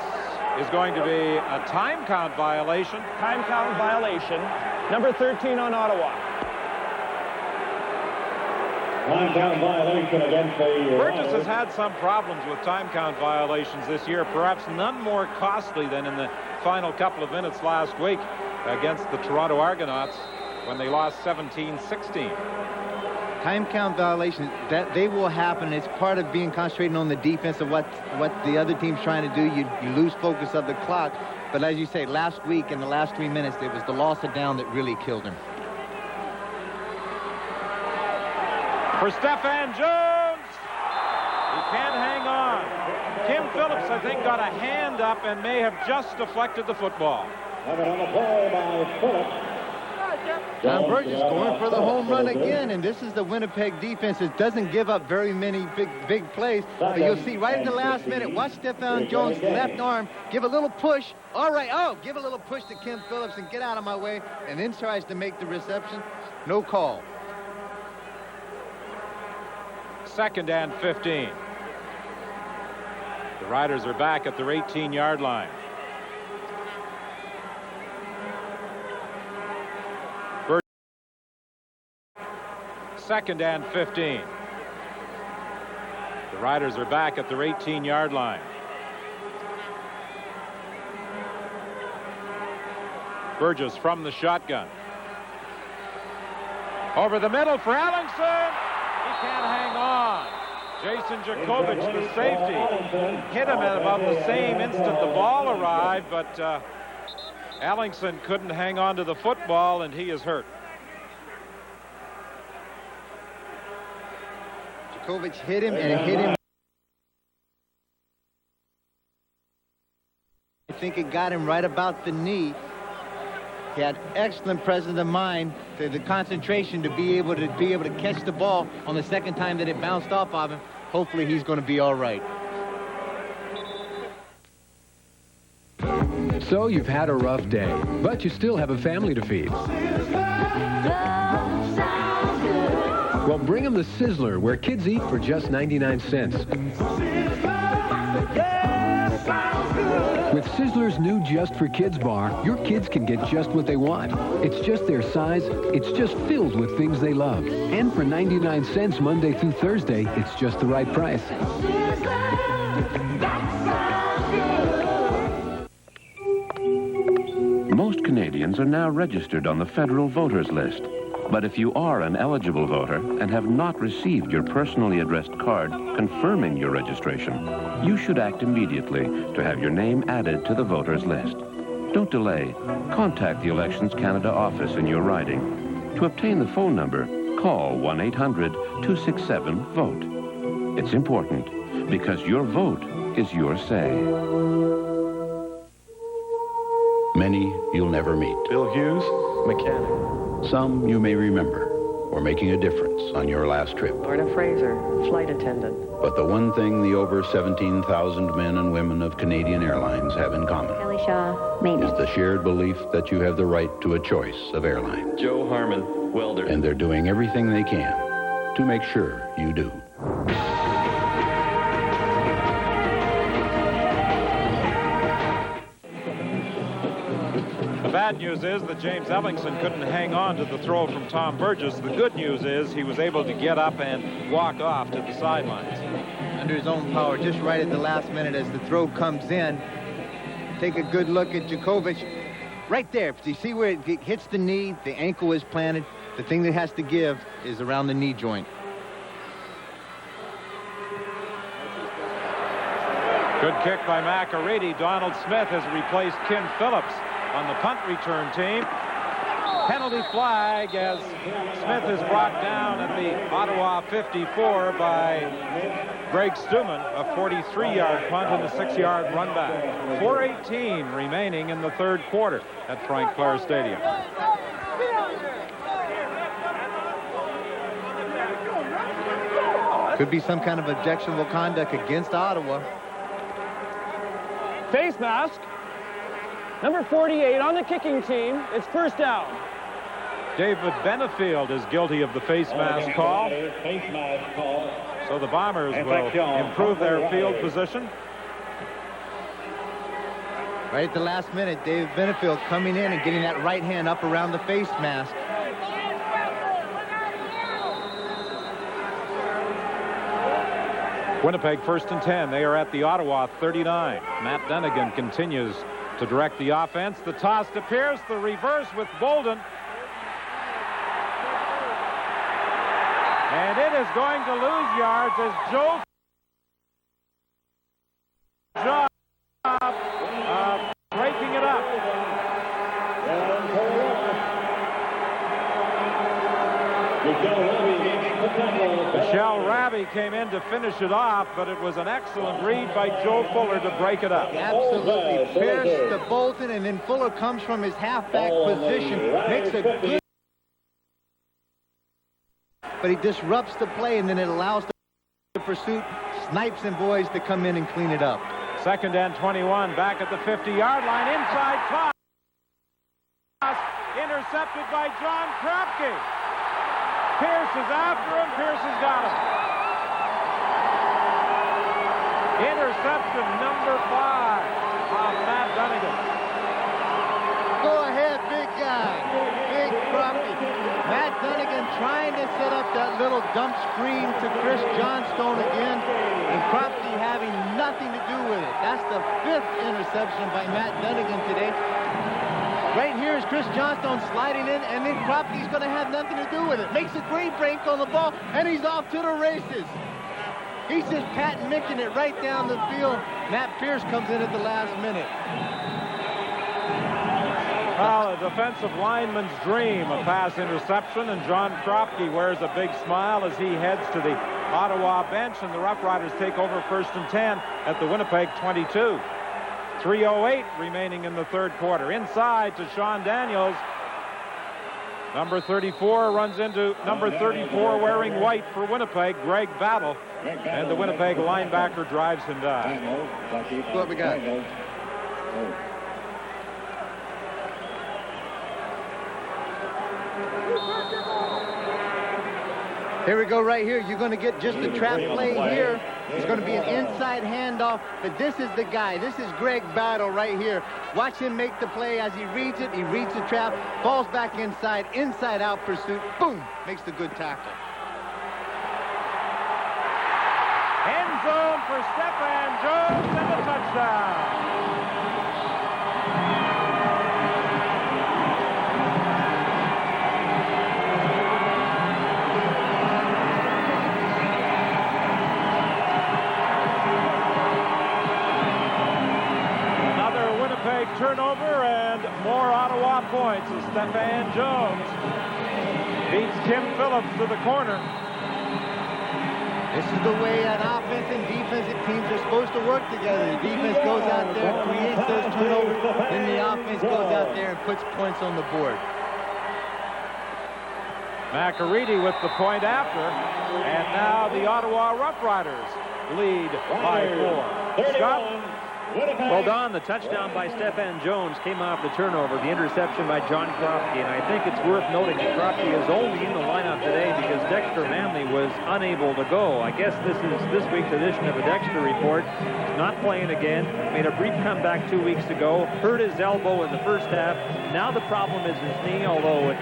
is going to be a time count violation. Time count violation. Number 13 on Ottawa. Time count violation against the... Burgess has had some problems with time count violations this year, perhaps none more costly than in the final couple of minutes last week against the Toronto Argonauts when they lost 17-16. Time count violations, that they will happen. It's part of being concentrating on the defense of what the other team's trying to do. You lose focus of the clock. But as you say, last week in the last 3 minutes, it was the loss of down that really killed him. For Stefan Jones, he can't hang on. Kim Phillips, I think, got a hand up and may have just deflected the football. On the play by Phillips. Tom Burgess going for the home run again, and this is the Winnipeg defense that doesn't give up very many big plays. But you'll see right in the last minute, watch Stefan Jones' left arm give a little push. All right, give a little push to Kim Phillips and get out of my way, and then tries to make the reception. No call. 2nd and 15. The Riders are back at their 18-yard line. Second and 15. The Riders are back at their 18-yard line. Burgess from the shotgun. Over the middle for Ellingson. He can't hang on. Jason Jakovich, the safety, hit him at about the same instant the ball arrived, but Ellingson couldn't hang on to the football, and he is hurt. Jakovich hit him, and it hit him. I think it got him right about the knee. He had excellent presence of mind, the concentration to be able to catch the ball on the second time that it bounced off of him. Hopefully he's going to be all right. So you've had a rough day, but you still have a family to feed. Well, bring them the Sizzler, where kids eat for just 99 cents. With Sizzler's new Just for Kids bar, your kids can get just what they want. It's just their size. It's just filled with things they love. And for 99 cents Monday through Thursday, it's just the right price. Most Canadians are now registered on the federal voters list. But if you are an eligible voter and have not received your personally addressed card confirming your registration, you should act immediately to have your name added to the voters list. Don't delay. Contact the Elections Canada office in your riding. To obtain the phone number, call 1-800-267-VOTE. It's important because your vote is your say. Many you'll never meet. Bill Hughes, mechanic. Some you may remember, or making a difference on your last trip. Lorna Fraser, flight attendant. But the one thing the over 17,000 men and women of Canadian Airlines have in common Kelly Shaw, maintenance. is the shared belief that you have the right to a choice of airline. Joe Harmon, welder. And they're doing everything they can to make sure you do. The bad news is that James Ellingson couldn't hang on to the throw from Tom Burgess. The good news is he was able to get up and walk off to the sidelines. Under his own power, just right at the last minute as the throw comes in. Take a good look at Djokovic. Right there, do you see where it hits the knee? The ankle is planted. The thing that has to give is around the knee joint. Good kick by McAready. Donald Smith has replaced Ken Phillips on the punt return team. Penalty flag as Smith is brought down at the Ottawa 54 by Greg Stuman, a 43-yard punt and a 6-yard run back. 4:18 remaining in the third quarter at Frank Clair Stadium. Could be some kind of objectionable conduct against Ottawa. Face mask. Number 48 on the kicking team. It's first down. David Benefield is guilty of the face mask call. So the Bombers will improve their field position. Right at the last minute, David Benefield coming in and getting that right hand up around the face mask. Winnipeg 1st and 10. They are at the Ottawa 39. Matt Dunnigan continues to direct the offense. The toss to Pierce, the reverse with Bolden. And it is going to lose yards as Joe job of breaking it up. Michelle Raby came in to finish it off, but it was an excellent read by Joe Fuller to break it up. Absolutely. Pierce to Bolton, and then Fuller comes from his halfback position. Makes a good... But he disrupts the play, and then it allows the pursuit, Snipes and boys to come in and clean it up. 2nd and 21, back at the 50-yard line, inside toss. Intercepted by John Kropke. Pierce is after him. Pierce has got him. Interception number 5 off Matt Dunnigan. Go ahead, big guy. Big Kropke. Matt Dunnigan trying to set up that little dump screen to Chris Johnstone again, and Kropke having nothing to do with it. That's the 5th interception by Matt Dunnigan today. Right here is Chris Johnstone sliding in, and then Kropke's going to have nothing to do with it. Makes a great break on the ball, and he's off to the races. He's just patting Micking it right down the field. Matt Pierce comes in at the last minute. Well, a defensive lineman's dream, a pass interception, and John Kropke wears a big smile as he heads to the Ottawa bench, and the Rough Riders take over 1st and 10 at the Winnipeg 22. 3:08 remaining in the third quarter. Inside to Sean Daniels. Number 34 runs into number 34 wearing white for Winnipeg, Greg Battle. And the Winnipeg linebacker drives him down. What we got? Here we go right here. You're going to get just a trap play here. It's going to be an inside handoff, but this is the guy. This is Greg Battle right here. Watch him make the play as he reads it. He reads the trap, falls back inside, inside-out pursuit. Boom! Makes the good tackle. End zone for Stephan Jones and a touchdown. over, and more Ottawa points as Stephan Jones beats Tim Phillips to the corner. This is the way an offense and defensive teams are supposed to work together. The defense goes out there, creates those turnovers, then the offense goes out there and puts points on the board. McAreedy with the point after, and now the Ottawa Rough Riders lead by 4. Scott? Well, Don, the touchdown by Stephan Jones came off the turnover, the interception by John Kropke, and I think it's worth noting that Kropke is only in the lineup today because Dexter Manley was unable to go. I guess this is this week's edition of the Dexter Report. He's not playing again, made a brief comeback 2 weeks ago, hurt his elbow in the first half. Now the problem is his knee, although it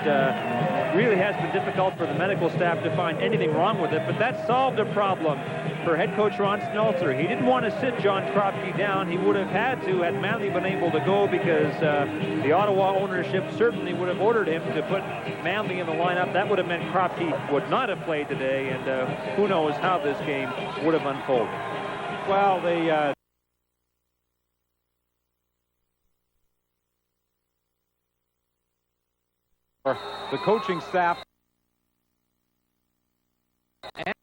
really has been difficult for the medical staff to find anything wrong with it, but that solved a problem for head coach Ron Snelzer. He didn't want to sit John Kropke down. He would have had to had Manley been able to go because the Ottawa ownership certainly would have ordered him to put Manley in the lineup. That would have meant Kropke would not have played today, and who knows how this game would have unfolded. Well, the coaching staff and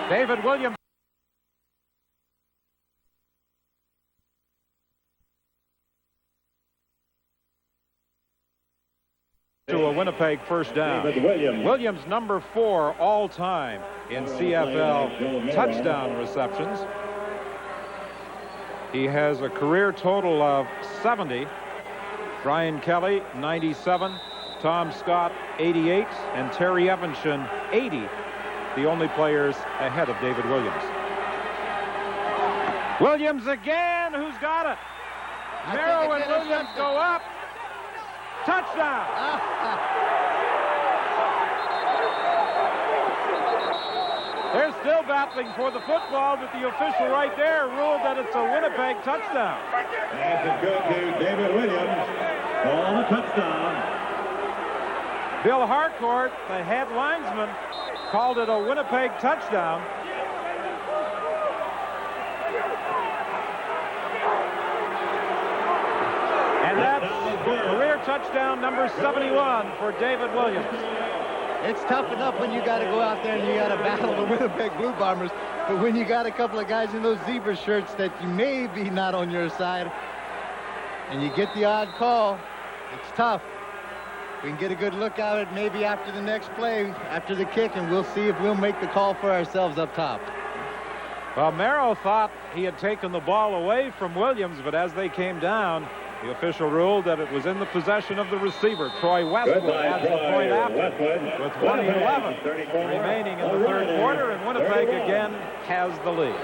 David Williams to a Winnipeg first down. Williams number 4 all time in CFL touchdown receptions. He has a career total of 70. Brian Kelly 97, Tom Scott 88, and Terry Evanson 80. The only players ahead of David Williams. Williams again, who's got it? Merrow and Williams go up. Touchdown! They're still battling for the football, but the official right there ruled that it's a Winnipeg touchdown. That's a good to David Williams on the touchdown. Bill Harcourt, the head linesman, called it a Winnipeg touchdown. And that's career touchdown number 71 for David Williams. It's tough enough when you got to go out there and you got to battle the Winnipeg Blue Bombers, but when you got a couple of guys in those zebra shirts that you may be not on your side, and you get the odd call, it's tough. We can get a good look at it maybe after the next play, after the kick, and we'll see if we'll make the call for ourselves up top. Well, Merrow thought he had taken the ball away from Williams, but as they came down, the official ruled that it was in the possession of the receiver. Troy Westwood adds the point after with 1:11 remaining in the third quarter, and Winnipeg again has the lead.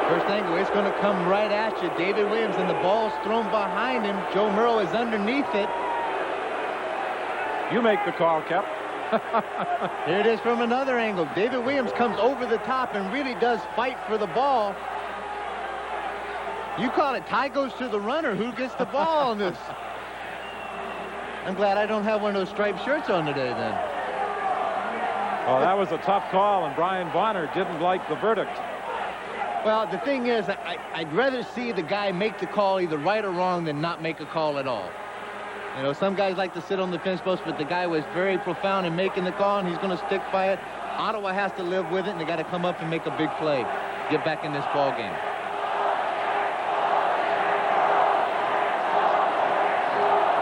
First angle, it's going to come right at you. David Williams, and the ball's thrown behind him. Joe Merrow is underneath it. You make the call, Kep. Here it is from another angle. David Williams comes over the top and really does fight for the ball. You call it tie goes to the runner. Who gets the ball on this? I'm glad I don't have one of those striped shirts on today then. Oh, that was a tough call, and Brian Bonner didn't like the verdict. Well, the thing is, I'd rather see the guy make the call either right or wrong than not make a call at all. You know, some guys like to sit on the fence post, but the guy was very profound in making the call, and he's going to stick by it. Ottawa has to live with it, and they got to come up and make a big play, get back in this ball game.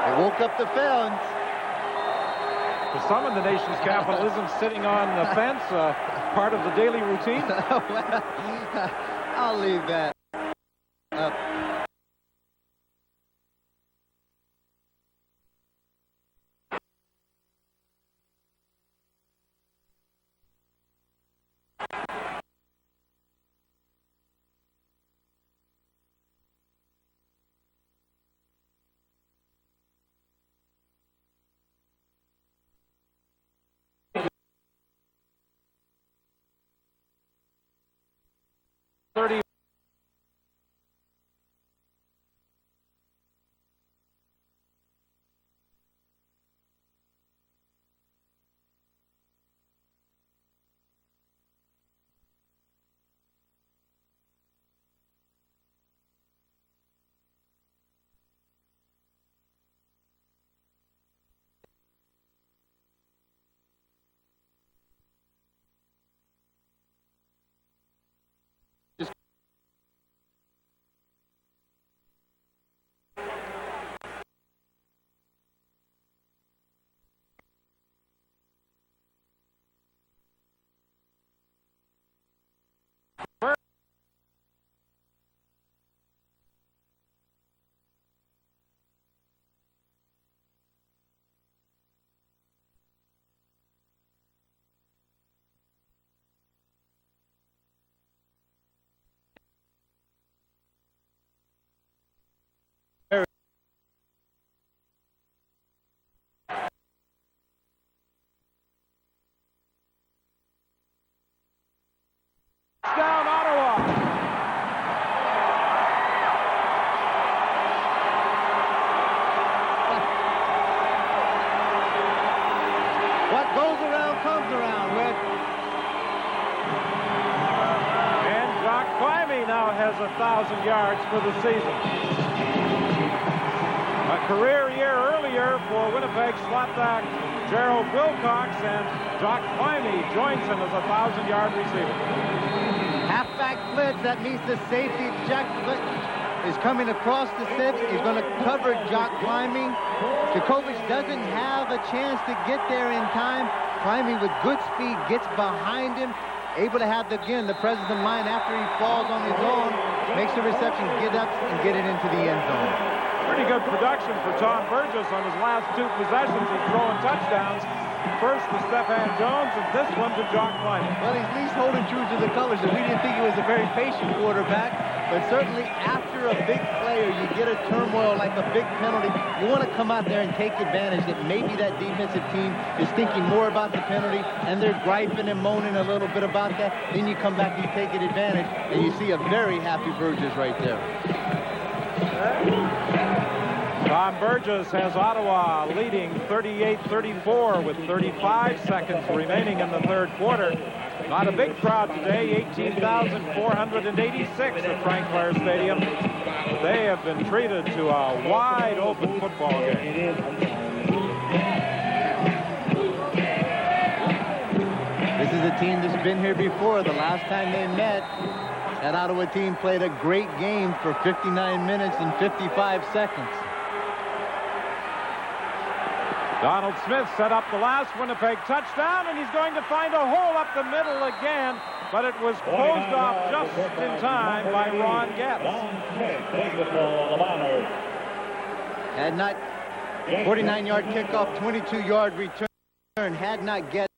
They woke up the fans. For some in the nation's capital, isn't sitting on the fence part of the daily routine? I'll leave that up. 30. Down Ottawa. What goes around comes around, Red. And Jock Climbey now has 1,000 yards for the season. A career year earlier for Winnipeg slotback Gerald Wilcox, and Jock Climbey joins him as a 1,000-yard receiver. Halfback blitz, that means the safety Jack is coming across the set. He's going to cover Jock Climbey. Djokovic doesn't have a chance to get there in time. Climbey with good speed gets behind him, able to have, again, the presence of mind after he falls on his own, makes the reception, get up and get it into the end zone. Pretty good production for Tom Burgess on his last 2 possessions. He's throwing touchdowns. First to Stephan Jones, and this one to Jock Climbey. Well, he's at least holding true to the colors, and we didn't think he was a very patient quarterback, but certainly after a big play or you get a turmoil like a big penalty, you want to come out there and take advantage that maybe that defensive team is thinking more about the penalty, and they're griping and moaning a little bit about that. Then you come back and you take it advantage, and you see a very happy Burgess right there. Tom Burgess has Ottawa leading 38-34 with 35 seconds remaining in the third quarter. Not a big crowd today, 18,486 at Frank Blair Stadium. But they have been treated to a wide open football game. This is a team that's been here before. The last time they met, that Ottawa team played a great game for 59 minutes and 55 seconds. Donald Smith set up the last Winnipeg touchdown, and he's going to find a hole up the middle again, but it was closed off just in time by Ron Getz. Had not 49-yard kickoff, 22-yard return, had not Getz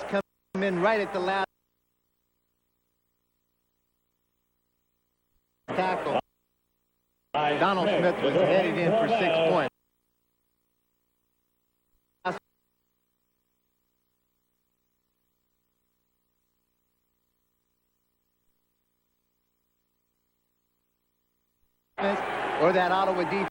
come in right at the last tackle. Donald Smith was headed in for 6 points. Or that Ottawa defense.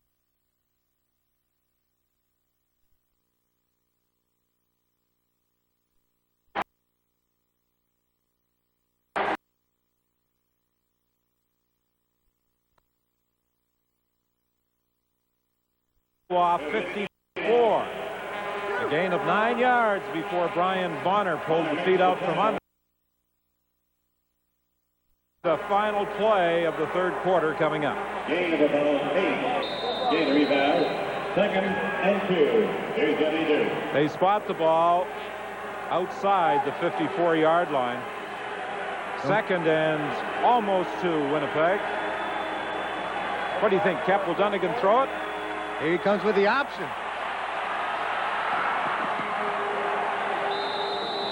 Off 54. A gain of 9 yards before Brian Bonner pulled the feet out from under. The final play of the third quarter coming up. Gain of about 8. Gain of rebound. 2nd and 2. Here's what he do. They spot the ball outside the 54-yard line. 2nd and almost 2, Winnipeg. What do you think, Kep? Will Dunnigan throw it? Here he comes with the option.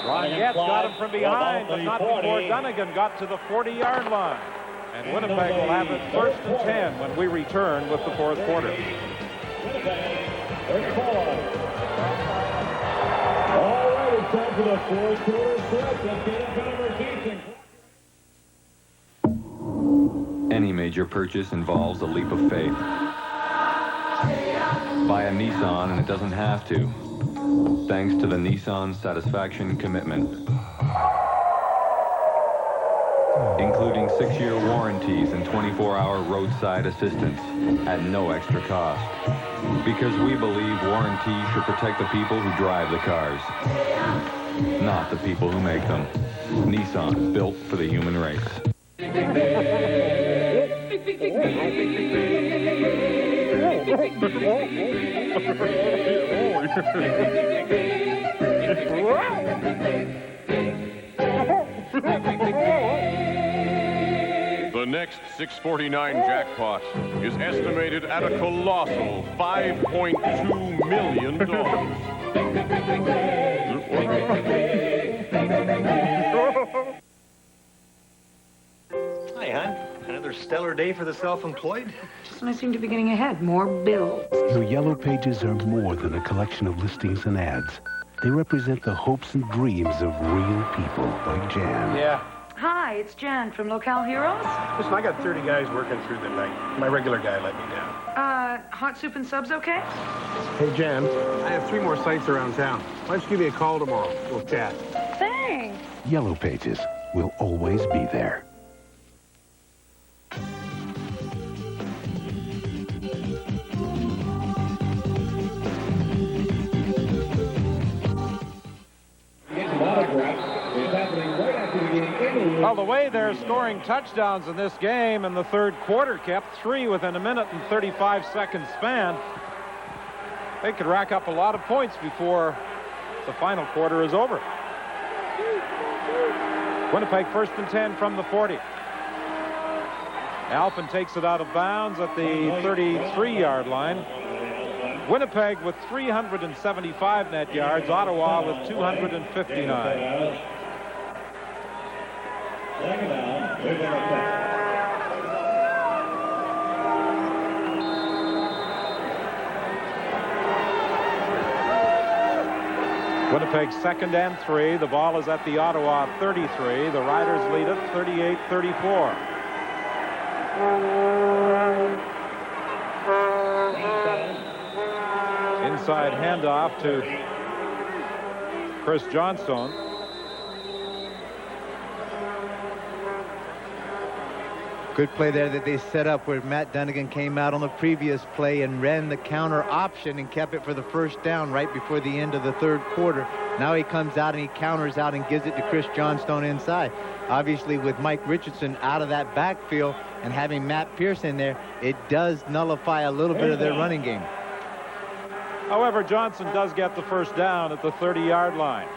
Ron Getz got him from behind, but not before Dunnigan got to the 40-yard line. And Winnipeg will have it 1st and 10 when we return with the fourth quarter. All right, it's time for the fourth quarter stretch. Let's get up to number 18. major purchase involves a leap of faith. Buy a Nissan and it doesn't have to, thanks to the Nissan Satisfaction Commitment, including 6-year warranties and 24-hour roadside assistance at no extra cost. Because we believe warranty should protect the people who drive the cars, not the people who make them. Nissan, built for the human race. The next 649 jackpot is estimated at a colossal $5.2 million. Hi, hon. Another stellar day for the self-employed? Just when I seem to be getting ahead. More bills. Your Yellow Pages are more than a collection of listings and ads. They represent the hopes and dreams of real people like Jan. Yeah. Hi, it's Jan from Locale Heroes. Listen, I got 30 guys working through the night. My regular guy let me down. Hot soup and subs okay? Hey, Jan, I have 3 more sites around town. Why don't you give me a call tomorrow? We'll chat. Thanks. Yellow Pages will always be there. Well, the way they're scoring touchdowns in this game in the third quarter, kept 3 within a minute and 35-second span, they could rack up a lot of points before the final quarter is over. Winnipeg 1st and 10 from the 40. Alphen takes it out of bounds at the 33-yard line. Winnipeg with 375 net yards, Ottawa with 259. Winnipeg 2nd and 3. The ball is at the Ottawa 33. The Riders lead it 38-34. Inside handoff to Chris Johnstone. Good play there that they set up where Matt Dunnigan came out on the previous play and ran the counter option and kept it for the first down right before the end of the third quarter. Now he comes out and he counters out and gives it to Chris Johnstone inside. Obviously, with Mike Richardson out of that backfield and having Matt Pierce in there, it does nullify a little bit of their running game. However, Johnson does get the first down at the 30-yard line.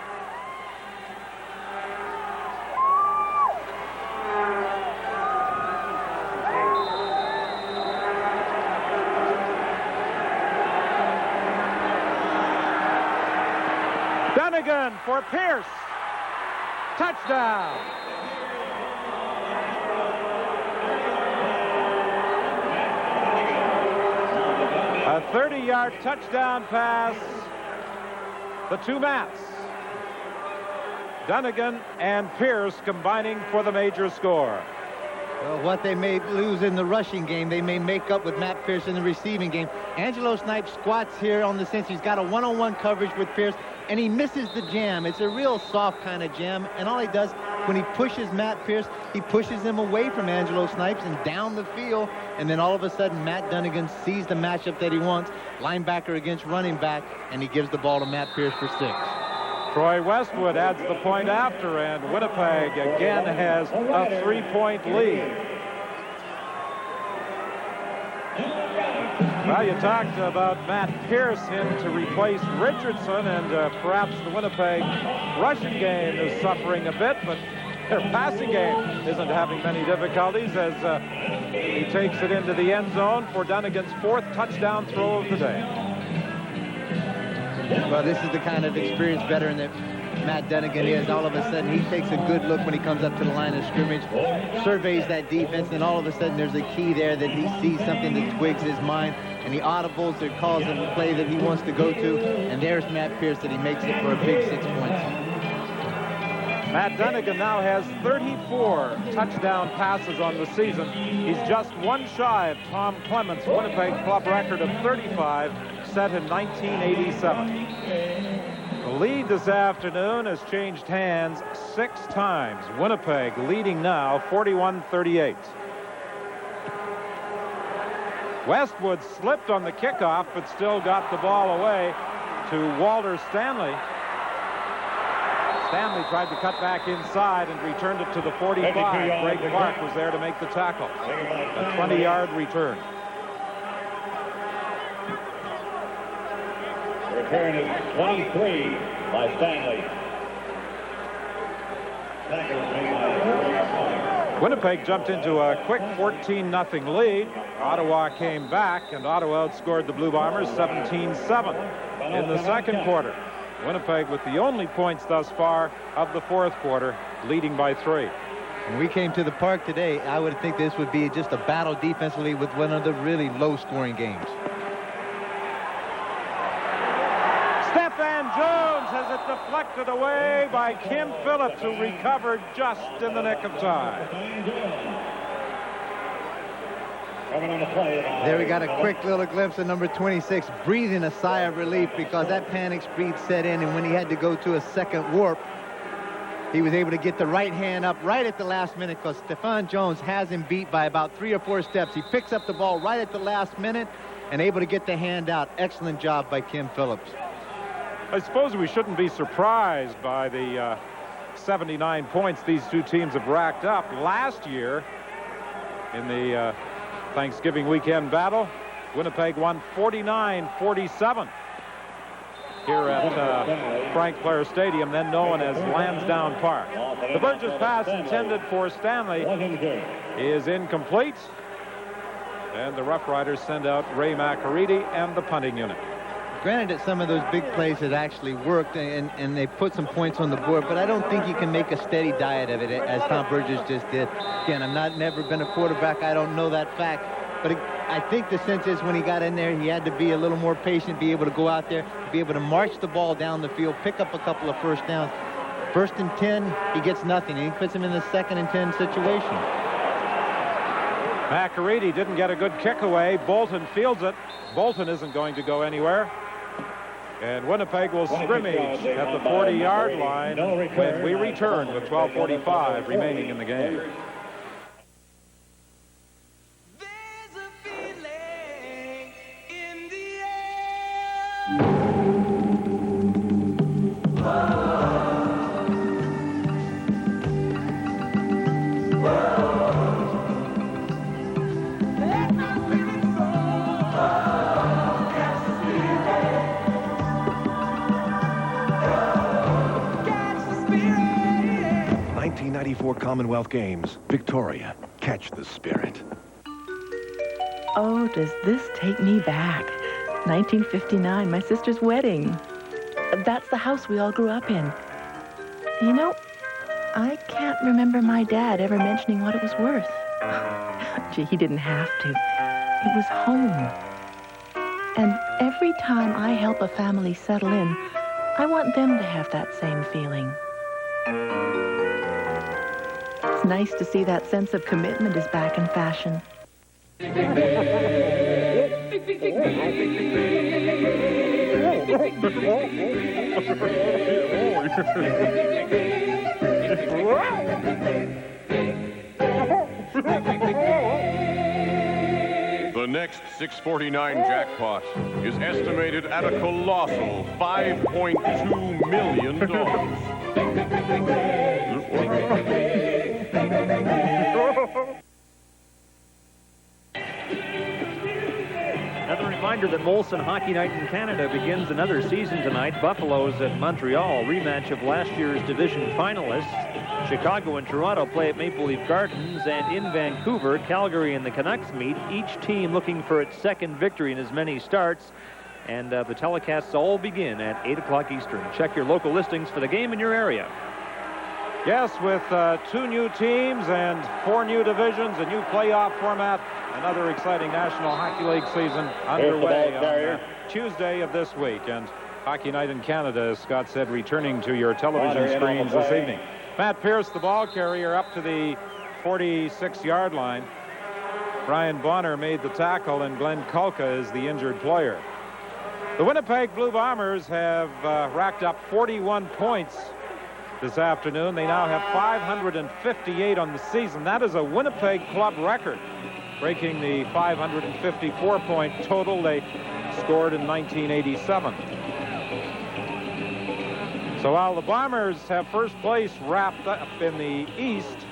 Dunnigan for Pierce. Touchdown. A 30-yard touchdown pass. The two Matts, Dunnigan and Pierce, combining for the major score. Well, what they may lose in the rushing game, they may make up with Matt Pierce in the receiving game. Angelo Snipes squats here on the sense. He's got a one-on-one coverage with Pierce, and he misses the jam. It's a real soft kind of jam, and all he does when he pushes Matt Pierce, he pushes him away from Angelo Snipes and down the field, and then all of a sudden Matt Dunnigan sees the matchup that he wants, linebacker against running back, and he gives the ball to Matt Pierce for 6. Troy Westwood adds the point after, and Winnipeg again has a 3-point lead. Well, you talked about Matt Pierce in to replace Richardson, and perhaps the Winnipeg rushing game is suffering a bit, but their passing game isn't having many difficulties as he takes it into the end zone for Dunnigan's 4th touchdown throw of the day. Well, this is the kind of experienced veteran that Matt Dunnigan is. All of a sudden, he takes a good look when he comes up to the line of scrimmage, surveys that defense, and all of a sudden there's a key there that he sees something that twigs his mind, and he audibles or calls him the play that he wants to go to, and there's Matt Pierce that he makes it for a big 6 points. Matt Dunnigan now has 34 touchdown passes on the season. He's just one shy of Tom Clement's Winnipeg club record of 35, set in 1987. The lead this afternoon has changed hands 6 times. Winnipeg leading now 41-38. Westwood slipped on the kickoff, but still got the ball away to Walter Stanley. Stanley tried to cut back inside and returned it to the 45. Greg Clark was there to make the tackle. A 20-yard return. The return is 23 by Stanley. Winnipeg jumped into a quick 14-0 lead. Ottawa came back, and Ottawa outscored the Blue Bombers 17-7 in the second quarter. Winnipeg with the only points thus far of the fourth quarter, leading by 3. When we came to the park today, I would think this would be just a battle defensively with one of the really low-scoring games. Stephan Jones has it deflected away by Kim Phillips, who recovered just in the nick of time. There we got a quick little glimpse of number 26 breathing a sigh of relief because that panic speed set in, and when he had to go to a second warp, he was able to get the right hand up right at the last minute because Stephan Jones has him beat by about 3 or 4 steps. He picks up the ball right at the last minute and able to get the hand out. Excellent job by Kim Phillips. I suppose we shouldn't be surprised by the 79 points these two teams have racked up. Last year, in the Thanksgiving weekend battle, Winnipeg won 49-47 here at Frank Blair Stadium, then known as Lansdowne Park. The Burgess pass intended for Stanley is incomplete, and the Rough Riders send out Ray McAreedy and the punting unit. Granted that some of those big plays had actually worked and they put some points on the board, but I don't think you can make a steady diet of it as Tom Burgess just did. Again, I've never been a quarterback. I don't know that fact. But I think the sense is when he got in there, he had to be a little more patient, be able to go out there, be able to march the ball down the field, pick up a couple of first downs. 1st and 10, he gets nothing. And he puts him in the 2nd and 10 situation. McAreedy didn't get a good kick away. Bolton fields it. Bolton isn't going to go anywhere. And Winnipeg will scrimmage at the 40-yard line when we return with 12:45 remaining in the game. Commonwealth Games. Victoria, catch the spirit. Oh, does this take me back? 1959, my sister's wedding. That's the house we all grew up in. You know, I can't remember my dad ever mentioning what it was worth. Gee, he didn't have to. It was home. And every time I help a family settle in, I want them to have that same feeling. It's nice to see that sense of commitment is back in fashion. The next 649 jackpot is estimated at a colossal $5.2 million. Another reminder that Molson Hockey Night in Canada begins another season tonight. Buffalo's at Montreal, rematch of last year's division finalists. Chicago and Toronto play at Maple Leaf Gardens, and in Vancouver, Calgary and the Canucks meet, each team looking for its second victory in as many starts. And the telecasts all begin at 8 o'clock Eastern. Check your local listings for the game in your area. Yes, with 2 new teams and 4 new divisions, a new playoff format, another exciting National Hockey League season underway on Tuesday of this week. And Hockey Night in Canada, as Scott said, returning to your television screens this evening. Matt Pierce, the ball carrier, up to the 46-yard line. Brian Bonner made the tackle, and Glenn Kulka is the injured player. The Winnipeg Blue Bombers have racked up 41 points this afternoon. They now have 558 on the season. That is a Winnipeg club record, breaking the 554-point total they scored in 1987. So while the Bombers have first place wrapped up in the East,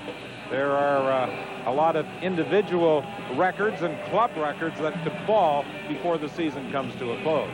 there are a lot of individual records and club records that could fall before the season comes to a close.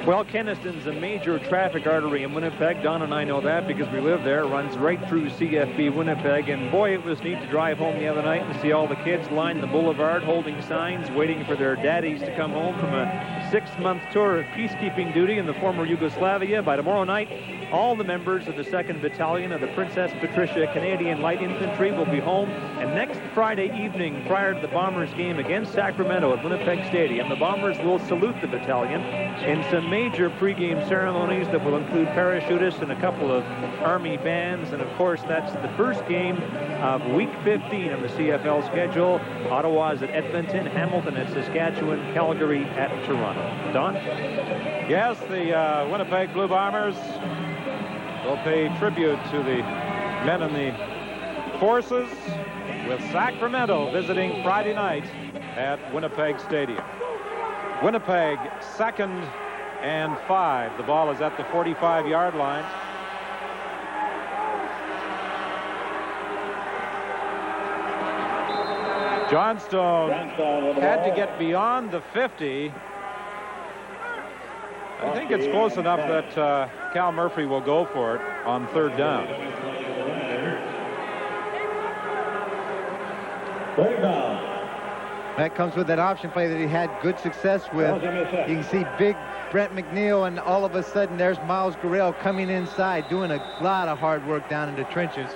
Well, Kenniston's a major traffic artery in Winnipeg. Don and I know that because we live there. It runs right through CFB Winnipeg. And boy, it was neat to drive home the other night and see all the kids line the boulevard holding signs, waiting for their daddies to come home from a 6-month tour of peacekeeping duty in the former Yugoslavia. By tomorrow night, all the members of the 2nd Battalion of the Princess Patricia Canadian Light Infantry will be home. And next Friday evening, prior to the Bombers game against Sacramento at Winnipeg Stadium, the Bombers will salute the battalion in some major pregame ceremonies that will include parachutists and a couple of Army bands. And of course, that's the first game of week 15 of the CFL schedule. Ottawa's at Edmonton, Hamilton at Saskatchewan, Calgary at Toronto. Don? Yes, the Winnipeg Blue Bombers will pay tribute to the men in the forces, with Sacramento visiting Friday night at Winnipeg Stadium. Winnipeg 2nd and 5. The ball is at the 45-yard line. Johnstone had to get beyond the 50. I think it's close enough that Cal Murphy will go for it on 3rd down. That comes with that option play that he had good success with. You can see big Brent McNeil, and all of a sudden there's Miles Gurrell coming inside, doing a lot of hard work down in the trenches.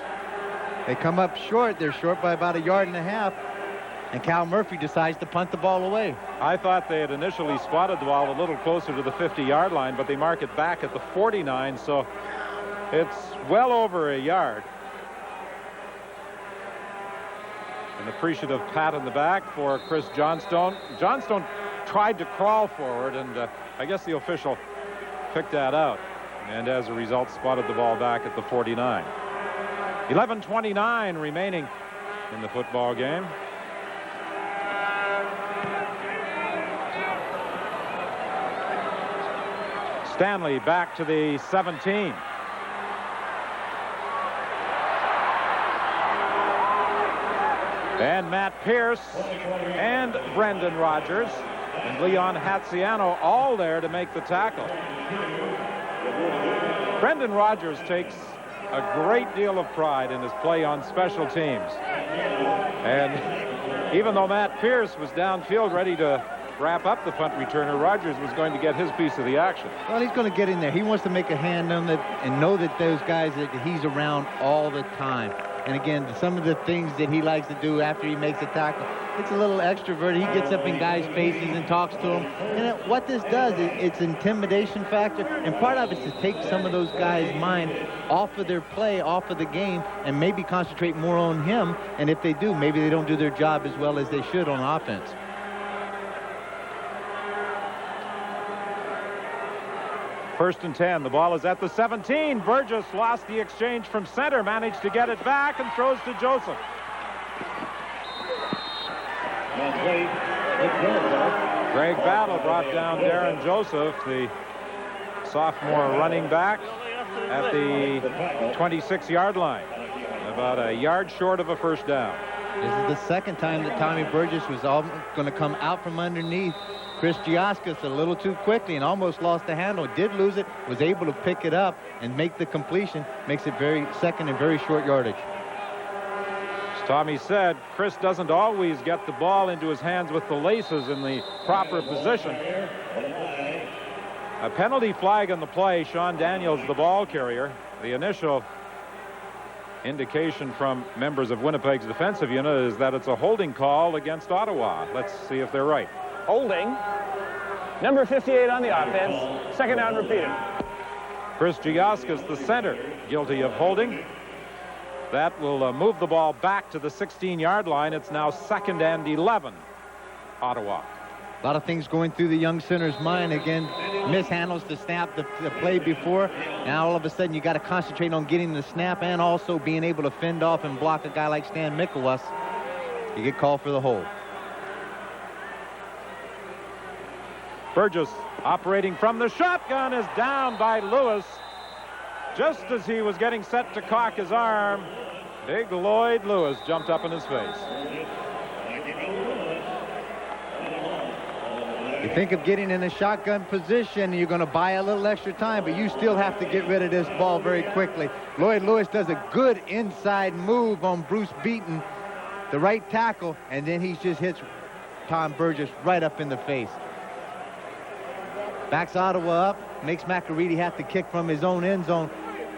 They come up short. They're short by about 1.5 yards, and Cal Murphy decides to punt the ball away. I thought they had initially spotted the ball a little closer to the 50-yard line, but they mark it back at the 49, so it's well over 1 yard. An appreciative pat in the back for Chris Johnstone. Johnstone tried to crawl forward, and I guess the official picked that out, and as a result spotted the ball back at the 49. 11:29 remaining in the football game. Stanley back to the 17. And Matt Pierce and Brendan Rogers and Leon Hatziano all there to make the tackle. Brendan Rogers takes a great deal of pride in his play on special teams. And even though Matt Pierce was downfield ready to wrap up the punt returner, Rogers was going to get his piece of the action. Well, he's going to get in there. He wants to make a hand on it and know that those guys, that he's around all the time. And again, some of the things that he likes to do after he makes a tackle, it's a little extrovert. He gets up in guys' faces and talks to them. And what this does is it's intimidation factor. And part of it is to take some of those guys' mind off of their play, off of the game, and maybe concentrate more on him. And if they do, maybe they don't do their job as well as they should on offense. First and 10. The ball is at the 17. Burgess lost the exchange from center, managed to get it back and throws to Joseph. Greg Battle brought down Darren Joseph, the sophomore running back, at the 26-yard line, about 1 yard short of a first down. This is the second time that Tommy Burgess was going to come out from underneath Chris Giaskas a little too quickly and almost lost the handle. Did lose it, was able to pick it up and make the completion. Makes it second and very short yardage. As Tommy said, Chris doesn't always get the ball into his hands with the laces in the proper position. A penalty flag on the play. Sean Daniels, the ball carrier. The initial indication from members of Winnipeg's defensive unit is that it's a holding call against Ottawa. Let's see if they're right. Holding. Number 58 on the offense. Second down repeated. Chris Giauskas, the center, guilty of holding. That will move the ball back to the 16-yard line. It's now 2nd and 11, Ottawa. A lot of things going through the young center's mind. Again, mishandles the snap the play before. Now all of a sudden you got to concentrate on getting the snap and also being able to fend off and block a guy like Stan Mikolas. You get called for the hold. Burgess operating from the shotgun is down by Lewis. Just as he was getting set to cock his arm, big Lloyd Lewis jumped up in his face. You think of getting in a shotgun position, you're going to buy a little extra time, but you still have to get rid of this ball very quickly. Lloyd Lewis does a good inside move on Bruce Beaton, the right tackle, and then he just hits Tom Burgess right up in the face. Backs Ottawa up, makes McAreedy have to kick from his own end zone.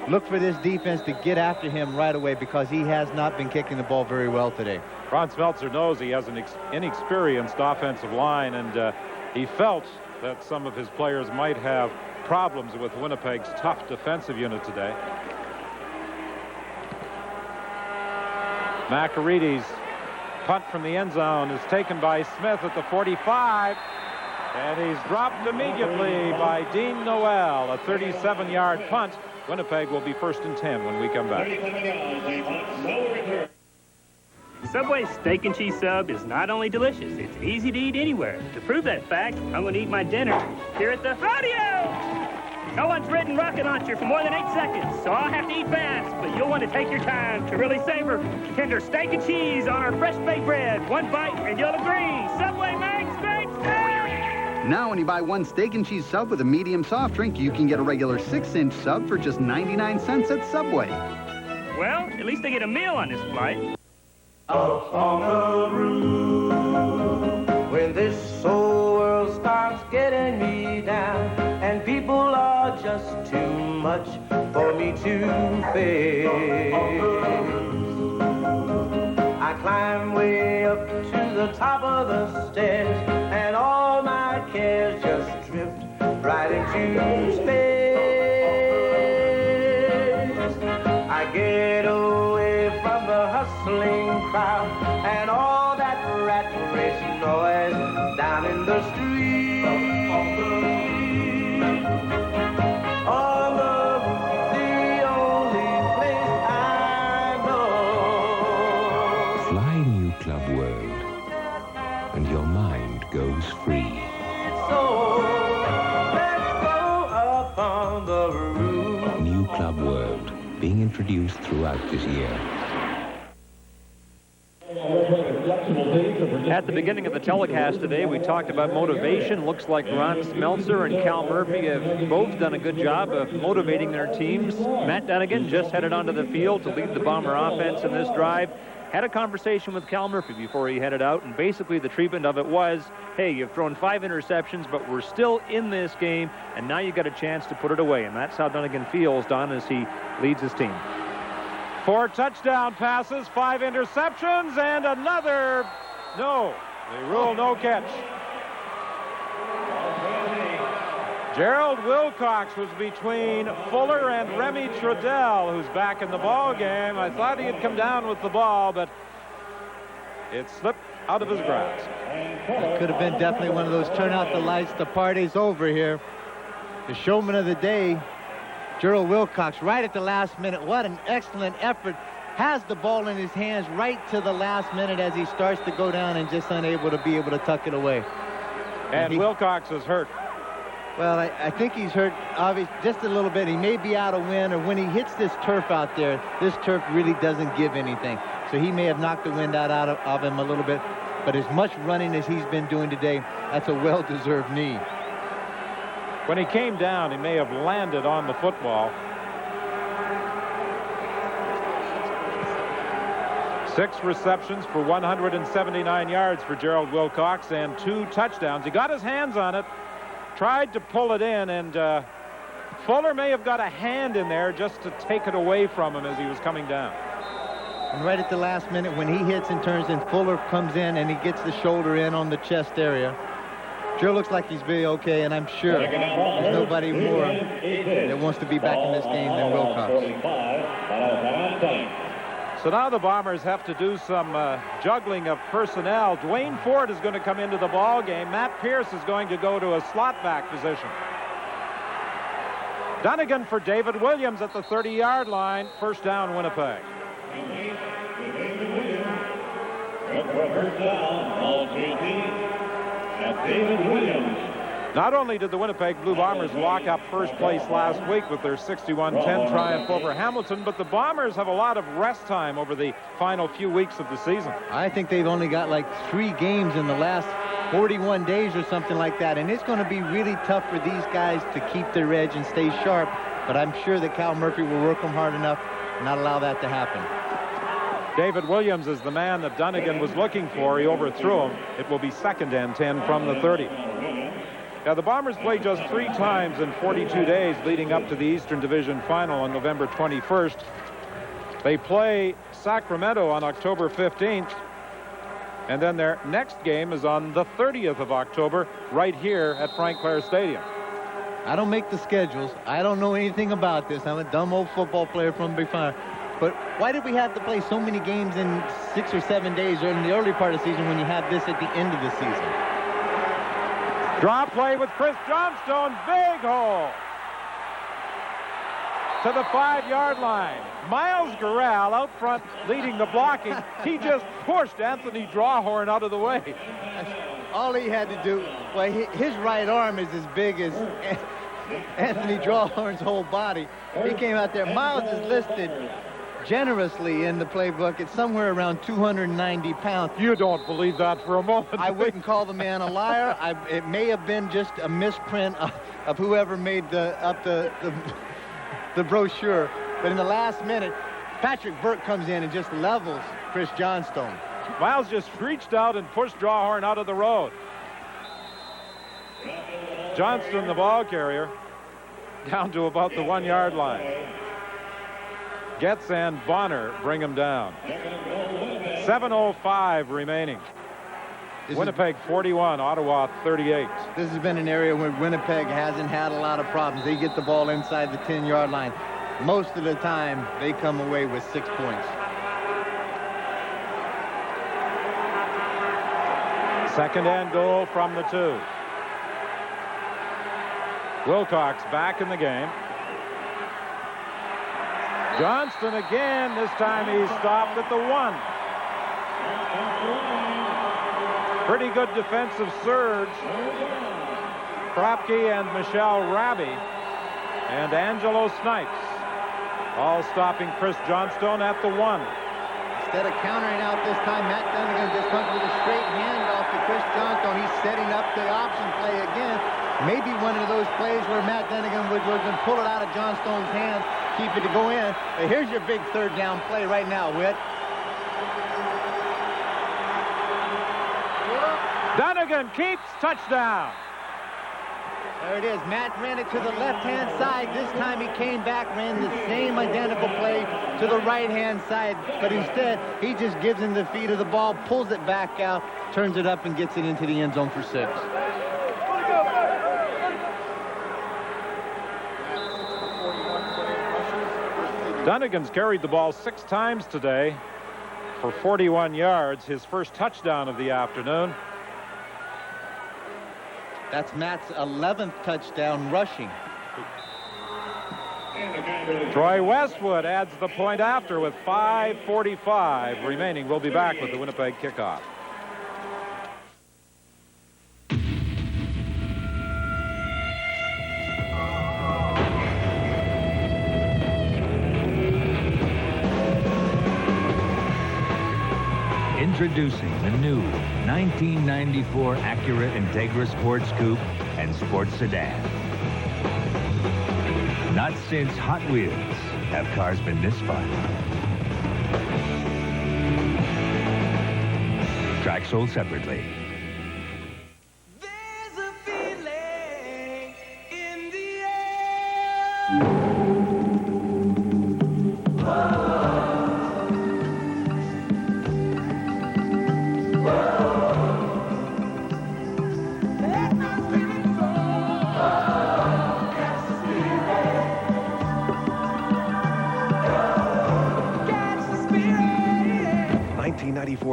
Look for this defense to get after him right away because he has not been kicking the ball very well today. Ron Smeltzer knows he has an inexperienced offensive line, and he felt that some of his players might have problems with Winnipeg's tough defensive unit today. McAreedy's punt from the end zone is taken by Smith at the 45. And he's dropped immediately by Dean Noel, a 37-yard punt. Winnipeg will be 1st and 10 when we come back. Subway's steak and cheese sub is not only delicious, it's easy to eat anywhere. To prove that fact, I'm going to eat my dinner here at the rodeo. No one's ridden rocket launcher for more than 8 seconds, so I'll have to eat fast, but you'll want to take your time to really savor tender steak and cheese on our fresh baked bread. One bite and you'll agree. Subway makes great steak! Now, when you buy one steak and cheese sub with a medium soft drink, you can get a regular 6-inch sub for just 99 cents at Subway. Well, at least I get a meal on this flight. Out on the roof, when this whole world starts getting me down, and people are just too much for me to face. I climb way up to the top of the stairs, and all my cares just drift right into space. I get away from the hustling crowd and all that rat race noise down in the street. On the roof, the only place I know. Fly New Club World, and your mind goes free. So let's go up on the roof. New Club World, being introduced throughout this year. At the beginning of the telecast today, we talked about motivation. Looks like Ron Smeltzer and Cal Murphy have both done a good job of motivating their teams. Matt Dunnigan just headed onto the field to lead the Bomber offense in this drive. Had a conversation with Cal Murphy before he headed out, and basically the treatment of it was, hey, you've thrown 5 interceptions, but we're still in this game, and now you got a chance to put it away. And that's how Dunnigan feels, Don, as he leads his team. 4 touchdown passes, 5 interceptions, and another. No, they rule no catch. Gerald Wilcox was between Fuller and Remy Trudell, who's back in the ball game. I thought he had come down with the ball, but it slipped out of his grasp. It could have been definitely one of those turn out the lights, the party's over here. The showman of the day, Gerald Wilcox, right at the last minute. What an excellent effort. Has the ball in his hands right to the last minute as he starts to go down and just unable to be able to tuck it away. And Wilcox is hurt. Well, I think he's hurt just a little bit. He may be out of wind, or when he hits this turf out there, this turf really doesn't give anything. So he may have knocked the wind out of him a little bit. But as much running as he's been doing today, that's a well-deserved knee. When he came down, he may have landed on the football. 6 receptions for 179 yards for Gerald Wilcox and 2 touchdowns. He got his hands on it, tried to pull it in, and Fuller may have got a hand in there just to take it away from him as he was coming down. And right at the last minute, when he hits and turns and Fuller comes in and he gets the shoulder in on the chest area, Sure looks like he's very okay, and I'm sure there's nobody more that wants to be back in this game than Wilcox. So now the Bombers have to do some juggling of personnel. Dwayne Ford is going to come into the ball game. Matt Pierce is going to go to a slot back position. Dunnigan for David Williams at the 30-yard line. First down, Winnipeg. First down, all at David Williams. Not only did the Winnipeg Blue Bombers lock up first place last week with their 61-10 triumph over Hamilton, but the Bombers have a lot of rest time over the final few weeks of the season. I think they've only got like 3 games in the last 41 days or something like that, and it's going to be really tough for these guys to keep their edge and stay sharp, but I'm sure that Cal Murphy will work them hard enough and not allow that to happen. David Williams is the man that Dunnigan was looking for. He overthrew him. It will be 2nd and 10 from the 30. Now, the Bombers played just 3 times in 42 days leading up to the Eastern Division Final on November 21st. They play Sacramento on October 15th, and then their next game is on the 30th of October right here at Frank Clair Stadium. I don't make the schedules. I don't know anything about this. I'm a dumb old football player from before. But why did we have to play so many games in 6 or 7 days or in the early part of the season when you have this at the end of the season? Draw play with Chris Johnstone. Big hole to the 5-yard line. Miles Garrell out front leading the blocking. He just pushed Anthony Drawhorn out of the way. All he had to do, well, his right arm is as big as Anthony Drawhorn's whole body. He came out there. Miles is listed generously in the playbook. It's somewhere around 290 pounds. You don't believe that for a moment. I wouldn't call the man a liar. It may have been just a misprint of whoever made the brochure. But in the last minute, Patrick Burke comes in and just levels Chris Johnstone. Miles just reached out and pushed Drawhorn out of the road. Johnston, the ball carrier, down to about the 1-yard line. Getz and Bonner bring him down. 7:05 remaining. Winnipeg 41, Ottawa 38. This has been an area where Winnipeg hasn't had a lot of problems. They get the ball inside the 10-yard line. Most of the time, they come away with 6 points. Second and goal from the 2. Wilcox back in the game. Johnston again. This time he's stopped at the 1. Pretty good defensive surge. Kropke and Michelle Raby and Angelo Snipes all stopping Chris Johnstone at the 1. Instead of countering out this time, Matt Dunnigan just comes with a straight handoff to Chris Johnstone. He's setting up the option play again. Maybe one of those plays where Matt Dunnigan was going to pull it out of Johnstone's hands, keep it to go in. But here's your big 3rd down play right now, Whit. Dunnigan keeps, touchdown. There it is. Matt ran it to the left-hand side. This time he came back, ran the same identical play to the right-hand side. But instead, he just gives him the feet of the ball, pulls it back out, turns it up, and gets it into the end zone for 6. Dunnigan's carried the ball 6 times today for 41 yards, his first touchdown of the afternoon. That's Matt's 11th touchdown rushing. Troy Westwood adds the point after with 5:45 remaining. We'll be back with the Winnipeg kickoff. Introducing the new 1994 Acura Integra Sports Coupe and Sports Sedan. Not since Hot Wheels have cars been this fun. Track sold separately.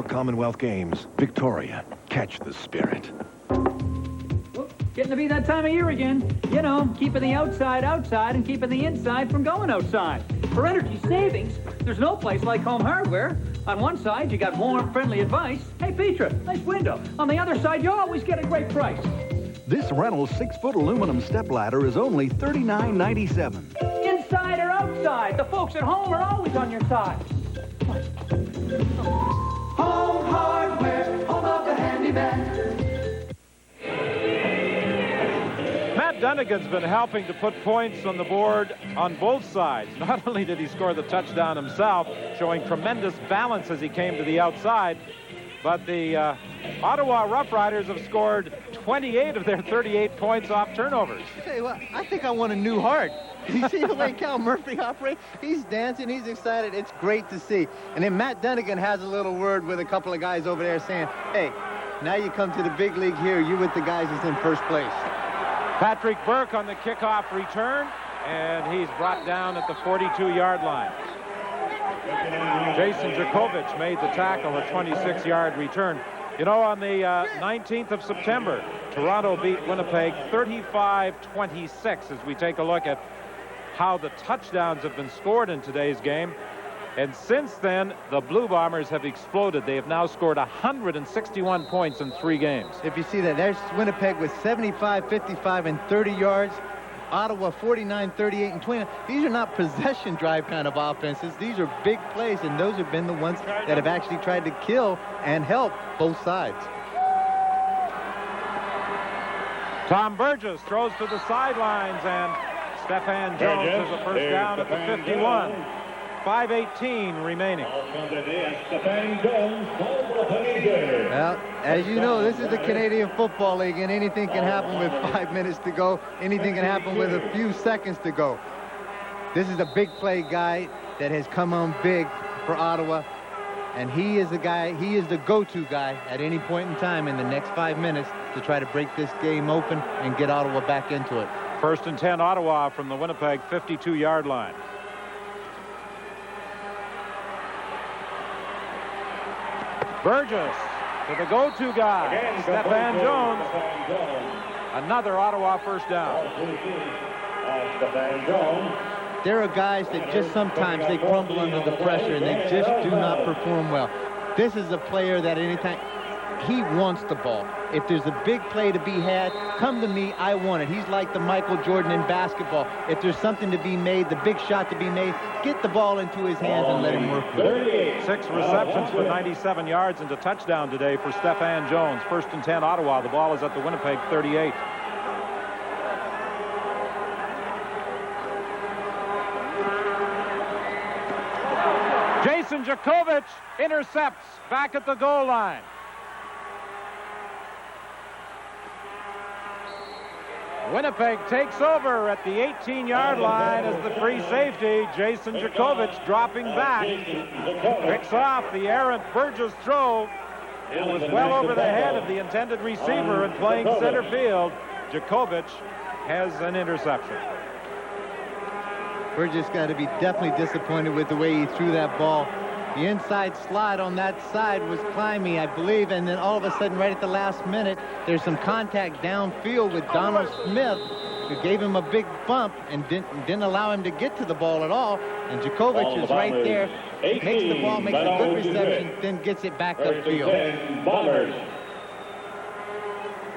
Commonwealth Games, Victoria, catch the spirit. Getting to be that time of year again. You know, keeping the outside outside and keeping the inside from going outside. For energy savings, there's no place like Home Hardware. On one side, you got warm, friendly advice. Hey, Petra, nice window. On the other side, you always get a great price. This Reynolds 6-foot aluminum stepladder is only $39.97. Inside or outside, the folks at home are always on your side. Home Hardware, home of the handyman. Matt Dunnigan's been helping to put points on the board on both sides. Not only did he score the touchdown himself, showing tremendous balance as he came to the outside, but the Ottawa Rough Riders have scored 28 of their 38 points off turnovers. Tell you what, I think I want a new heart. You see the way Cal Murphy operates? He's dancing, he's excited. It's great to see. And then Matt Dunnigan has a little word with a couple of guys over there saying, hey, now you come to the big league here, you with the guys that's in first place. Patrick Burke on the kickoff return, and he's brought down at the 42-yard line. Jason Jakovich made the tackle, a 26-yard return. You know, on the 19th of September, Toronto beat Winnipeg 35-26 as we take a look at how the touchdowns have been scored in today's game. And since then, the Blue Bombers have exploded. They have now scored 161 points in 3 games. If you see that, there's Winnipeg with 75, 55, and 30 yards. Ottawa 49, 38, and 20. These are not possession drive kind of offenses. These are big plays, and those have been the ones that have actually tried to kill and help both sides. Tom Burgess throws to the sidelines, and Stephan Jones has a first down at the 51. 5:18 remaining. Well, as you know, this is the Canadian Football League, and anything can happen with 5 minutes to go. Anything can happen with a few seconds to go. This is a big play guy that has come on big for Ottawa, and he is the guy, he is the go-to guy at any point in time in the next 5 minutes to try to break this game open and get Ottawa back into it. 1st and 10 Ottawa from the Winnipeg 52-yard line. Burgess to the go-to guy, Stephan Jones. Another Ottawa first down. There are guys that just sometimes they crumble under the pressure and they just do not perform well. This is a player that anytime he wants the ball. If there's a big play to be had, come to me, I want it. He's like the Michael Jordan in basketball. If there's something to be made, the big shot to be made, get the ball into his hands and let him work with it. 6 receptions for 97 yards and a touchdown today for Stephan Jones. 1st and 10 Ottawa. The ball is at the Winnipeg 38. Jason Jakovich intercepts back at the goal line. Winnipeg takes over at the 18-yard line as the free safety. Jason Jakovich dropping back. Picks off the errant Burgess throw. It was well over the head of the intended receiver and playing center field. Jakovich has an interception. Burgess got to be definitely disappointed with the way he threw that ball. The inside slide on that side was climby, I believe, and then all of a sudden, right at the last minute, there's some contact downfield with Donald Smith, who gave him a big bump and didn't allow him to get to the ball at all. And Jakovich is right there, makes the ball, makes a good reception, then gets it back upfield.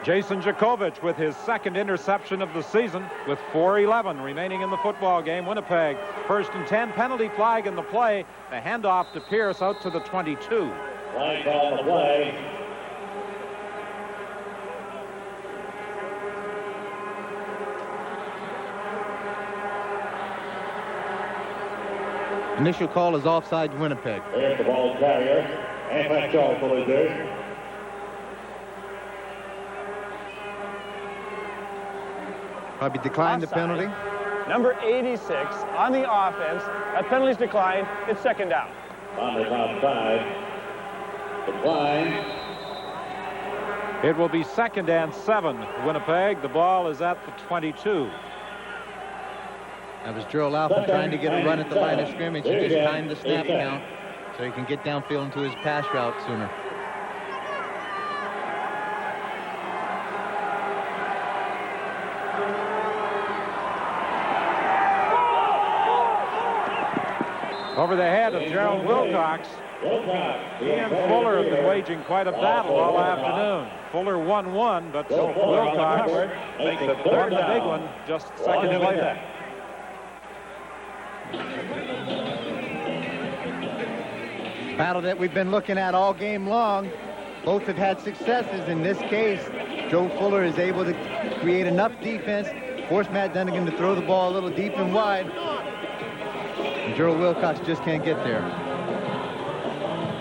Jason Jakovich with his second interception of the season with 4:11 remaining in the football game. Winnipeg 1st and 10, penalty flag in the play. The handoff to Pierce out to the 22. Flag on the play. Initial call is offside Winnipeg. There's the ball carrier. And back off for there. Probably declined the penalty. Number 86 on the offense. That penalty's declined. It's 2nd down. Bombers outside. Decline. It will be 2nd and 7. Winnipeg. The ball is at the 22. That was Gerald Alpha trying to get a run at the line of scrimmage. He just timed the snap count. so he can get downfield into his pass route sooner. Over the head of Gerald Wilcox. He and Fuller have been waging quite a battle all afternoon. Fuller won one, but Wilcox won the big one just seconds later. Battle that we've been looking at all game long. Both have had successes. In this case, Joe Fuller is able to create enough defense, force Matt Dunnigan to throw the ball a little deep and wide. And Gerald Wilcox just can't get there.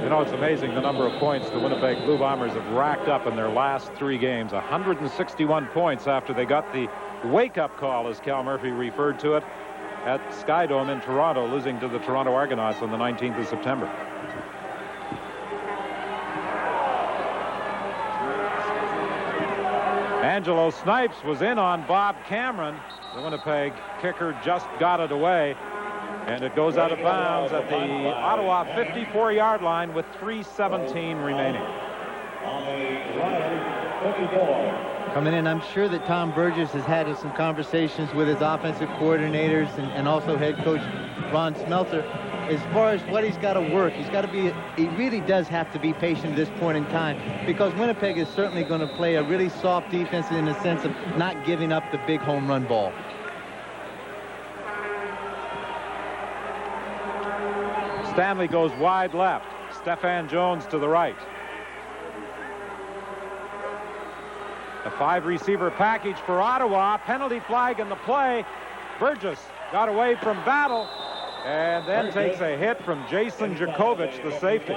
You know, it's amazing the number of points the Winnipeg Blue Bombers have racked up in their last 3 games. 161 points after they got the wake-up call, as Cal Murphy referred to it, at Skydome in Toronto, losing to the Toronto Argonauts on the 19th of September. Angelo Snipes was in on Bob Cameron. The Winnipeg kicker just got it away. And it goes out of bounds at the Ottawa 54-yard line with 3:17 remaining. Coming in, I'm sure that Tom Burgess has had some conversations with his offensive coordinators and also head coach Ron Smelter as far as what he's got to work. He's got to be, he really does have to be patient at this point in time, because Winnipeg is certainly going to play a really soft defense in the sense of not giving up the big home run ball. Stanley goes wide left. Stefan Jones to the right. A 5-receiver package for Ottawa. Penalty flag in the play. Burgess got away from Battle and then takes a hit from Jason Jakovich, the safety.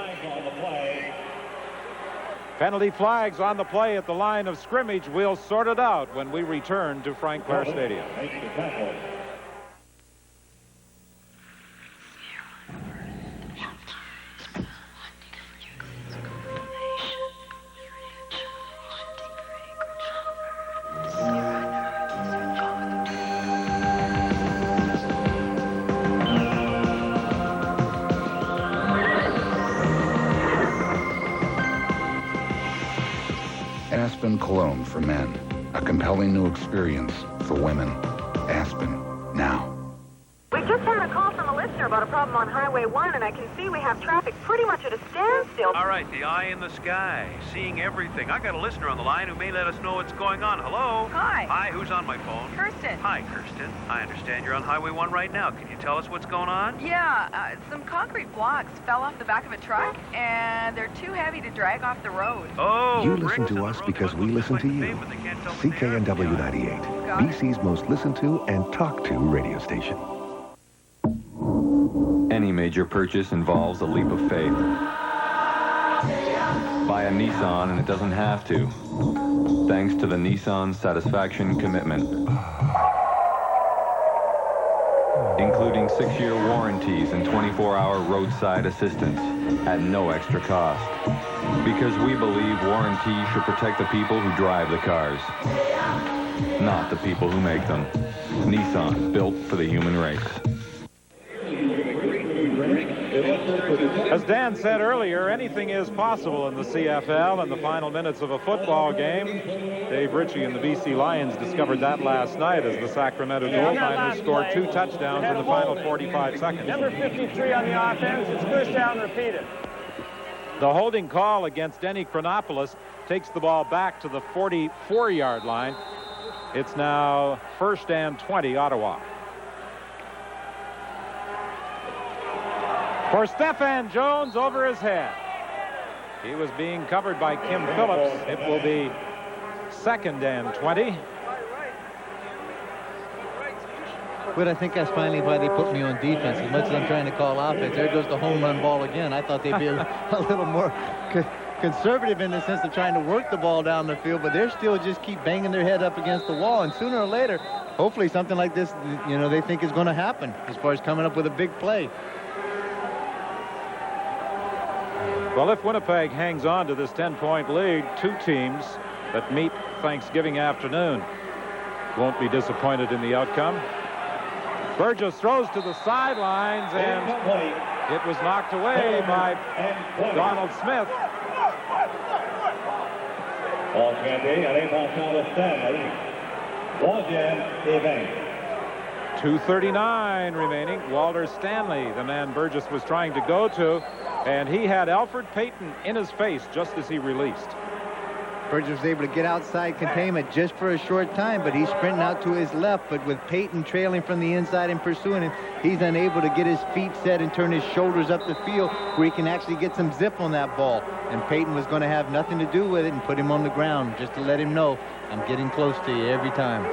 Penalty flags on the play at the line of scrimmage. We'll sort it out when we return to Frank Clair Stadium. Aspen Cologne for men. A compelling new experience for women. Aspen, now. We just had a call from a listener about a problem on Highway 1, and I can see we have traffic pretty much at a standstill. All right, the eye in the sky, seeing everything. I got a listener on the line who may let us know what's going on. Hello? Hi. Hi, who's on my phone? Kirsten. Hi, Kirsten. I understand you're on Highway 1 right now. Can you tell us what's going on? Yeah, some concrete blocks fell off the back of a truck, and they're too heavy to drag off the road. Oh, you listen to us because we listen to you. CKNW 98, BC's most listened to and talked to radio station. Any major purchase involves a leap of faith. Buy a Nissan and it doesn't have to, thanks to the Nissan Satisfaction Commitment. Including 6-year warranties and 24-hour roadside assistance at no extra cost. Because we believe warranties should protect the people who drive the cars, not the people who make them. Nissan, built for the human race. As Dan said earlier, anything is possible in the CFL in the final minutes of a football game. Dave Ritchie and the BC Lions discovered that last night as the Sacramento goal liners scored 2 touchdowns in the final 45 seconds. Number 53 on the offense. It's first down, repeated. The holding call against Denny Chronopoulos takes the ball back to the 44-yard line. It's now 1st and 20, Ottawa. For Stefan Jones, over his head. He was being covered by Kim Phillips. It will be 2nd and 20. But I think that's finally why they put me on defense. As much as I'm trying to call offense, there goes the home run ball again. I thought they'd be a little more conservative in the sense of trying to work the ball down the field, but they're still just keep banging their head up against the wall. And sooner or later, hopefully something like this, you know, they think is going to happen as far as coming up with a big play. Well, if Winnipeg hangs on to this 10-point lead, 2 teams that meet Thanksgiving afternoon won't be disappointed in the outcome. Burgess throws to the sidelines, and It was knocked away by Donald Smith. Och det passade Stanley. 2:39 remaining. Walter Stanley, the man Burgess was trying to go to, and he had Alfred Payton in his face just as he released. Burgess was able to get outside containment just for a short time, but he's sprinting out to his left. But with Payton trailing from the inside and pursuing him, he's unable to get his feet set and turn his shoulders up the field where he can actually get some zip on that ball. And Payton was going to have nothing to do with it and put him on the ground just to let him know, I'm getting close to you every time.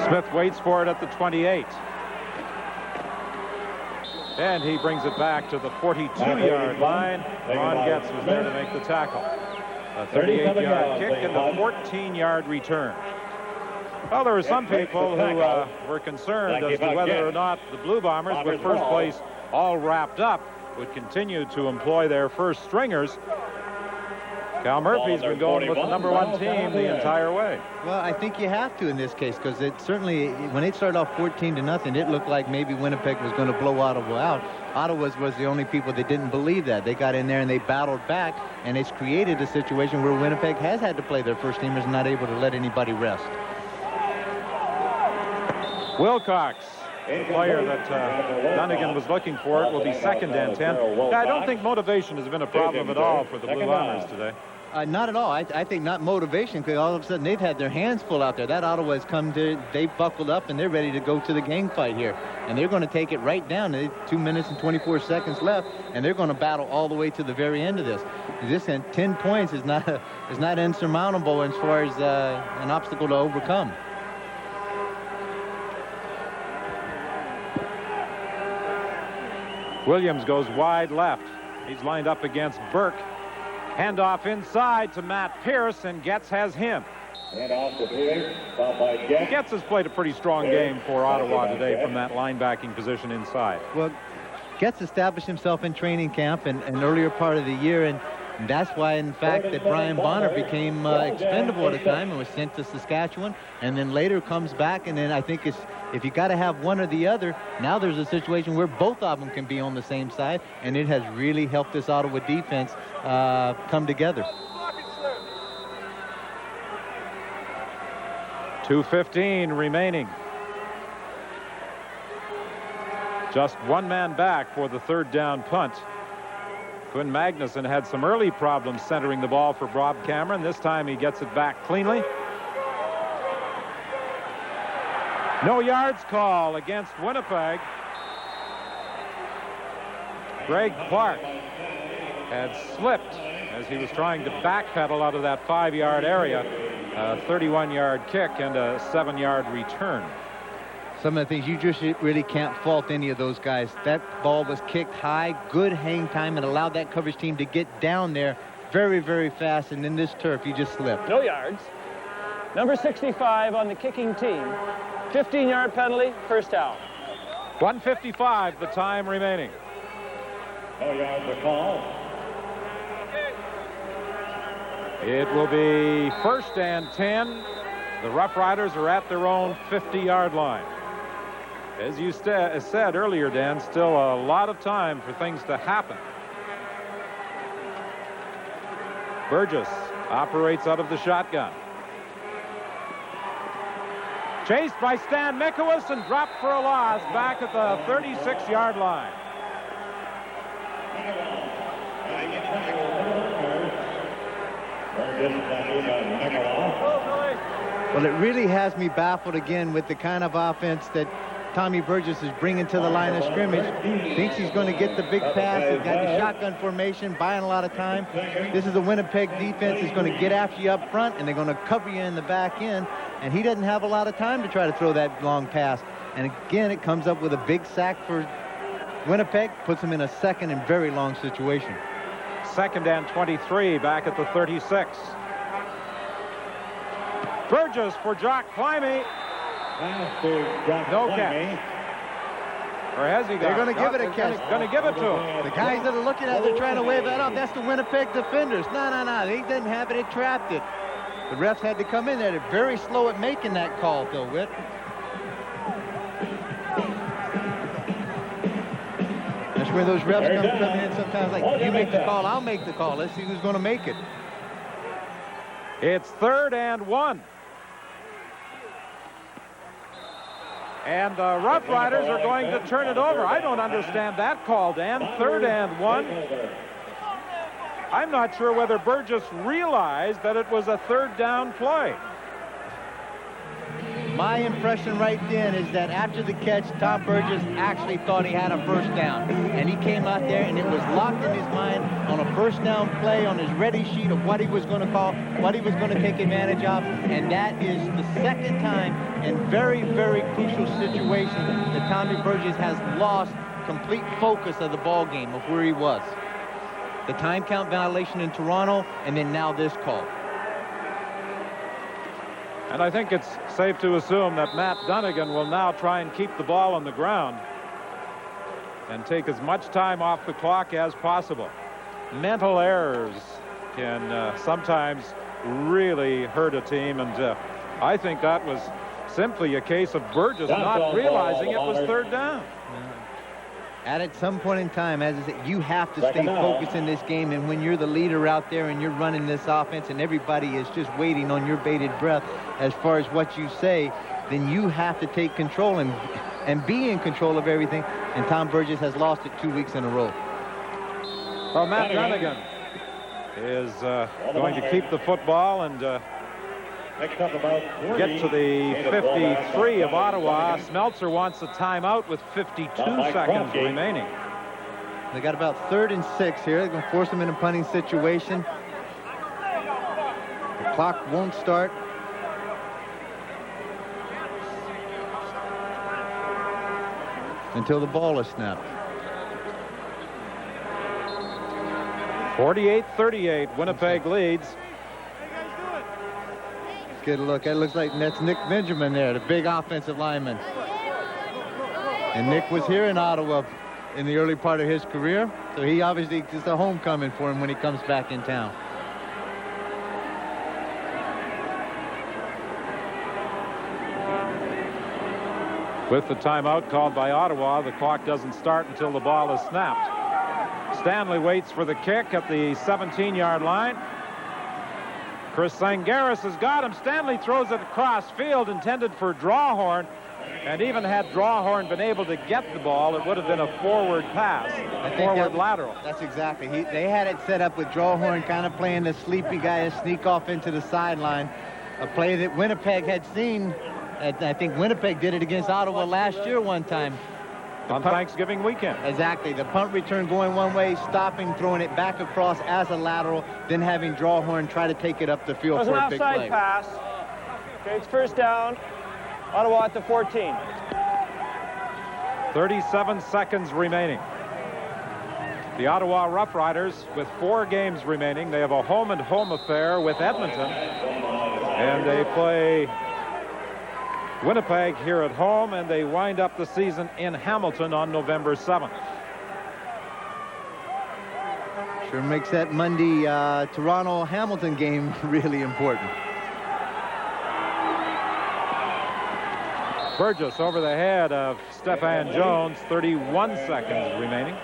Smith waits for it at the 28. And he brings it back to the 42-yard line. Ron Getz was there to make the tackle. A 38-yard kick and a 14-yard return. Well, there were some people who were concerned as to whether or not the Blue Bombers, with first place all wrapped up, would continue to employ their first stringers. Cal Murphy's been going with the #1 team the entire way. Well, I think you have to in this case, because it certainly, when it started off 14-0, it looked like maybe Winnipeg was going to blow Ottawa out. Ottawa was the only people that didn't believe that. They got in there and they battled back, and it's created a situation where Winnipeg has had to play their first teamers and not able to let anybody rest. Wilcox, the player that Dunnigan was looking for, it will be 2nd and 10. I don't think motivation has been a problem at all for the Blue Bombers today. Not at all. I think not motivation, because all of a sudden they've had their hands full out there. That Ottawa has come to, they've buckled up and they're ready to go to the gang fight here. And they're going to take it right down. 2 minutes and 24 seconds left, and they're going to battle all the way to the very end of this. This 10 points is not insurmountable as far as an obstacle to overcome. Williams goes wide left. He's lined up against Burke. Handoff inside to Matt Pierce, and Getz has him. Handoff to Pierce, followed by Getz. Getz has played a pretty strong game for Ottawa today from that linebacking position inside. Well, Getz established himself in training camp and an earlier part of the year, and that's why, in fact, that Brian Bonner became expendable at a time and was sent to Saskatchewan, and then later comes back. And then I think if you got to have one or the other, now there's a situation where both of them can be on the same side, and it has really helped this Ottawa defense come together. 2:15 remaining. Just one man back for the 3rd down punt. Quinn Magnuson had some early problems centering the ball for Bob Cameron. This time he gets it back cleanly. No yards call against Winnipeg. Greg Clark had slipped as he was trying to backpedal out of that 5-yard area. A 31-yard kick and a 7-yard return. Some of the things you just really can't fault any of those guys. That ball was kicked high, good hang time, and allowed that coverage team to get down there very, very fast. And in this turf, you just slipped. No yards. Number 65 on the kicking team. 15-yard penalty, first down. 1:55 the time remaining. No yards are called. It will be 1st and 10. The Rough Riders are at their own 50-yard line. As you said earlier, Dan, still a lot of time for things to happen. Burgess operates out of the shotgun. Chased by Stan Mikowicz and dropped for a loss back at the 36-yard line. Well, it really has me baffled again with the kind of offense that Tommy Burgess is bringing to the line of scrimmage. Thinks he's going to get the big pass. He's got the shotgun formation, buying a lot of time. This is a Winnipeg defense that's going to get after you up front, and they're going to cover you in the back end. And he doesn't have a lot of time to try to throw that long pass. And again, it comes up with a big sack for Winnipeg, puts him in a 2nd and very long situation. 2nd and 23 back at the 36. Burgess for Jock Climby. No catch. Or has he got? They're going to give it a catch. Going to give it to him. The guys that are looking at it, they're trying to wave that off. That's the Winnipeg defenders. No. He didn't have it. It trapped it. The refs had to come in there. They're very slow at making that call, though, Whit. That's where those refs come in sometimes like, you make the call, I'll make the call. Let's see who's going to make it. It's 3rd and 1. And the Rough Riders are going to turn it over. I don't understand that call, Dan. 3rd and 1. I'm not sure whether Burgess realized that it was a 3rd down play. My impression right then is that after the catch, Tom Burgess actually thought he had a 1st down. And he came out there, and it was locked in his mind on a 1st down play on his ready sheet of what he was going to call, what he was going to take advantage of. And that is the 2nd time in very, very crucial situation that Tommy Burgess has lost complete focus of the ball game of where he was. The time count violation in Toronto, and then now this call. And I think it's safe to assume that Matt Dunnigan will now try and keep the ball on the ground and take as much time off the clock as possible. Mental errors can sometimes really hurt a team, and I think that was simply a case of Burgess not realizing it was 3rd down. At some point in time, as I said, you have to stay focused in this game, and when you're the leader out there and you're running this offense and everybody is just waiting on your bated breath as far as what you say, then you have to take control and be in control of everything, and Tom Burgess has lost it 2 weeks in a row. Well, Matt Dunnigan is going to keep the football and get to the 53 of Ottawa. Smeltzer wants a timeout with 52 seconds remaining. They got about 3rd and 6 here. They're going to force them in a punting situation. The clock won't start. Until the ball is snapped. 48-38, Winnipeg leads. Good look. That looks like that's Nick Benjamin there, the big offensive lineman. And Nick was here in Ottawa in the early part of his career, so he obviously it's a homecoming for him when he comes back in town. With the timeout called by Ottawa, the clock doesn't start until the ball is snapped. Stanley waits for the kick at the 17-yard line. Chris Sangaris has got him. Stanley throws it across field, intended for Drawhorn. And even had Drawhorn been able to get the ball, it would have been a forward pass, forward lateral. That's exactly. They had it set up with Drawhorn kind of playing the sleepy guy to sneak off into the sideline. A play that Winnipeg had seen. I think Winnipeg did it against Ottawa last year one time. On Thanksgiving weekend. Exactly. The punt return going one way, stopping, throwing it back across as a lateral, then having Drawhorn try to take it up the field for a big play. It was an outside pass. Okay, it's 1st down. Ottawa at the 14. 37 seconds remaining. The Ottawa Rough Riders, with 4 games remaining, they have a home-and-home affair with Edmonton. And they play Winnipeg here at home, and they wind up the season in Hamilton on November 7th. Sure makes that Monday Toronto-Hamilton game really important. Burgess over the head of Stefan Jones, 31 seconds remaining.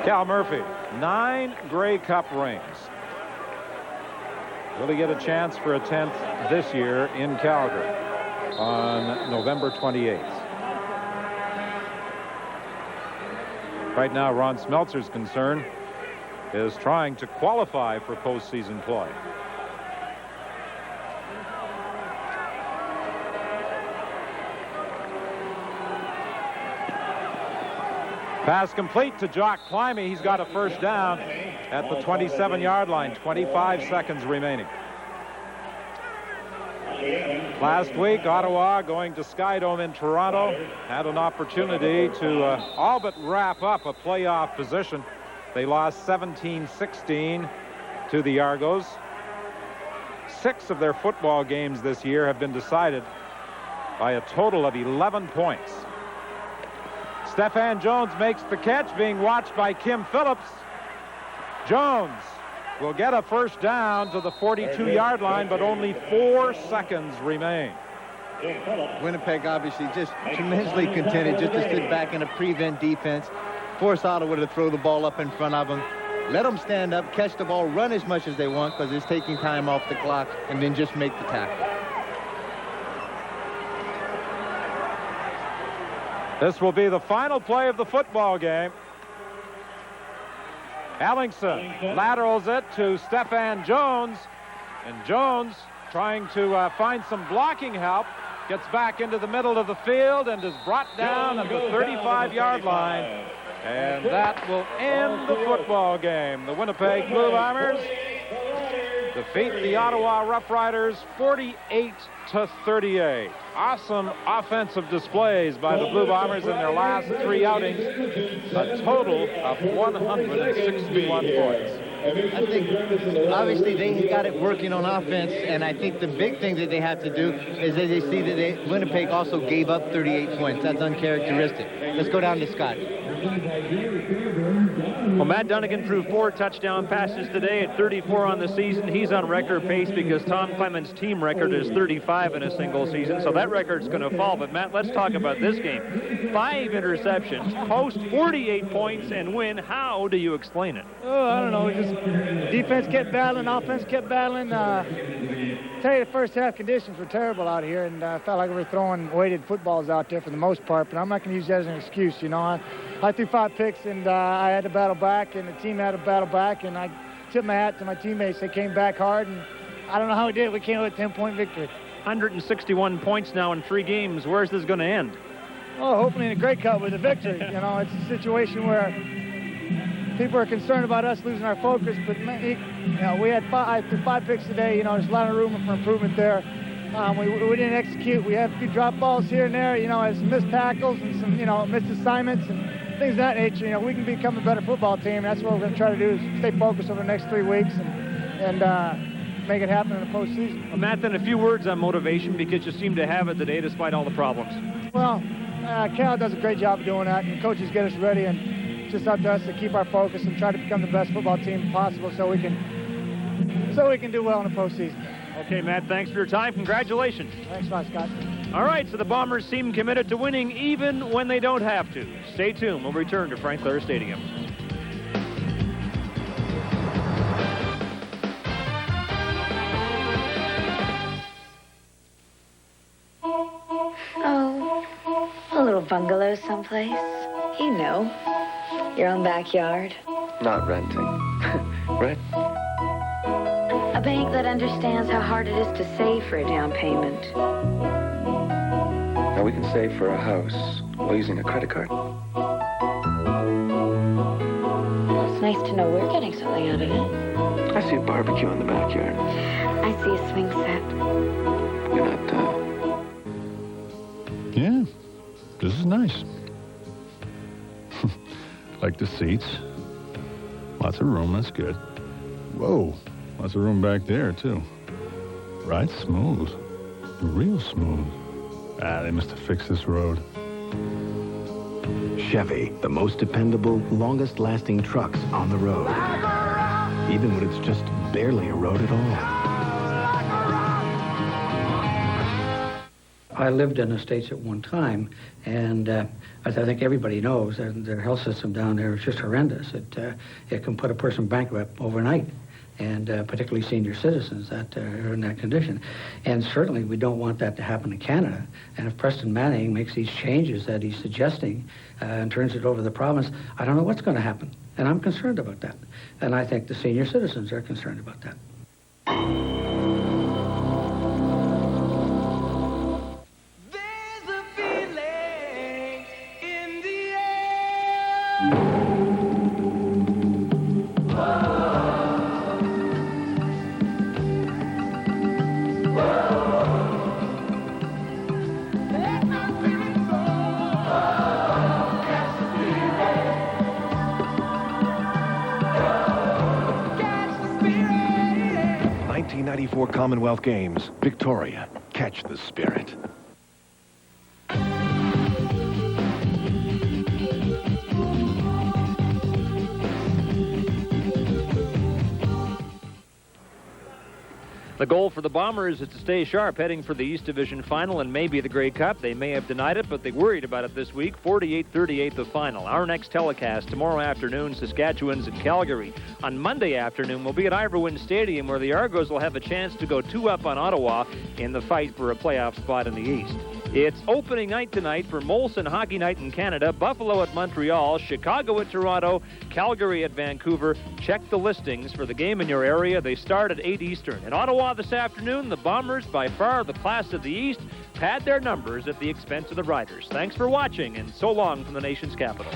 Cal Murphy, 9 Grey Cup rings. Will he get a chance for a 10th this year in Calgary on November 28th? Right now, Ron Smeltzer's concern is trying to qualify for postseason play. Pass complete to Jock Climby. He's got a 1st down at the 27-yard line. 25 seconds remaining. Last week, Ottawa, going to Skydome in Toronto, had an opportunity to all but wrap up a playoff position. They lost 17-16 to the Argos. 6 of their football games this year have been decided by a total of 11 points. Stephan Jones makes the catch, being watched by Kim Phillips. Jones will get a first down to the 42-yard line, but only 4 seconds remain. Winnipeg obviously just tremendously contented just to sit back in a prevent defense, force Ottawa to throw the ball up in front of them, let them stand up, catch the ball, run as much as they want because it's taking time off the clock, and then just make the tackle. This will be the final play of the football game. Ellingson laterals it to Stephan Jones, and Jones, trying to find some blocking help, gets back into the middle of the field and is brought down at the 35-yard line. And that will end the football game. The Winnipeg Blue Bombers defeat the Ottawa Rough Riders 48-38. Awesome offensive displays by the Blue Bombers in their last 3 outings. A total of 161 points. I think obviously they got it working on offense, and I think the big thing that they have to do is that they see that Winnipeg also gave up 38 points. That's uncharacteristic. Let's go down to Scott. Well, Matt Dunnigan threw 4 touchdown passes today at 34 on the season. He's on record pace because Tom Clemens' team record is 35 in a single season, so that record's going to fall. But, Matt, let's talk about this game. 5 interceptions, post 48 points, and win. How do you explain it? Oh, I don't know. Just defense kept battling, offense kept battling. Tell you, the first half conditions were terrible out here, and I felt like we were throwing weighted footballs out there for the most part, but I'm not going to use that as an excuse, you know. I threw 5 picks, and I had to battle back, and the team had to battle back, and I tipped my hat to my teammates. They came back hard, and I don't know how we did it. We came with a 10-point victory. 161 points now in 3 games. Where's this going to end? Oh, hopefully in a Grey Cup with a victory. You know, it's a situation where people are concerned about us losing our focus, but you know, we had 5 picks today. You know, there's a lot of room for improvement there. We didn't execute. We had a few drop balls here and there, you know, as some missed tackles and some, you know, missed assignments and things of that nature. You know, we can become a better football team. That's what we're going to try to do, is stay focused over the next 3 weeks and make it happen in the postseason. Well, Matt, then a few words on motivation, because you seem to have it today despite all the problems. Well, Cal does a great job of doing that, and coaches get us ready, and it's just up to us to keep our focus and try to become the best football team possible so we can do well in the postseason. Okay, Matt, thanks for your time. Congratulations. Thanks a lot, Scott. All right, so the Bombers seem committed to winning even when they don't have to. Stay tuned. We'll return to Frank Clair Stadium. Oh, a little bungalow someplace. You know, your own backyard. Not renting. Right? A bank that understands how hard it is to save for a down payment. Now we can save for a house while using a credit card. Well, it's nice to know we're getting something out of it. I see a barbecue in the backyard. I see a swing set. You're not, Yeah, this is nice. Like the seats. Lots of room, that's good. Whoa, lots of room back there, too. Right, smooth. Real smooth. They must have fixed this road. Chevy, the most dependable, longest-lasting trucks on the road. Even when it's just barely a road at all. I lived in the States at one time, and as I think everybody knows, their health system down there is just horrendous. It can put a person bankrupt overnight, and particularly senior citizens that are in that condition. And certainly we don't want that to happen in Canada. And if Preston Manning makes these changes that he's suggesting and turns it over to the province, I don't know what's going to happen. And I'm concerned about that. And I think the senior citizens are concerned about that. Commonwealth Games, Victoria. Catch the spirit. The goal for the Bombers is to stay sharp heading for the East Division Final and maybe the Grey Cup. They may have denied it, but they worried about it this week. 48-38 the final. Our next telecast tomorrow afternoon, Saskatchewan's in Calgary. On Monday afternoon, we'll be at Ivor Stadium, where the Argos will have a chance to go 2-up on Ottawa in the fight for a playoff spot in the East. It's opening night tonight for Molson Hockey Night in Canada, Buffalo at Montreal, Chicago at Toronto, Calgary at Vancouver. Check the listings for the game in your area. They start at 8 Eastern. In Ottawa this afternoon, the Bombers, by far the class of the East, pad their numbers at the expense of the Riders. Thanks for watching, and so long from the nation's capital.